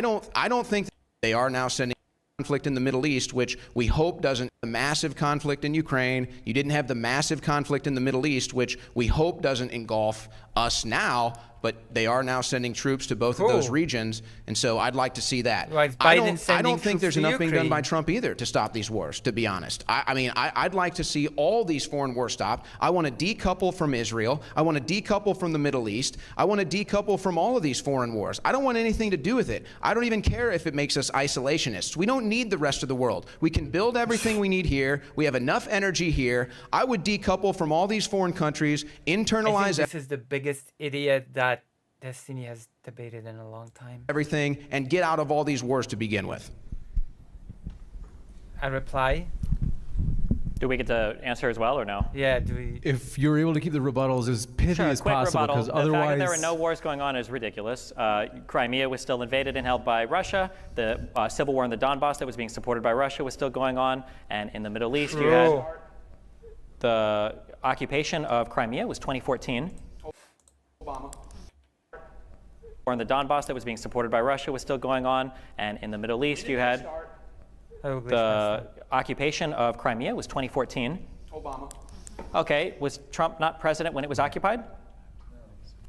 don't think they are now sending conflict in the Middle East, which we hope doesn't... The massive conflict in Ukraine. You didn't have the massive conflict in the Middle East, which we hope doesn't engulf us now, but they are now sending troops to both of those regions, and so I'd like to see that. I don't think there's enough being done by Trump either to stop these wars, to be honest. I'd like to see all these foreign wars stopped. I want to decouple from Israel. I want to decouple from the Middle East. I want to decouple from all of these foreign wars. I don't want anything to do with it. I don't even care if it makes us isolationists. We don't need the rest of the world. We can build everything we need here. We have enough energy here. I would decouple from all these foreign countries, internalize... I think this is the biggest idiot that Destiny has debated in a long time. Everything, and get out of all these wars to begin with. I reply. Do we get to answer as well or no? Yeah, do we? If you're able to keep the rebuttals as pithy as possible, because otherwise... The fact that there were no wars going on is ridiculous. Crimea was still invaded and held by Russia. The civil war in the Donbass that was being supported by Russia was still going on. And in the Middle East, you had the occupation of Crimea was 2014. Obama. War in the Donbass that was being supported by Russia was still going on. And in the Middle East, you had the occupation of Crimea was 2014. Obama. Okay, was Trump not president when it was occupied?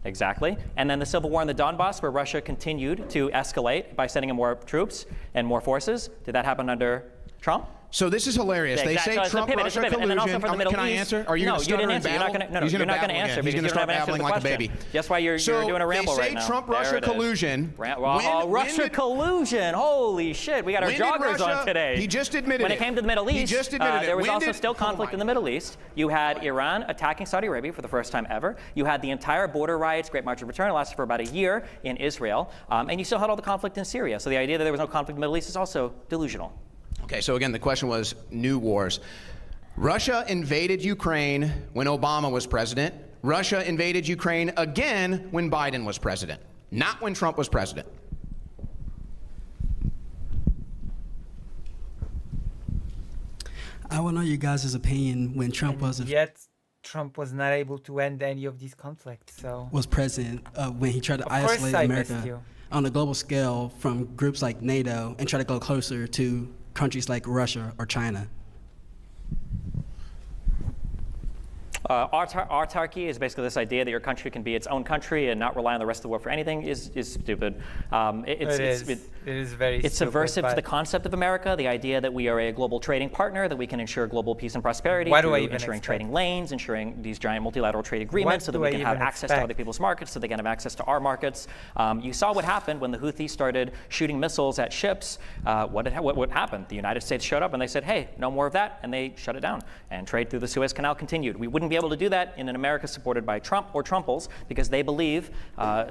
Exactly. And then the civil war in the Donbass, where Russia continued to escalate by sending in more troops and more forces. Did that happen under Trump? So this is hilarious. Yeah, exactly. They say Trump, Russia collusion. And then also for the Middle Can I East, answer? Are you going to stutter and babble? You're not going to answer because you don't have an answer to the like question. a baby. That's why you're doing a ramble right now. They say Trump, Russia collusion. Russia collusion. Holy shit. We got our joggers on today. He just admitted When it came to the Middle East, there was also still conflict in the Middle East. You had Iran attacking Saudi Arabia for the first time ever. You had the entire border riots, Great March of Return, lasted for about a year in Israel. And you still had all the conflict in Syria. So the idea that there was no conflict in the Middle East is also delusional. Okay, so again, the question was new wars. Russia invaded Ukraine when Obama was president. Russia invaded Ukraine again when Biden was president, not when Trump was president. I want to know you guys' opinion when Trump Yet Trump was not able to end any of these conflicts. Was president when he tried to isolate America on a global scale from groups like NATO and try to go closer to countries like Russia or China. Autarky is basically this idea that your country can be its own country and not rely on the rest of the world for anything is stupid. It is very It's subversive to the concept of America, the idea that we are a global trading partner, that we can ensure global peace and prosperity through ensuring trading lanes, ensuring these giant multilateral trade agreements so that we can have access to other people's markets, so they can have access to our markets. You saw what happened when the Houthis started shooting missiles at ships. What happened? The United States showed up and they said, hey, no more of that, and they shut it down. And trade through the Suez Canal continued. We wouldn't be able to do that in an America supported by Trump or Trumples because they believe,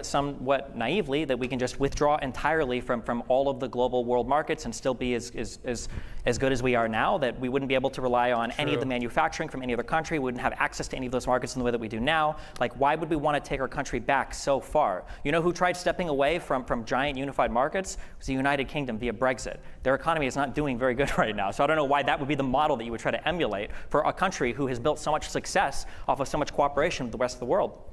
somewhat naively, that we can just withdraw entirely from all of the global world markets and still be as good as we are now, that we wouldn't be able to rely on any of the manufacturing from any other country, we wouldn't have access to any of those markets in the way that we do now. Like, why would we want to take our country back so far? You know who tried stepping away from giant unified markets? It was the United Kingdom via Brexit. Their economy is not doing very good right now. So I don't know why that would be the model that you would try to emulate for a country who has built so much success off of so much cooperation with the rest of the world.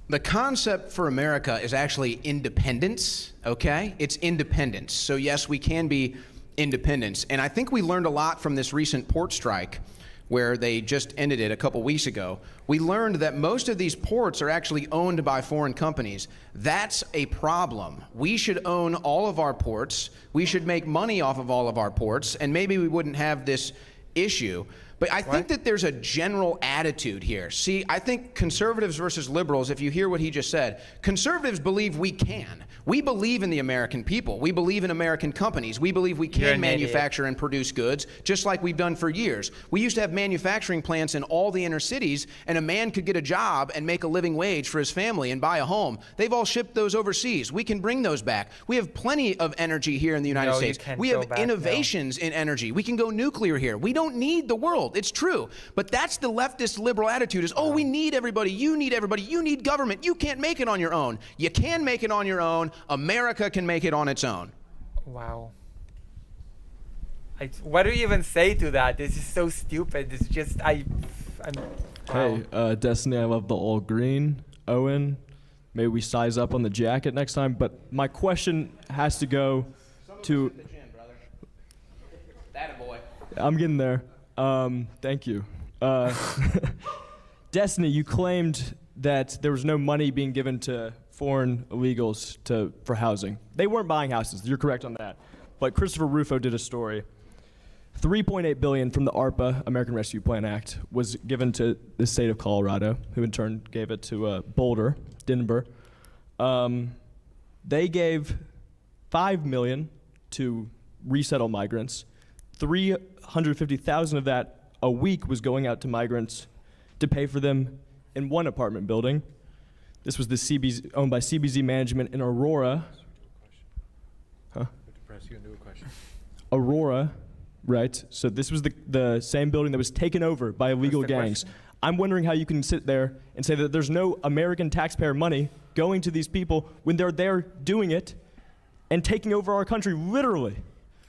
The concept for America is actually independence, okay? It's independence. So yes, we can be independence. And I think we learned a lot from this recent port strike where they just ended it a couple weeks ago. We learned that most of these ports are actually owned by foreign companies. That's a problem. We should own all of our ports. We should make money off of all of our ports, and maybe we wouldn't have this issue. But I think that there's a general attitude here. See, I think conservatives versus liberals, if you hear what he just said, conservatives believe we can. We believe in the American people. We believe in American companies. We believe we can manufacture and produce goods, just like we've done for years. We used to have manufacturing plants in all the inner cities, and a man could get a job and make a living wage for his family and buy a home. They've all shipped those overseas. We can bring those back. We have plenty of energy here in the United States. We have innovations in energy. We can go nuclear here. We don't need the world. It's true. But that's the leftist liberal attitude is, oh, we need everybody. You need everybody. You need government. You can't make it on your own. You can make it on your own. America can make it on its own. Wow. What do you even say to that? This is so stupid. It's just, wow. Hey, Destiny, I love the all green. Owen, maybe we size up on the jacket next time. But my question has to go to... The gym, brother. That a boy. I'm getting there. Thank you. Destiny, you claimed that there was no money being given to foreign illegals for housing. They weren't buying houses. You're correct on that. But Christopher Rufo did a story. $3.8 billion from the ARPA, American Rescue Plan Act, was given to the state of Colorado, who in turn gave it to Boulder, Denver. They gave $5 million to resettle migrants. $350,000 of that a week was going out to migrants to pay for them in one apartment building. This was the CBZ, owned by CBZ Management in Aurora. Aurora, right? So this was the same building that was taken over by illegal gangs. I'm wondering how you can sit there and say that there's no American taxpayer money going to these people when they're there doing it and taking over our country, literally.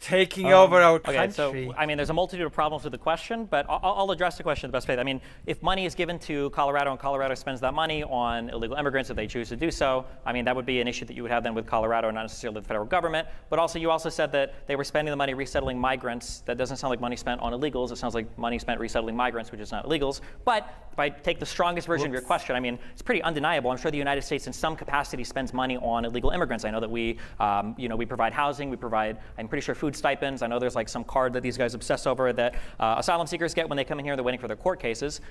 Taking over our country. Okay, so, I mean, there's a multitude of problems with the question, but I'll address the question in the best faith. I mean, if money is given to Colorado and Colorado spends that money on illegal immigrants if they choose to do so, I mean, that would be an issue that you would have then with Colorado and not necessarily the federal government. But also, you also said that they were spending the money resettling migrants. That doesn't sound like money spent on illegals. It sounds like money spent resettling migrants, which is not illegals. But if I take the strongest version of your question, I mean, it's pretty undeniable. I'm sure the United States in some capacity spends money on illegal immigrants. I know that we provide housing, we provide, I'm pretty sure, food stipends. I know there's like some card that these guys obsess over that asylum seekers get when they come in here. They're waiting for their court cases.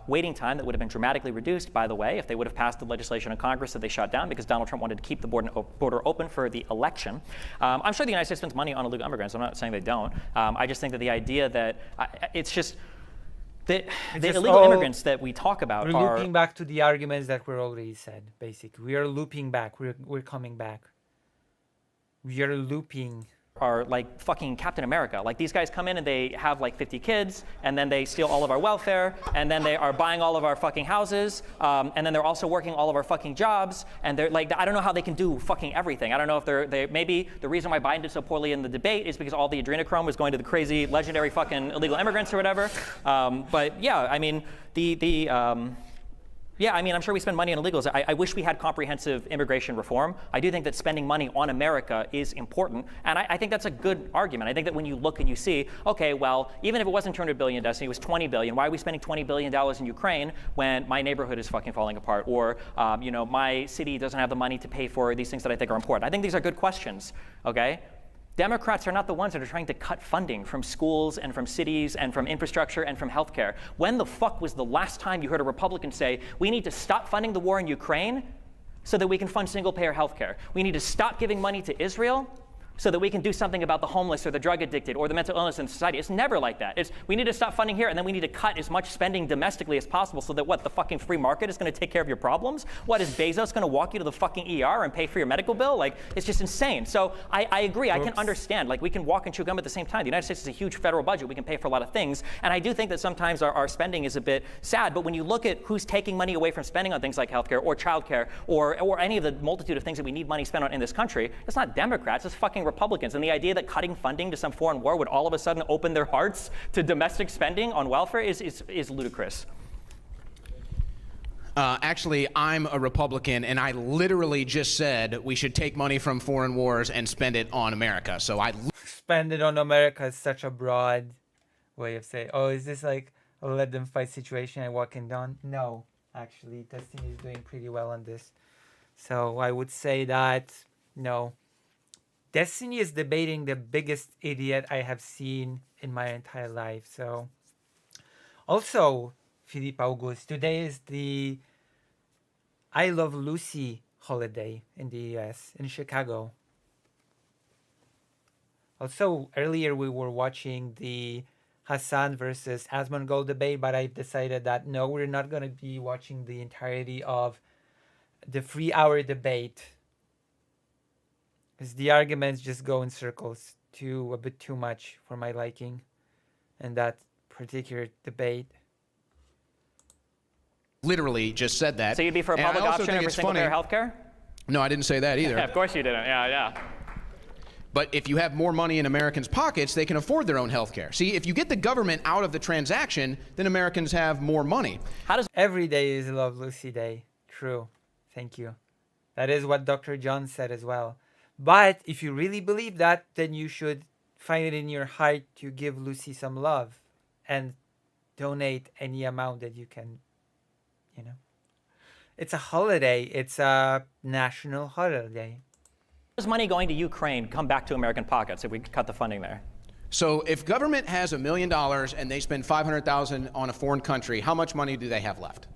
Waiting time that would have been dramatically reduced, by the way, if they would have passed the legislation in Congress that they shut down because Donald Trump wanted to keep the border open for the election. I'm sure the United States spends money on illegal immigrants. I'm not saying they don't. I just think that the idea that it's just the illegal immigrants that we talk about we're looping back to the arguments that were already said, basically. We are looping back. We're coming back. We are looping. Are like fucking Captain America. Like, these guys come in and they have like 50 kids, and then they steal all of our welfare, and then they are buying all of our fucking houses, and then they're also working all of our fucking jobs, and they're like, I don't know how they can do fucking everything. I don't know if they maybe the reason why Biden did so poorly in the debate is because all the adrenochrome was going to the crazy legendary fucking illegal immigrants or whatever. But yeah, I mean, yeah, I mean, I'm sure we spend money on illegals. I wish we had comprehensive immigration reform. I do think that spending money on America is important, and I think that's a good argument. I think that when you look and you see, okay, well, even if it wasn't $200 billion, Destiny, it was $20 billion. Why are we spending $20 billion in Ukraine when my neighborhood is fucking falling apart, or my city doesn't have the money to pay for these things that I think are important? I think these are good questions, okay? Democrats are not the ones that are trying to cut funding from schools and from cities and from infrastructure and from healthcare. When the fuck was the last time you heard a Republican say, we need to stop funding the war in Ukraine so that we can fund single-payer healthcare? We need to stop giving money to Israel so that we can do something about the homeless or the drug addicted or the mental illness in society. It's never like that. It's we need to stop funding here, and then we need to cut as much spending domestically as possible so that what, the fucking free market is going to take care of your problems? What, is Bezos going to walk you to the fucking ER and pay for your medical bill? Like, it's just insane. So I agree. I can understand. Like, we can walk and chew gum at the same time. The United States is a huge federal budget. We can pay for a lot of things. And I do think that sometimes our spending is a bit sad. But when you look at who's taking money away from spending on things like healthcare or childcare or any of the multitude of things that we need money spent on in this country, it's not Democrats, it's fucking Republicans. And the idea that cutting funding to some foreign war would all of a sudden open their hearts to domestic spending on welfare is ludicrous. Actually, I'm a Republican, and I literally just said we should take money from foreign wars and spend it on America. So I spend it on America is such a broad way of saying, oh, is this like a let them fight situation and walking down? No, actually, Destiny is doing pretty well on this. So I would say that, no. Destiny is debating the biggest idiot I have seen in my entire life. So, also, Philippe Auguste, today is the I Love Lucy holiday in the US, in Chicago. Also, earlier we were watching the Hassan versus Asmongold debate, but I decided that no, we're not going to be watching the entirety of the 3-hour debate, because the arguments just go in circles a bit too much for my liking in that particular debate. literally just said that. So you'd be for a public option over single-payer health care? No, I didn't say that either. Yeah, of course you didn't. Yeah. But if you have more money in Americans' pockets, they can afford their own health care. See, if you get the government out of the transaction, then Americans have more money. Every day is Love Lucy Day. True. Thank you. That is what Dr. John said as well. But if you really believe that, then you should find it in your heart to give Lucy some love and donate any amount that you can, you know. It's a holiday. It's a national holiday. How does money going to Ukraine come back to American pockets if we cut the funding there? So if government has $1 million and they spend $500,000 on a foreign country, how much money do they have left?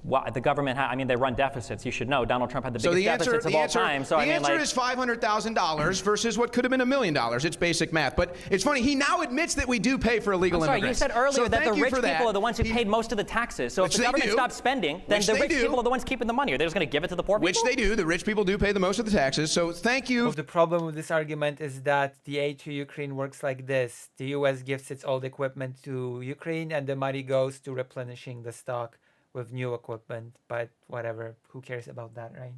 Well, the government, they run deficits. You should know Donald Trump had the biggest deficits of all time. So the answer is $500,000 versus what could have been $1 million. It's basic math. But it's funny, he now admits that we do pay for illegal immigrants. You said earlier that the rich people are the ones who paid most of the taxes. So if the government stops spending, then the rich people are the ones keeping the money. Are they just going to give it to the poor people? Which they do. The rich people do pay the most of the taxes. So thank you. Well, the problem with this argument is that the aid to Ukraine works like this. The U.S. gives its old equipment to Ukraine, and the money goes to replenishing the stock with new equipment, but whatever, who cares about that, right?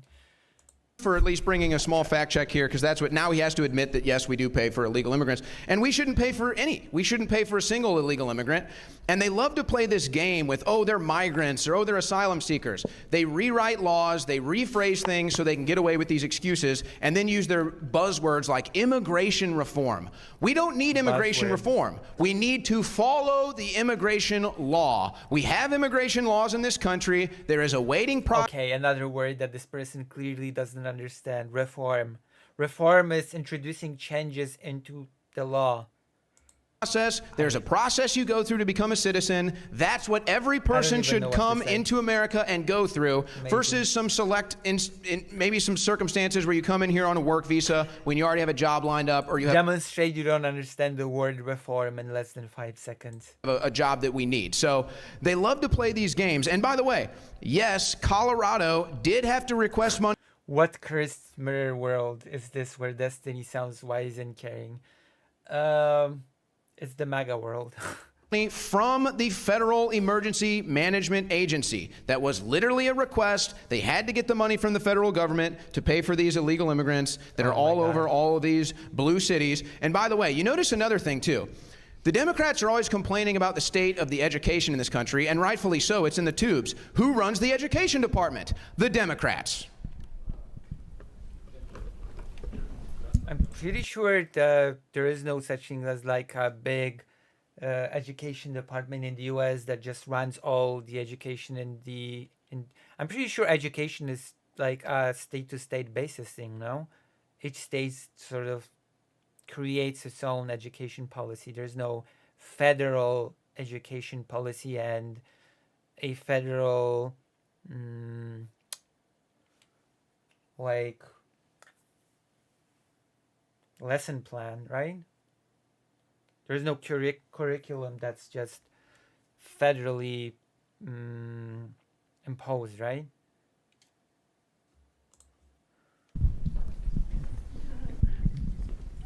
For at least bringing a small fact check here, because that's what now he has to admit that yes, we do pay for illegal immigrants, and we shouldn't pay for any. We shouldn't pay for a single illegal immigrant. And they love to play this game with, oh, they're migrants, or oh, they're asylum seekers. They rewrite laws, they rephrase things so they can get away with these excuses, and then use their buzzwords like immigration reform. We don't need immigration reform. We need to follow the immigration law. We have immigration laws in this country. There is a waiting process. Okay, another word that this person clearly doesn't understand. Reform. Reform is introducing changes into the law. There's a process you go through to become a citizen. That's what every person should come into America and go through. Versus some select, maybe some circumstances where you come in here on a work visa when you already have a job lined up, or you have demonstrate you don't understand the word reform in less than 5 seconds. A job that we need. So they love to play these games. And by the way, yes, Colorado did have to request money. What cursed mirror world is this where destiny sounds wise and caring? It's the MAGA world. From the Federal Emergency Management Agency. That was literally a request. They had to get the money from the federal government to pay for these illegal immigrants that are all over all of these blue cities. And by the way, you notice another thing too. The Democrats are always complaining about the state of the education in this country, and rightfully so. It's in the tubes. Who runs the education department? The Democrats. I'm pretty sure that there is no such thing as like a big education department in the U.S. that just runs all the education I'm pretty sure education is like a state-to-state basis thing, no? Each state sort of creates its own education policy. There's no federal education policy and a federal lesson plan, right? There's no curriculum that's just federally imposed, right?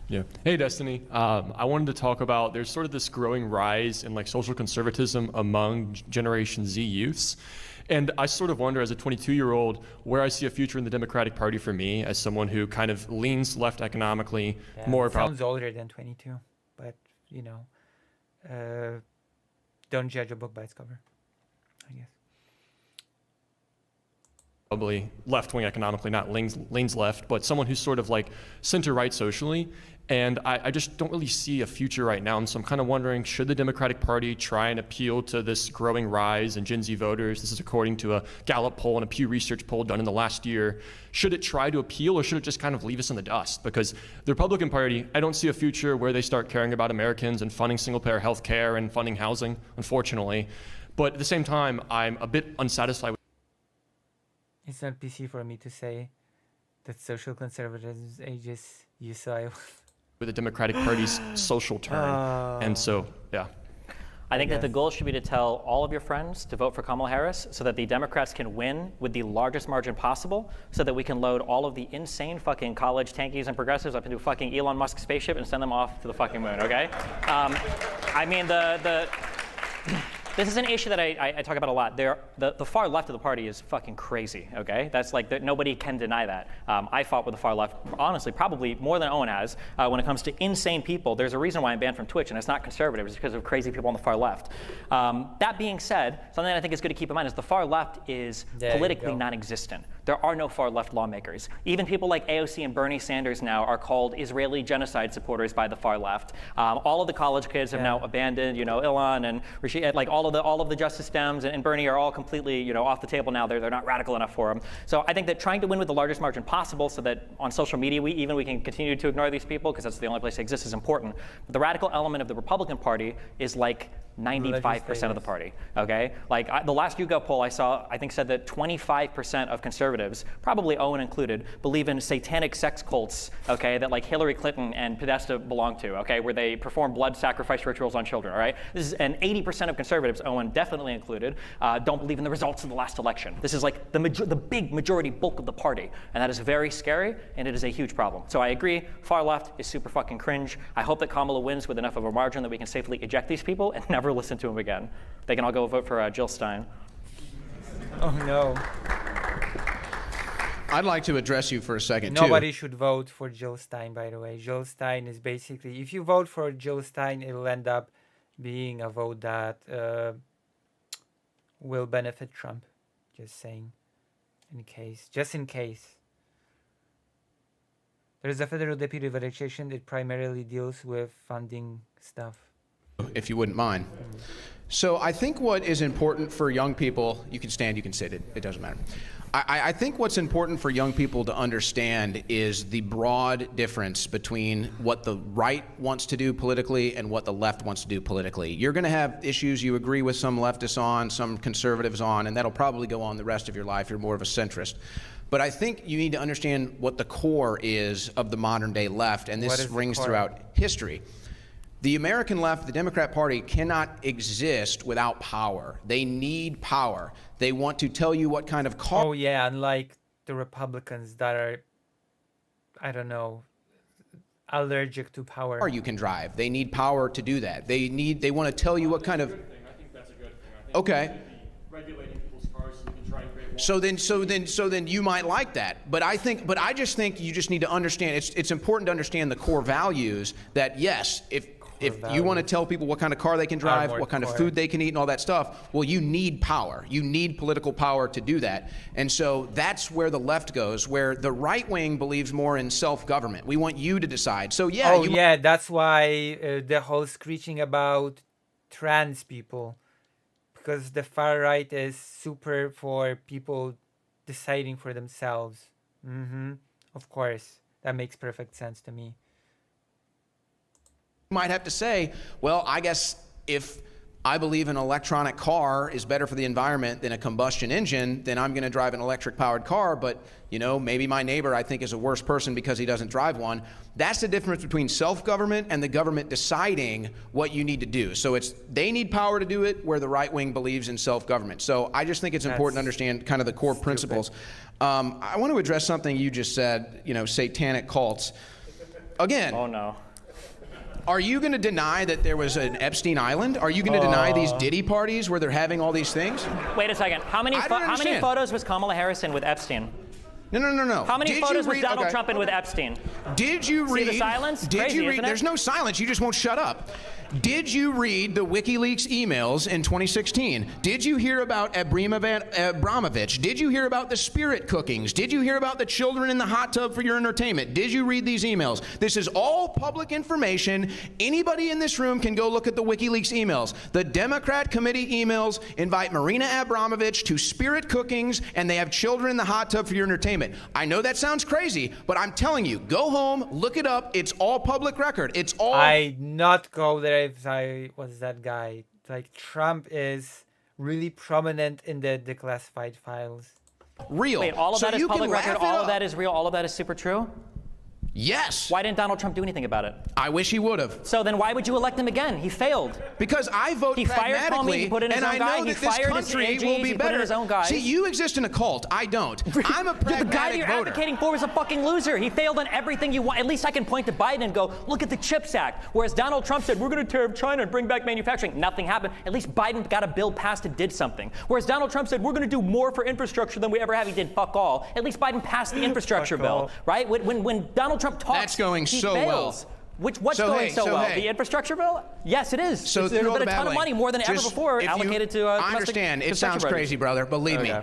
Yeah. Hey, Destiny. I wanted to talk about there's sort of this growing rise in like social conservatism among Generation Z youths. And I sort of wonder as a 22-year-old where I see a future in the Democratic Party for me as someone who kind of leans left economically, more sounds older than 22, but you know, don't judge a book by its cover, I guess. Probably left-wing economically, not leans left, but someone who's sort of like center-right socially. And I just don't really see a future right now. And so I'm kind of wondering, should the Democratic Party try and appeal to this growing rise in Gen Z voters? This is according to a Gallup poll and a Pew Research poll done in the last year. Should it try to appeal, or should it just kind of leave us in the dust? Because the Republican Party, I don't see a future where they start caring about Americans and funding single-payer health care and funding housing, unfortunately. But at the same time, I'm a bit unsatisfied with It's not PC for me to say that social conservatism is ages you saw with the Democratic Party's social turn. And so, yeah. I think that the goal should be to tell all of your friends to vote for Kamala Harris so that the Democrats can win with the largest margin possible, so that we can load all of the insane fucking college tankies and progressives up into a fucking Elon Musk spaceship and send them off to the fucking moon, okay? I mean, this is an issue that I talk about a lot. The far left of the party is fucking crazy, okay? That's like, nobody can deny that. I fought with the far left, honestly, probably more than Owen has. When it comes to insane people, there's a reason why I'm banned from Twitch, and it's not conservative, it's because of crazy people on the far left. That being said, something that I think is good to keep in mind is the far left is politically non-existent. There are no far left lawmakers. Even people like AOC and Bernie Sanders now are called Israeli genocide supporters by the far left. All of the college kids have now abandoned, Ilan and Rashid, like all of the Justice Dems and Bernie are all completely, off the table now. They're not radical enough for them. So I think that trying to win with the largest margin possible, so that on social media we can continue to ignore these people because that's the only place they exist, is important. But the radical element of the Republican Party is like 95% of the party, okay? Like the last YouGov poll I saw, I think said that 25% of conservatives, probably Owen included, believe in satanic sex cults, okay, that like Hillary Clinton and Podesta belong to, okay, where they perform blood sacrifice rituals on children, all right? And 80% of conservatives, Owen definitely included, don't believe in the results of the last election. This is like the big majority bulk of the party, and that is very scary, and it is a huge problem. So I agree, far left is super fucking cringe. I hope that Kamala wins with enough of a margin that we can safely eject these people and never listen to him again. They can all go vote for Jill Stein. Oh no. I'd like to address you for a second, Nobody should vote for Jill Stein, by the way. Jill Stein is basically, if you vote for Jill Stein, it'll end up being a vote that will benefit Trump. Just saying. Just in case. There's a federal deputy of education that primarily deals with funding stuff. If you wouldn't mind. So I think what is important for young people, you can stand, you can sit, it doesn't matter. I think what's important for young people to understand is the broad difference between what the right wants to do politically and what the left wants to do politically. You're going to have issues you agree with some leftists on, some conservatives on, and that'll probably go on the rest of your life. You're more of a centrist. But I think you need to understand what the core is of the modern day left, and this rings throughout history. The American left, the Democrat Party, cannot exist without power. They need power. They want to tell you what kind of car. Oh yeah, unlike the Republicans that are, I don't know, allergic to power. You can drive. They need power to do that. They want to tell you what kind of. I think that's a good thing. Okay. Regulating people's cars so we can try and create. So then you might like that. But I just think you just need to understand. It's important to understand the core values. That yes, if you want to tell people what kind of car they can drive, what kind of food they can eat, and all that stuff, well, you need power. You need political power to do that. And so that's where the left goes, where the right wing believes more in self-government. We want you to decide. So yeah. Oh yeah, that's why the whole screeching about trans people, because the far right is super for people deciding for themselves. Of course, that makes perfect sense to me. Might have to say, well, I guess if I believe an electronic car is better for the environment than a combustion engine, then I'm going to drive an electric powered car. But, you know, maybe my neighbor I think is a worse person because he doesn't drive one. That's the difference between self-government and the government deciding what you need to do. So they need power to do it, where the right wing believes in self-government. So I just think it's important to understand kind of the core principles. I want to address something you just said, you know, satanic cults. Again. Oh, no. Are you going to deny that there was an Epstein Island? Are you going to deny these Diddy parties where they're having all these things? Wait a second. How many photos was Kamala Harris in with Epstein? No. How many photos was Donald Trump in with Epstein? Did you read? See the silence? Did Crazy, you read? isn't it? There's no silence. You just won't shut up. Did you read the WikiLeaks emails in 2016? Did you hear about Abramovich? Did you hear about the spirit cookings? Did you hear about the children in the hot tub for your entertainment? Did you read these emails? This is all public information. Anybody in this room can go look at the WikiLeaks emails. The Democrat committee emails invite Marina Abramovich to spirit cookings, and they have children in the hot tub for your entertainment. I know that sounds crazy, but I'm telling you, go home, look it up. It's all public record. It's all. I'd not go there if I was that guy. Like, Trump is really prominent in the declassified files. Real. Wait, all of that is public record? All of that is real? All of that is super true? Yes. Why didn't Donald Trump do anything about it? I wish he would have. So then why would you elect him again? He failed. Because I vote pragmatically, fired Comey, he put in his and own I guy, know he that this fired his country AGs, will he be put in better. his own guys. See, you exist in a cult. I don't. I'm a pragmatic The guy that you're voter. advocating for is a fucking loser. He failed on everything you want. At least I can point to Biden and go, look at the CHIPS Act. Whereas Donald Trump said, we're going to tear up China and bring back manufacturing. Nothing happened. At least Biden got a bill passed and did something. Whereas Donald Trump said, we're going to do more for infrastructure than we ever have. He did fuck all. At least Biden passed the infrastructure bill, right? When Donald Trump talks, that's going he so fails. well. What's going so well? The infrastructure bill? Yes, it is. So There's through been a ton battling, of money, more than ever before, allocated to I understand. It sounds crazy, brother. Believe me.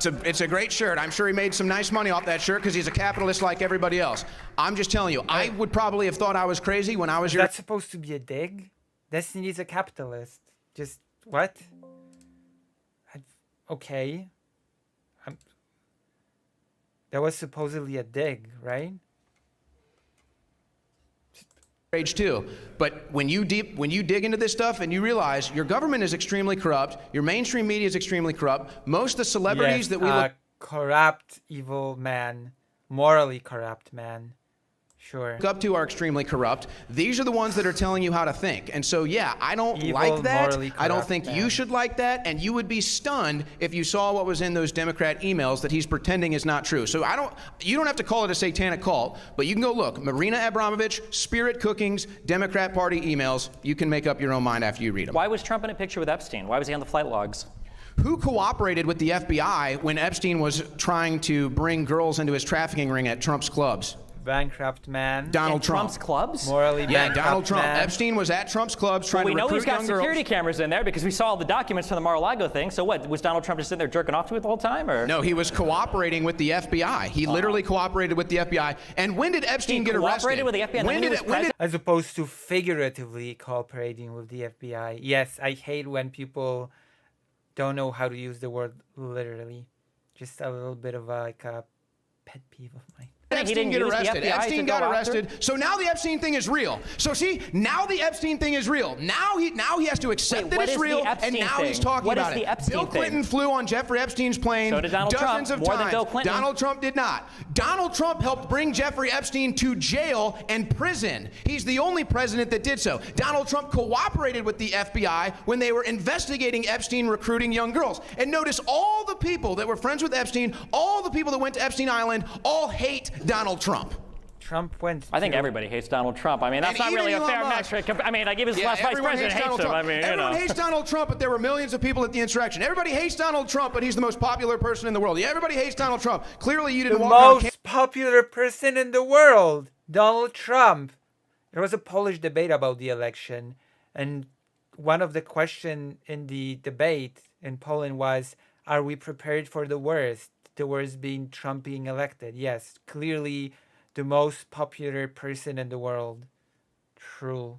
It's a great shirt. I'm sure he made some nice money off that shirt because he's a capitalist like everybody else. I'm just telling you, I would probably have thought I was crazy when I was your... That's supposed to be a dig? Destiny's a capitalist. Just, what? Okay. That was supposedly a dig, right? Age too. But when you dig into this stuff and you realize your government is extremely corrupt, your mainstream media is extremely corrupt, most of the celebrities that we look... corrupt, evil man. Morally corrupt man. Sure. Up to are extremely corrupt. These are the ones that are telling you how to think. And so, yeah, I don't like that. I don't think you should like that. And you would be stunned if you saw what was in those Democrat emails that he's pretending is not true. So you don't have to call it a satanic cult, but you can go look. Marina Abramovich, spirit cookings, Democrat Party emails. You can make up your own mind after you read them. Why was Trump in a picture with Epstein? Why was he on the flight logs? Who cooperated with the FBI when Epstein was trying to bring girls into his trafficking ring at Trump's clubs? Bankrupt man. Donald Trump. Trump's clubs? Morally bankrupt Donald Trump. man. Epstein was at Trump's clubs trying to recruit young girls. We know he's got security cameras in there because we saw all the documents from the Mar-a-Lago thing. So what, was Donald Trump just sitting there jerking off to it the whole time? Or? No, he was cooperating with the FBI. He literally cooperated with the FBI. And when did Epstein get arrested? Cooperated with the FBI? When did As opposed to figuratively cooperating with the FBI. Yes, I hate when people don't know how to use the word literally. Just a little bit of a pet peeve of mine. Epstein get arrested? Epstein got arrested. So now the Epstein thing is real. So see, now the Epstein thing is real. Now he has to accept that it's real, and now he's talking about it. Bill Clinton flew on Jeffrey Epstein's plane dozens of times. Donald Trump did not. Donald Trump helped bring Jeffrey Epstein to jail and prison. He's the only president that did so. Donald Trump cooperated with the FBI when they were investigating Epstein recruiting young girls. And notice all the people that were friends with Epstein, all the people that went to Epstein Island, all hate Donald Trump. Trump went. I think everybody hates Donald Trump. I mean, that's not really a fair metric. I mean, I give his last vice president hates him. I mean, everyone hates Donald Trump, but there were millions of people at the insurrection. Everybody hates Donald Trump, but he's the most popular person in the world. Yeah, everybody hates Donald Trump. Clearly, you didn't walk around. The most popular person in the world, Donald Trump. There was a Polish debate about the election, and one of the questions in the debate in Poland was, "Are we prepared for the worst?" The worst being Trump being elected. Yes, clearly the most popular person in the world. True.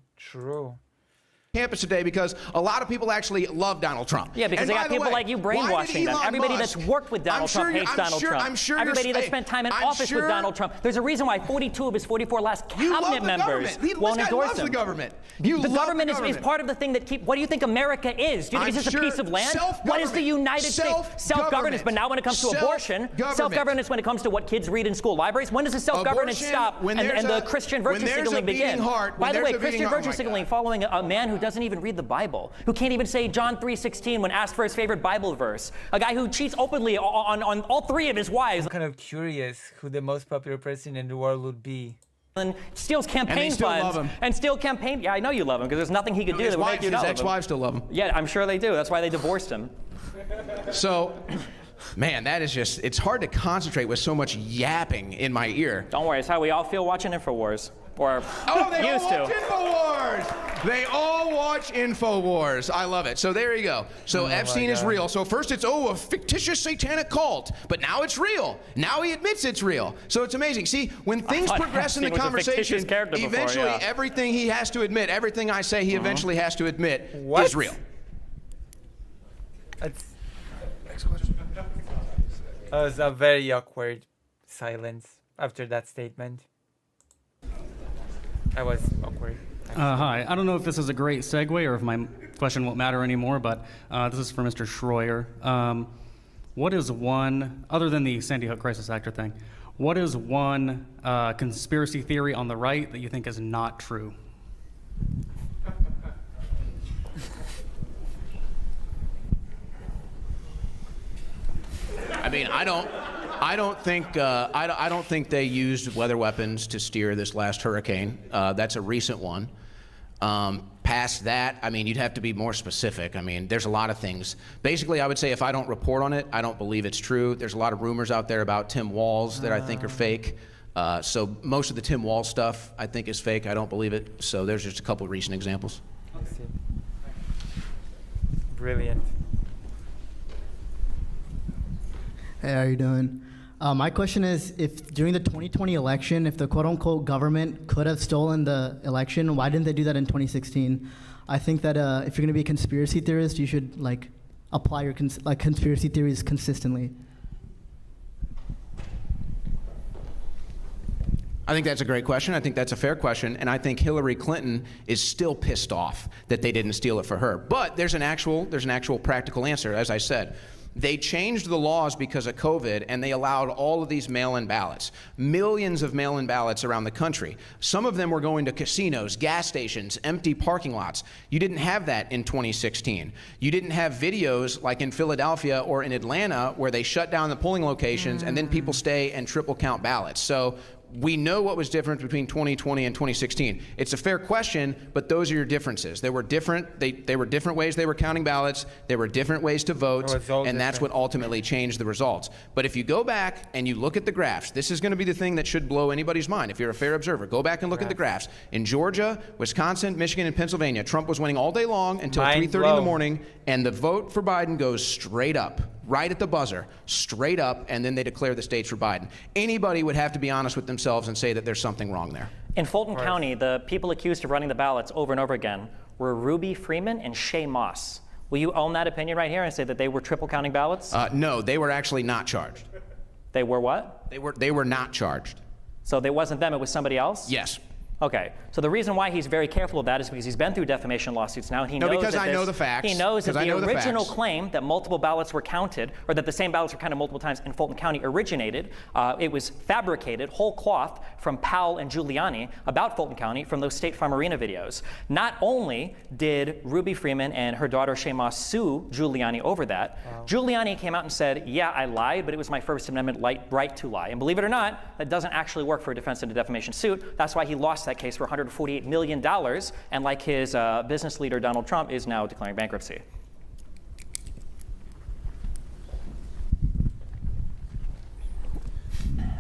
campus today because a lot of people actually love Donald Trump. Yeah, because And they by got the people way, like you why did brainwashing them. Elon Everybody Musk- that's worked with Donald Trump hates Donald Trump. I'm sure Everybody you're- that spent time in I'm office sure- with Donald Trump. There's a reason why 42 of his 44 last You love cabinet the members government. won't This guy endorse loves him. the government. You The love government the is part of the thing that keep. What do you think America is? Do you think I'm it's just a sure piece of land? self-government. What is the United States? Self-governance. But now when it comes to abortion, Self-government. self-governance when it comes to what kids read in school libraries, when does the self-governance Abortion, stop when and there's the a- Christian when virtue there's a signaling beating begin? heart, By when the way, there's a beating Christian heart- virtue oh my signaling God. following a man who doesn't even read the Bible, who can't even say John 3:16 when asked for his favorite Bible verse, a guy who cheats openly on all three of his wives. I'm kind of curious who the most popular president in the world would be. And steals campaign still funds love him. and steal campaign. Yeah, I know you love him because there's nothing he could do His that would make you his not love him. ex-wives still love him. Yeah, I'm sure they do. That's why they divorced him. So, man, that is just, it's hard to concentrate with so much yapping in my ear. Don't worry, it's how we all feel watching InfoWars. Or Oh, they all used watch to. InfoWars! They all watch InfoWars. I love it. So there you go. So Epstein is real. So first it's, a fictitious satanic cult. But now it's real. Now he admits it's real. So it's amazing. See, when things thought progress in the Epstein was a fictitious conversation, character before, eventually yeah. everything he has to admit, everything I say he eventually has to admit What? is real. That's... That was a very awkward silence after that statement. That was awkward. Hi. I don't know if this is a great segue or if my question won't matter anymore, but this is for Mr. Schroyer. What is one, other than the Sandy Hook crisis actor thing, what is one conspiracy theory on the right that you think is not true? I mean, I don't think they used weather weapons to steer this last hurricane. That's a recent one. Past that, I mean, you'd have to be more specific. I mean, there's a lot of things. Basically, I would say if I don't report on it, I don't believe it's true. There's a lot of rumors out there about Tim Walz that I think are fake. So most of the Tim Walz stuff I think is fake. I don't believe it. So there's just a couple of recent examples. I see. Brilliant. Hey, how are you doing? My question is, if during the 2020 election, if the quote-unquote government could have stolen the election, why didn't they do that in 2016? I think that if you're going to be a conspiracy theorist, you should apply your conspiracy theories consistently. I think that's a great question. I think that's a fair question. And I think Hillary Clinton is still pissed off that they didn't steal it for her. But there's an actual practical answer, as I said. They changed the laws because of COVID, and they allowed all of these mail-in ballots. Millions of mail-in ballots around the country. Some of them were going to casinos, gas stations, empty parking lots. You didn't have that in 2016. You didn't have videos like in Philadelphia or in Atlanta where they shut down the polling locations and then people stay and triple count ballots. So we know what was different between 2020 and 2016. It's a fair question, but those are your differences. They were different. They were different ways they were counting ballots. There were different ways to vote, and that's what ultimately changed the results. But if you go back and you look at the graphs, this is going to be the thing that should blow anybody's mind. If you're a fair observer, go back and look at the graphs. In Georgia, Wisconsin, Michigan, and Pennsylvania, Trump was winning all day long until 3:30 in the morning, and the vote for Biden goes straight up. Right at the buzzer, straight up, and then they declare the states for Biden. Anybody would have to be honest with themselves and say that there's something wrong there. In Fulton County, the people accused of running the ballots over and over again were Ruby Freeman and Shay Moss. Will you own that opinion right here and say that they were triple counting ballots? No, they were actually not charged. They were what? They were not charged. So it wasn't them, it was somebody else? Yes. Okay, so the reason why he's very careful of that is because he's been through defamation lawsuits now. He knows because that I know the facts. He knows that Because I the know the original facts. claim that multiple ballots were counted, or that the same ballots were counted multiple times in Fulton County originated. It was fabricated, whole cloth, from Powell and Giuliani about Fulton County from those State Farm Arena videos. Not only did Ruby Freeman and her daughter Shay Moss sue Giuliani over that, Giuliani came out and said, yeah, I lied, but it was my First Amendment right to lie. And believe it or not, that doesn't actually work for a defense in a defamation suit. That's why he lost that case for $148 million, and like his business leader, Donald Trump, is now declaring bankruptcy.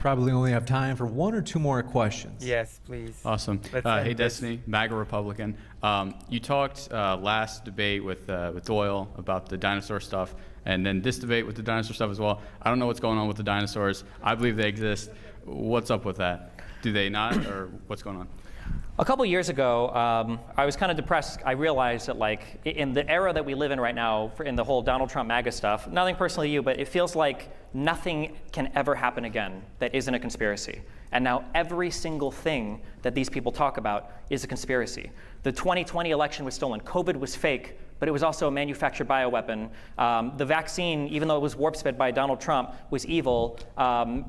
Probably only have time for one or two more questions. Yes, please. Awesome. Let's Hey, end this. Destiny, MAGA Republican. You talked last debate with Doyle about the dinosaur stuff, and then this debate with the dinosaur stuff as well. I don't know what's going on with the dinosaurs. I believe they exist. What's up with that? Do they not, or what's going on? A couple years ago, I was kind of depressed. I realized that, like, in the era that we live in right now, in the whole Donald Trump MAGA stuff, nothing personally to you, but it feels like nothing can ever happen again that isn't a conspiracy. And now every single thing that these people talk about is a conspiracy. The 2020 election was stolen. COVID was fake, but it was also a manufactured bioweapon. The vaccine, even though it was warp-sped by Donald Trump, was evil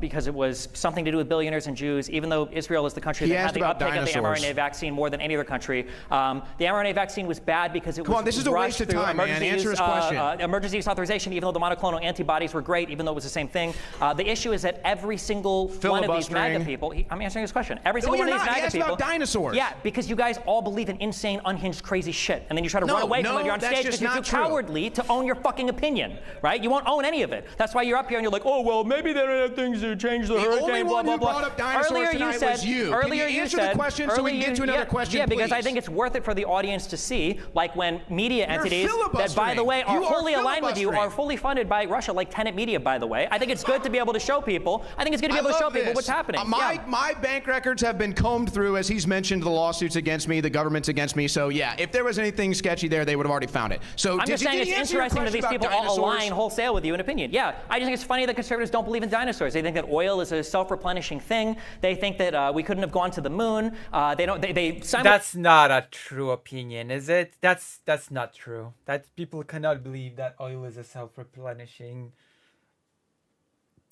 because it was something to do with billionaires and Jews, even though Israel is the country that had the uptake of the mRNA vaccine more than any other country. The mRNA vaccine was bad because it was this is a waste of time, man. Answer his question. Emergency use authorization, even though the monoclonal antibodies were great, even though it was the same thing. The issue is that every single one of these MAGA people, I'm answering his question. Every single one of these MAGA people. About dinosaurs. Yeah, because you guys all believe in insane, unhinged, crazy shit, and then you try to run away from it. You're on stage because you're too cowardly to own your fucking opinion, right? You won't own any of it. That's why you're up here and you're like, oh well, maybe they don't have things to change the hurricane. Blah blah blah. Brought up dinosaurs tonight was you. Earlier Can you answer the question so we can get to another question, Yeah, because please? I think it's worth it for the audience to see, like when media entities that, by the way, are wholly aligned with you, are fully funded by Russia, like Tenet Media, by the way. I think it's good to be able to show people. I think it's good to be able to show people what's happening. My bank records have been combed through, as he's mentioned, the lawsuits against me, the government's against me. So yeah, if there was anything sketchy there, they would have already found it. So I'm just saying it's interesting that these people all align wholesale with you in opinion. Yeah, I just think it's funny that conservatives don't believe in dinosaurs. They think that oil is a self-replenishing thing. They think that we couldn't have gone to the moon. That's not a true opinion, is it? That's not true. That people cannot believe that oil is a self-replenishing.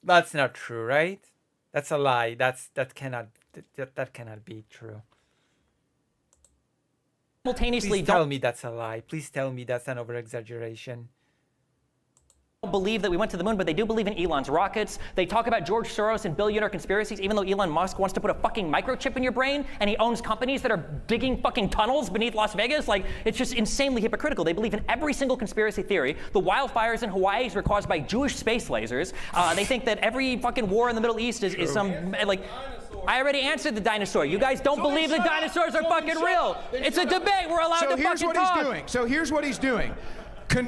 That's not true, right? That's a lie. That cannot be true. Simultaneously, please tell me that's a lie. Please tell me that's an over-exaggeration. Believe that we went to the moon, but they do believe in Elon's rockets. They talk about George Soros and billionaire conspiracies, even though Elon Musk wants to put a fucking microchip in your brain and he owns companies that are digging fucking tunnels beneath Las Vegas. Like, it's just insanely hypocritical. They believe in every single conspiracy theory. The wildfires in Hawaii were caused by Jewish space lasers. They think that every fucking war in the Middle East is some, like, I already answered the dinosaur. You guys don't believe the dinosaurs are fucking real. It's a debate. We're allowed to fucking talk. So here's what he's doing.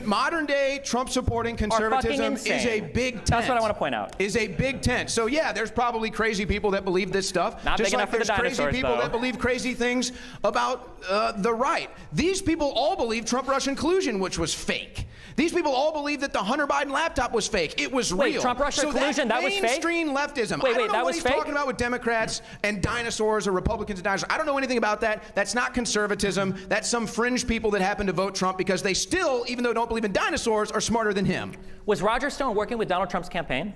Modern day Trump supporting conservatism is a big tent. That's what I want to point out. Is a big tent. So yeah, there's probably crazy people that believe this stuff. Not just big like enough for the there's crazy dinosaurs, people though. that believe crazy things about the right. These people all believe Trump-Russian collusion, which was fake. These people all believe that the Hunter Biden laptop was fake. It was real. Wait, Trump-Russia collusion, that was fake? Mainstream leftism. Wait, I don't know that what was he's fake? talking about with Democrats and dinosaurs or Republicans and dinosaurs. I don't know anything about that. That's not conservatism. That's some fringe people that happen to vote Trump because they still, even though they don't believe in dinosaurs, are smarter than him. Was Roger Stone working with Donald Trump's campaign?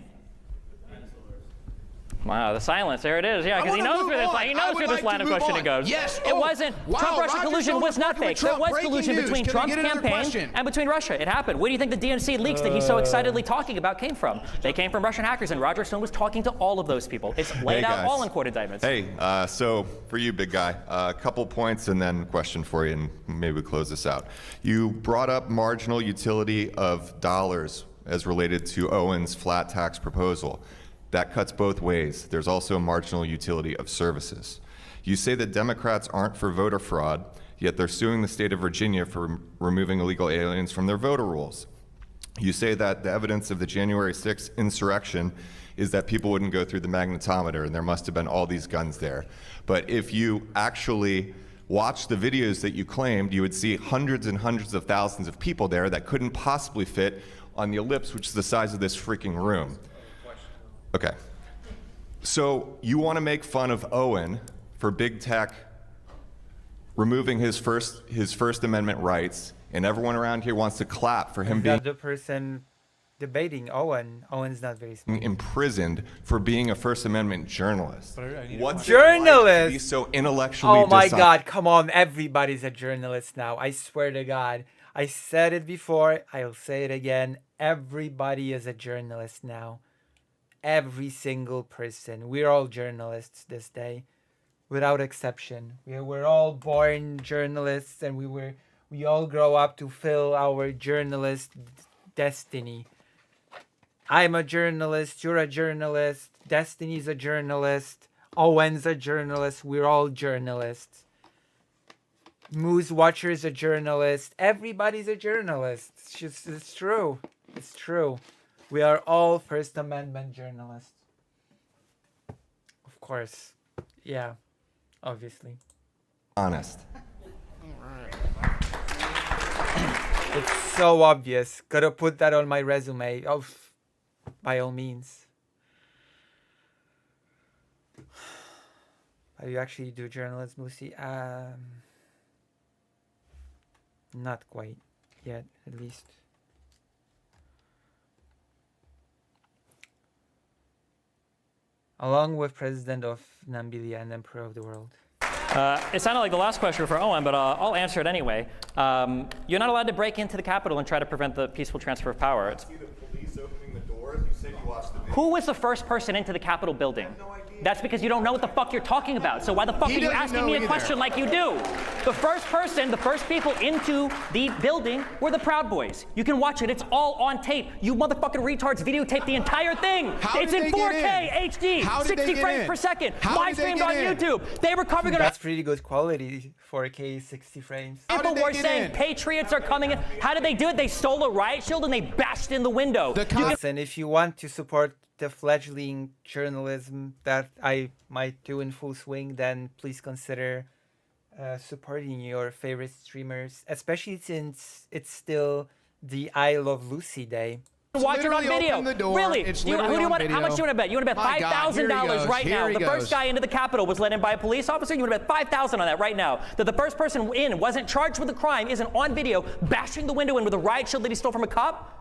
Wow, the silence. There it is. Yeah, because he knows where this line of questioning goes. Yes. It wasn't. Wow, Trump-Russia collusion was not fake. There was collusion between Trump's campaign and between Russia. It happened. Where do you think the DNC leaks that he's so excitedly talking about came from? They came from Russian hackers, and Roger Stone was talking to all of those people. It's laid out all in court indictments. Hey, so for you, big guy, a couple points and then a question for you, and maybe we close this out. You brought up marginal utility of dollars as related to Owen's flat tax proposal. That cuts both ways. There's also a marginal utility of services. You say that Democrats aren't for voter fraud, yet they're suing the state of Virginia for removing illegal aliens from their voter rolls. You say that the evidence of the January 6th insurrection is that people wouldn't go through the magnetometer and there must have been all these guns there. But if you actually watch the videos that you claimed, you would see hundreds and hundreds of thousands of people there that couldn't possibly fit on the ellipse, which is the size of this freaking room. Okay. So you want to make fun of Owen for big tech removing his First Amendment rights, and everyone around here wants to clap for him being the person debating Owen. Owen's not very smart. Imprisoned for being a First Amendment journalist. What's journalist? It like to be so intellectually Oh my God! Come on, everybody's a journalist now. I swear to God. I said it before. I'll say it again. Everybody is a journalist now. Every single person. We're all journalists this day, without exception. We're all born journalists, and we all grow up to fill our journalist destiny. I'm a journalist. You're a journalist. Destiny's a journalist. Owen's a journalist. We're all journalists. Moose Watcher's a journalist. Everybody's a journalist. It's true. It's true. We are all First Amendment journalists. Of course. Yeah, obviously. Honest. It's so obvious. Gotta put that on my resume. Oh, by all means. How do you actually do journalism, Lucy? Not quite yet, at least. Along with President of Namibia and Emperor of the World. It sounded like the last question for Owen, but I'll answer it anyway. You're not allowed to break into the Capitol and try to prevent the peaceful transfer of power. See the police opening the doors? You said you watched the video. Who was the first person into the Capitol building? That's because you don't know what the fuck you're talking about. So why the fuck are you asking me a question like you do? The first people into the building were the Proud Boys. You can watch it. It's all on tape. You motherfucking retards videotape the entire thing. It's in 4K HD, 60 frames per second. Live streamed on YouTube. They were covering it. That's pretty good quality, 4K, 60 frames. People were saying patriots are coming in. How did they do it? They stole a riot shield and they bashed in the window. And if you want to support the fledgling journalism that I might do in full swing, then please consider supporting your favorite streamers, especially since it's still the I Love Lucy Day. Watch it on video. Really? It's Who do you want? How much do you want to bet? You want to bet $5,000 right now? The first guy into the Capitol was let in by a police officer. You want to bet $5,000 on that right now? That the first person in wasn't charged with a crime, isn't on video bashing the window in with a riot shield that he stole from a cop?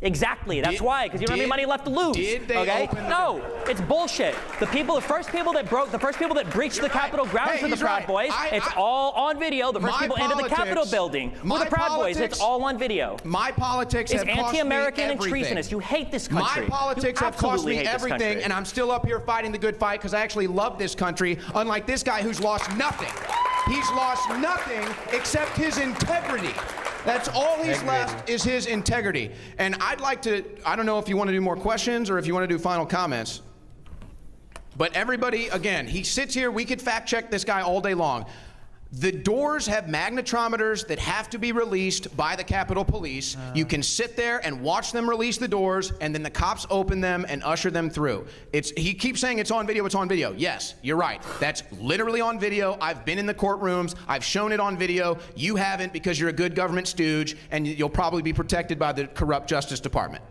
Exactly. That's why, because you don't have any money left to lose. Did they open the No, it's bullshit. The first people that breached the Capitol grounds were the Proud Boys. It's all on video. The first people into the Capitol building were the Proud Boys. It's all on video. My politics have cost me anti-American and everything. treasonous. You hate this country. My politics have cost me everything, and I'm still up here fighting the good fight because I actually love this country, unlike this guy who's lost nothing. He's lost nothing except his integrity. That's all he's left is his integrity. And I'd like to, I don't know if you want to do more questions or if you want to do final comments. But everybody, again, he sits here, we could fact check this guy all day long. The doors have magnetometers that have to be released by the Capitol Police. You can sit there and watch them release the doors, and then the cops open them and usher them through. He keeps saying it's on video, it's on video. Yes, you're right. That's literally on video. I've been in the courtrooms. I've shown it on video. You haven't because you're a good government stooge, and you'll probably be protected by the corrupt Justice Department.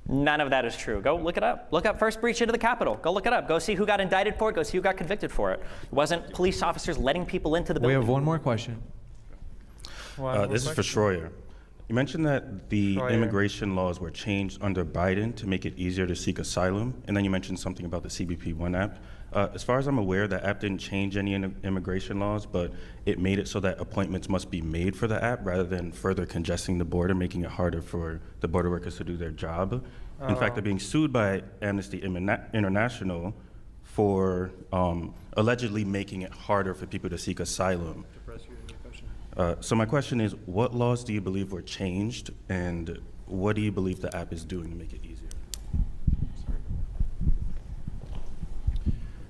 None of that is true. Go look it up. Look up first breach into the Capitol. Go look it up. Go see who got indicted for it. Go see who got convicted for it. It wasn't police officers letting people into the building. We have one more question. This is for Schroyer. You mentioned that the immigration laws were changed under Biden to make it easier to seek asylum, and then you mentioned something about the CBP One app. As far as I'm aware, the app didn't change any immigration laws, but it made it so that appointments must be made for the app rather than further congesting the border, making it harder for the border workers to do their job. In fact, they're being sued by Amnesty International for allegedly making it harder for people to seek asylum. So my question is, what laws do you believe were changed, and what do you believe the app is doing to make it easier?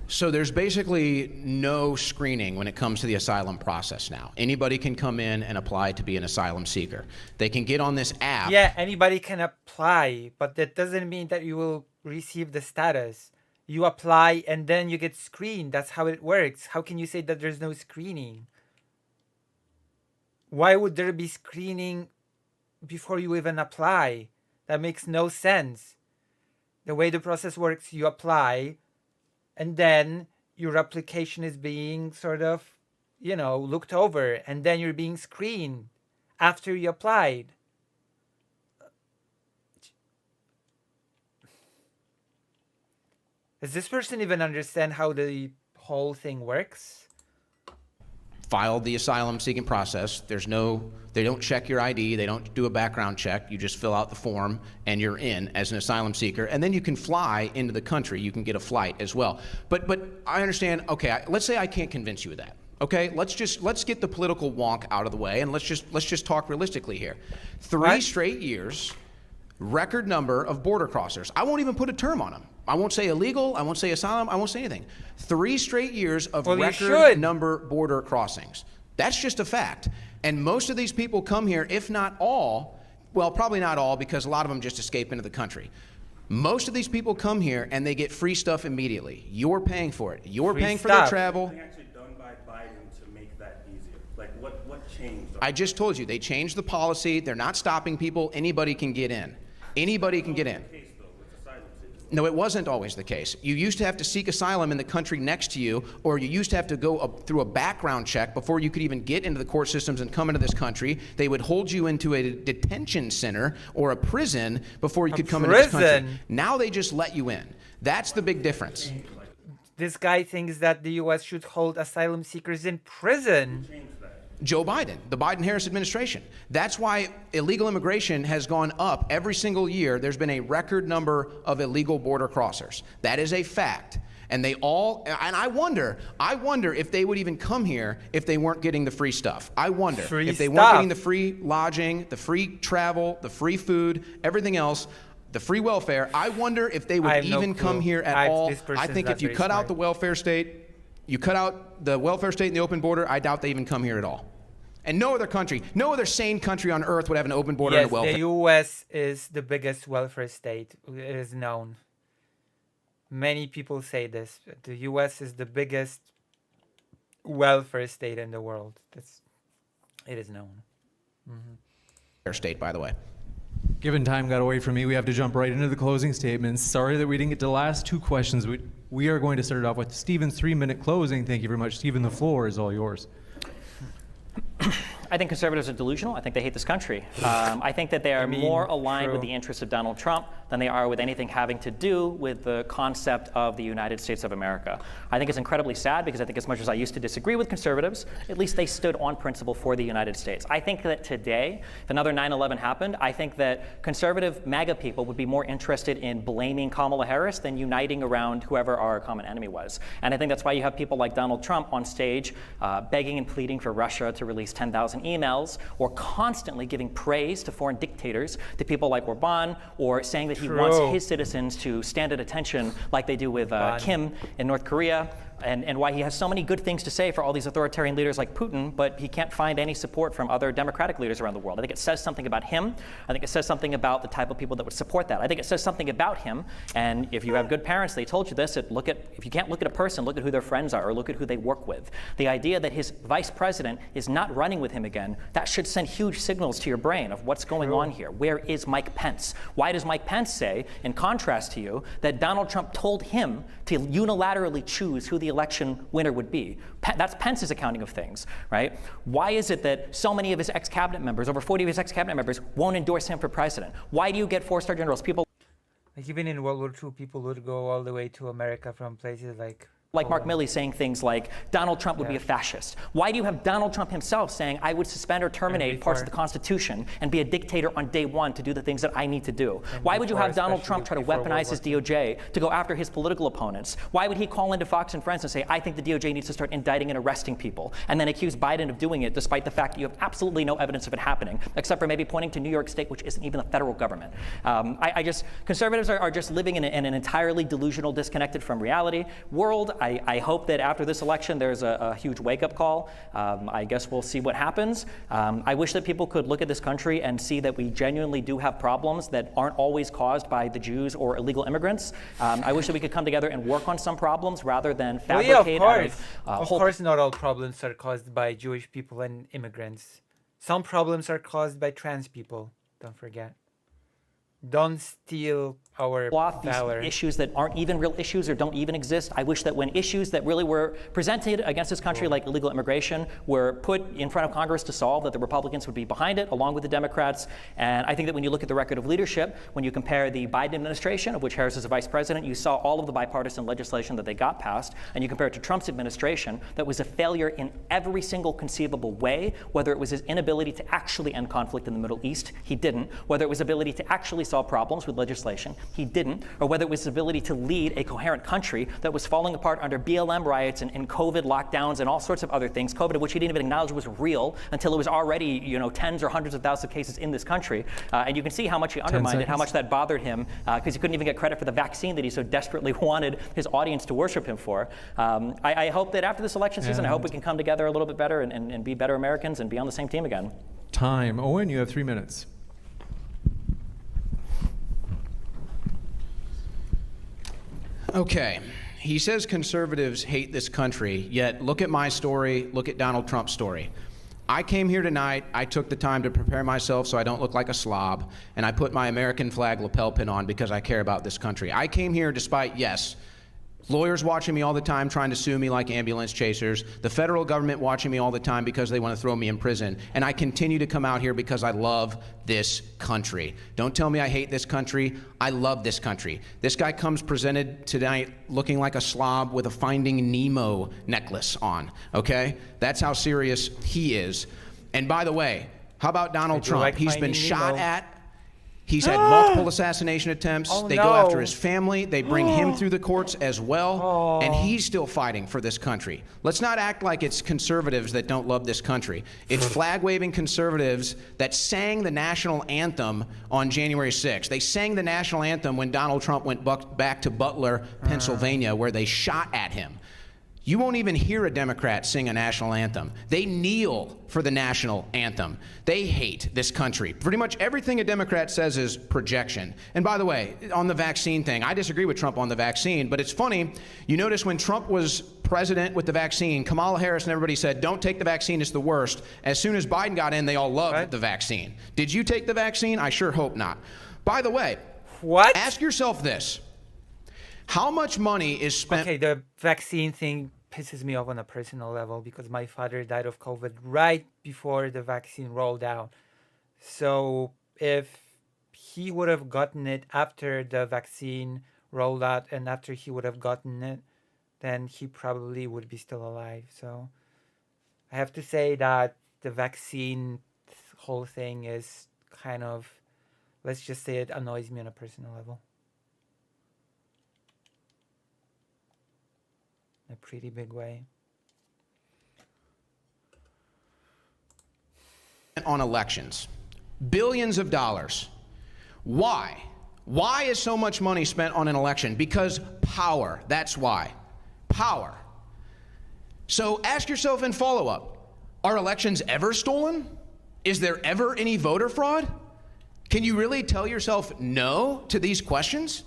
So there's basically no screening when it comes to the asylum process now. Anybody can come in and apply to be an asylum seeker. They can get on this app. Yeah, anybody can apply, but that doesn't mean that you will receive the status. You apply and then you get screened. That's how it works. How can you say that there's no screening? Why would there be screening before you even apply? That makes no sense. The way the process works, you apply, and then your application is being sort of, looked over, and then you're being screened after you applied. Does this person even understand how the whole thing works? Filed the asylum seeking process. They don't check your ID. They don't do a background check. You just fill out the form and you're in as an asylum seeker. And then you can fly into the country. You can get a flight as well. But I understand, okay, let's say I can't convince you of that. Okay, let's get the political wonk out of the way and let's just talk realistically here. 3 straight years, record number of border crossers. I won't even put a term on them. I won't say illegal, I won't say asylum, I won't say anything. 3 straight years of record number border crossings. That's just a fact. And most of these people come here, if not all, well, probably not all, because a lot of them just escape into the country. Most of these people come here and they get free stuff immediately. You're paying for it. You're Free paying for their stuff. travel. Actually done by Biden to make that easier. Like what changed? I just told you, they changed the policy. They're not stopping people. Anybody can get in. Anybody can get in. No, it wasn't always the case. You used to have to seek asylum in the country next to you, or you used to have to go up through a background check before you could even get into the court systems and come into this country. They would hold you into a detention center or a prison before you could come into this country. Now they just let you in. That's the big difference. This guy thinks that the U.S. should hold asylum seekers in prison. Joe Biden, the Biden-Harris administration. That's why illegal immigration has gone up every single year. There's been a record number of illegal border crossers. That is a fact. And they all, and I wonder if they would even come here if they weren't getting the free stuff. I wonder if they weren't getting the free lodging, the free travel, the free food, everything else, the free welfare. I wonder if they would even come here at all. I think if you cut out the welfare state, you cut out the welfare state and the open border, I doubt they even come here at all. And no other country, no other sane country on earth would have an open border and a welfare. The U.S. is the biggest welfare state. It is known. Many people say this. The U.S. is the biggest welfare state in the world. It is known. State, by the way. Given time got away from me, we have to jump right into the closing statements. Sorry that we didn't get to the last two questions. We are going to start it off with Stephen's 3-minute closing. Thank you very much. Stephen, the floor is all yours. I think conservatives are delusional. I think they hate this country. I think that they are more aligned with the interests of Donald Trump than they are with anything having to do with the concept of the United States of America. I think it's incredibly sad because I think as much as I used to disagree with conservatives, at least they stood on principle for the United States. I think that today, if another 9/11 happened, I think that conservative MAGA people would be more interested in blaming Kamala Harris than uniting around whoever our common enemy was. And I think that's why you have people like Donald Trump on stage begging and pleading for Russia to release 10,000 emails, or constantly giving praise to foreign dictators, to people like Orban, or saying that he wants his citizens to stand at attention like they do with Kim in North Korea. And why he has so many good things to say for all these authoritarian leaders like Putin, but he can't find any support from other democratic leaders around the world. I think it says something about him. I think it says something about the type of people that would support that. I think it says something about him. And if you have good parents, they told you this, if you can't look at a person, look at who their friends are, or look at who they work with. The idea that his vice president is not running with him again, that should send huge signals to your brain of what's going on here. Where is Mike Pence? Why does Mike Pence say, in contrast to you, that Donald Trump told him to unilaterally choose who the election winner would be? That's Pence's accounting of things, right? Why is it that so many of his ex-cabinet members, over 40 of his ex-cabinet members, won't endorse him for president? Why do you get 4-star generals? People like even in World War II, people would go all the way to America from places like Mark Milley saying things like Donald Trump would be a fascist. Why do you have Donald Trump himself saying I would suspend or terminate parts of the Constitution and be a dictator on day one to do the things that I need to do? Why would you have Donald Trump try to weaponize his DOJ to go after his political opponents? Why would he call into Fox and Friends and say I think the DOJ needs to start indicting and arresting people, and then accuse Biden of doing it despite the fact that you have absolutely no evidence of it happening, except for maybe pointing to New York State, which isn't even the federal government? Conservatives are just living in an entirely delusional, disconnected from reality world. I hope that after this election, there's a huge wake-up call. I guess we'll see what happens. I wish that people could look at this country and see that we genuinely do have problems that aren't always caused by the Jews or illegal immigrants. I wish that we could come together and work on some problems rather than fabricate Of course, not all problems are caused by Jewish people and immigrants. Some problems are caused by trans people. Don't forget. Don't steal our valor. These issues that aren't even real issues or don't even exist. I wish that when issues that really were presented against this country, like illegal immigration, were put in front of Congress to solve, that the Republicans would be behind it, along with the Democrats. And I think that when you look at the record of leadership, when you compare the Biden administration, of which Harris is a vice president, you saw all of the bipartisan legislation that they got passed, and you compare it to Trump's administration, that was a failure in every single conceivable way, whether it was his inability to actually end conflict in the Middle East, he didn't, whether it was ability to actually solve problems with legislation, he didn't, or whether it was his ability to lead a coherent country that was falling apart under BLM riots and COVID lockdowns and all sorts of other things, COVID of which he didn't even acknowledge was real until it was already, tens or hundreds of thousands of cases in this country. And you can see how much he undermined it, how much that bothered him, because he couldn't even get credit for the vaccine that he so desperately wanted his audience to worship him for. I hope that after this election season, I hope we can come together a little bit better and be better Americans and be on the same team again. Time. Owen, you have 3 minutes. Okay. He says conservatives hate this country, yet look at my story, look at Donald Trump's story. I came here tonight, I took the time to prepare myself so I don't look like a slob, and I put my American flag lapel pin on because I care about this country. I came here despite, yes, lawyers watching me all the time trying to sue me like ambulance chasers, the federal government watching me all the time because they want to throw me in prison, and I continue to come out here because I love this country. Don't tell me I hate this country. I love this country. This guy comes presented tonight looking like a slob with a Finding Nemo necklace on, okay? That's how serious he is. And by the way, how about Donald Trump? Like He's been Finding shot Nemo. at. He's had multiple assassination attempts. Oh, they no. go after his family. They bring him through the courts as well. And he's still fighting for this country. Let's not act like it's conservatives that don't love this country. It's flag-waving conservatives that sang the national anthem on January 6th. They sang the national anthem when Donald Trump went back to Butler, Pennsylvania, where they shot at him. You won't even hear a Democrat sing a national anthem. They kneel for the national anthem. They hate this country. Pretty much everything a Democrat says is projection. And by the way, on the vaccine thing, I disagree with Trump on the vaccine, but it's funny, you notice when Trump was president with the vaccine, Kamala Harris and everybody said, don't take the vaccine, it's the worst. As soon as Biden got in, they all loved the vaccine. Did you take the vaccine? I sure hope not. By the way, ask yourself this. How much money is spent? Okay, the vaccine thing pisses me off on a personal level because my father died of COVID right before the vaccine rolled out. So if he would have gotten it after the vaccine rolled out and after he would have gotten it, then he probably would be still alive. So I have to say that the vaccine whole thing is kind of, let's just say it annoys me on a personal level. In a pretty big way. On elections. Billions of dollars. Why? Why is so much money spent on an election? Because power. That's why. Power. So ask yourself in follow-up, are elections ever stolen? Is there ever any voter fraud? Can you really tell yourself no to these questions?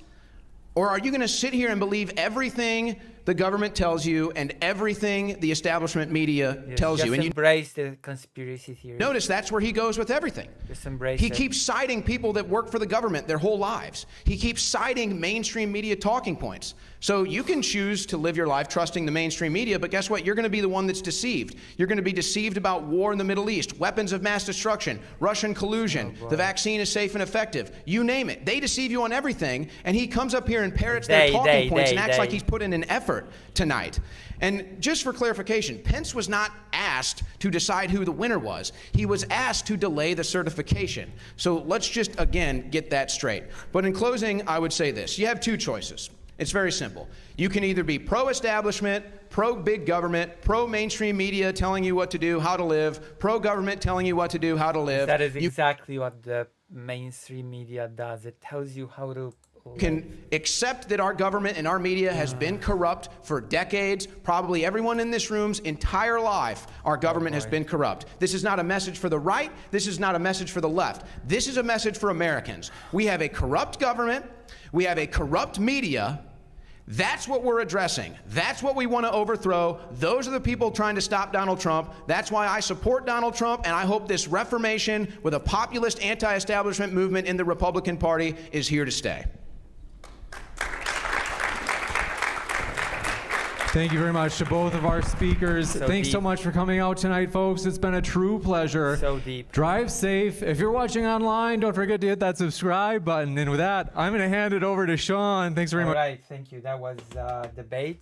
Or are you going to sit here and believe everything the government tells you and everything the establishment media tells you? Just And you embrace the conspiracy theory. notice that's where he goes with everything. Just embrace He it. keeps citing people that work for the government their whole lives. He keeps citing mainstream media talking points. So you can choose to live your life trusting the mainstream media, but guess what? You're going to be the one that's deceived. You're going to be deceived about war in the Middle East, weapons of mass destruction, Russian collusion, the vaccine is safe and effective. You name it. They deceive you on everything, and he comes up here and parrots their talking points and acts like he's put in an effort tonight. And just for clarification, Pence was not asked to decide who the winner was. He was asked to delay the certification. So let's just, again, get that straight. But in closing, I would say this. You have two choices. It's very simple. You can either be pro-establishment, pro-big government, pro-mainstream media telling you what to do, how to live, pro-government telling you what to do, how to live. That is exactly what the mainstream media does. It tells you how to can accept that our government and our media has been corrupt for decades. Probably everyone in this room's entire life, our government has been corrupt. This is not a message for the right. This is not a message for the left. This is a message for Americans. We have a corrupt government. We have a corrupt media. That's what we're addressing. That's what we want to overthrow. Those are the people trying to stop Donald Trump. That's why I support Donald Trump, and I hope this reformation with a populist anti-establishment movement in the Republican Party is here to stay. Thank you very much to both of our speakers. Thanks so much for coming out tonight, folks. It's been a true pleasure. So deep. Drive safe. If you're watching online, don't forget to hit that subscribe button. And with that, I'm going to hand it over to Sean. Thanks very much. All right, thank you. That was debate.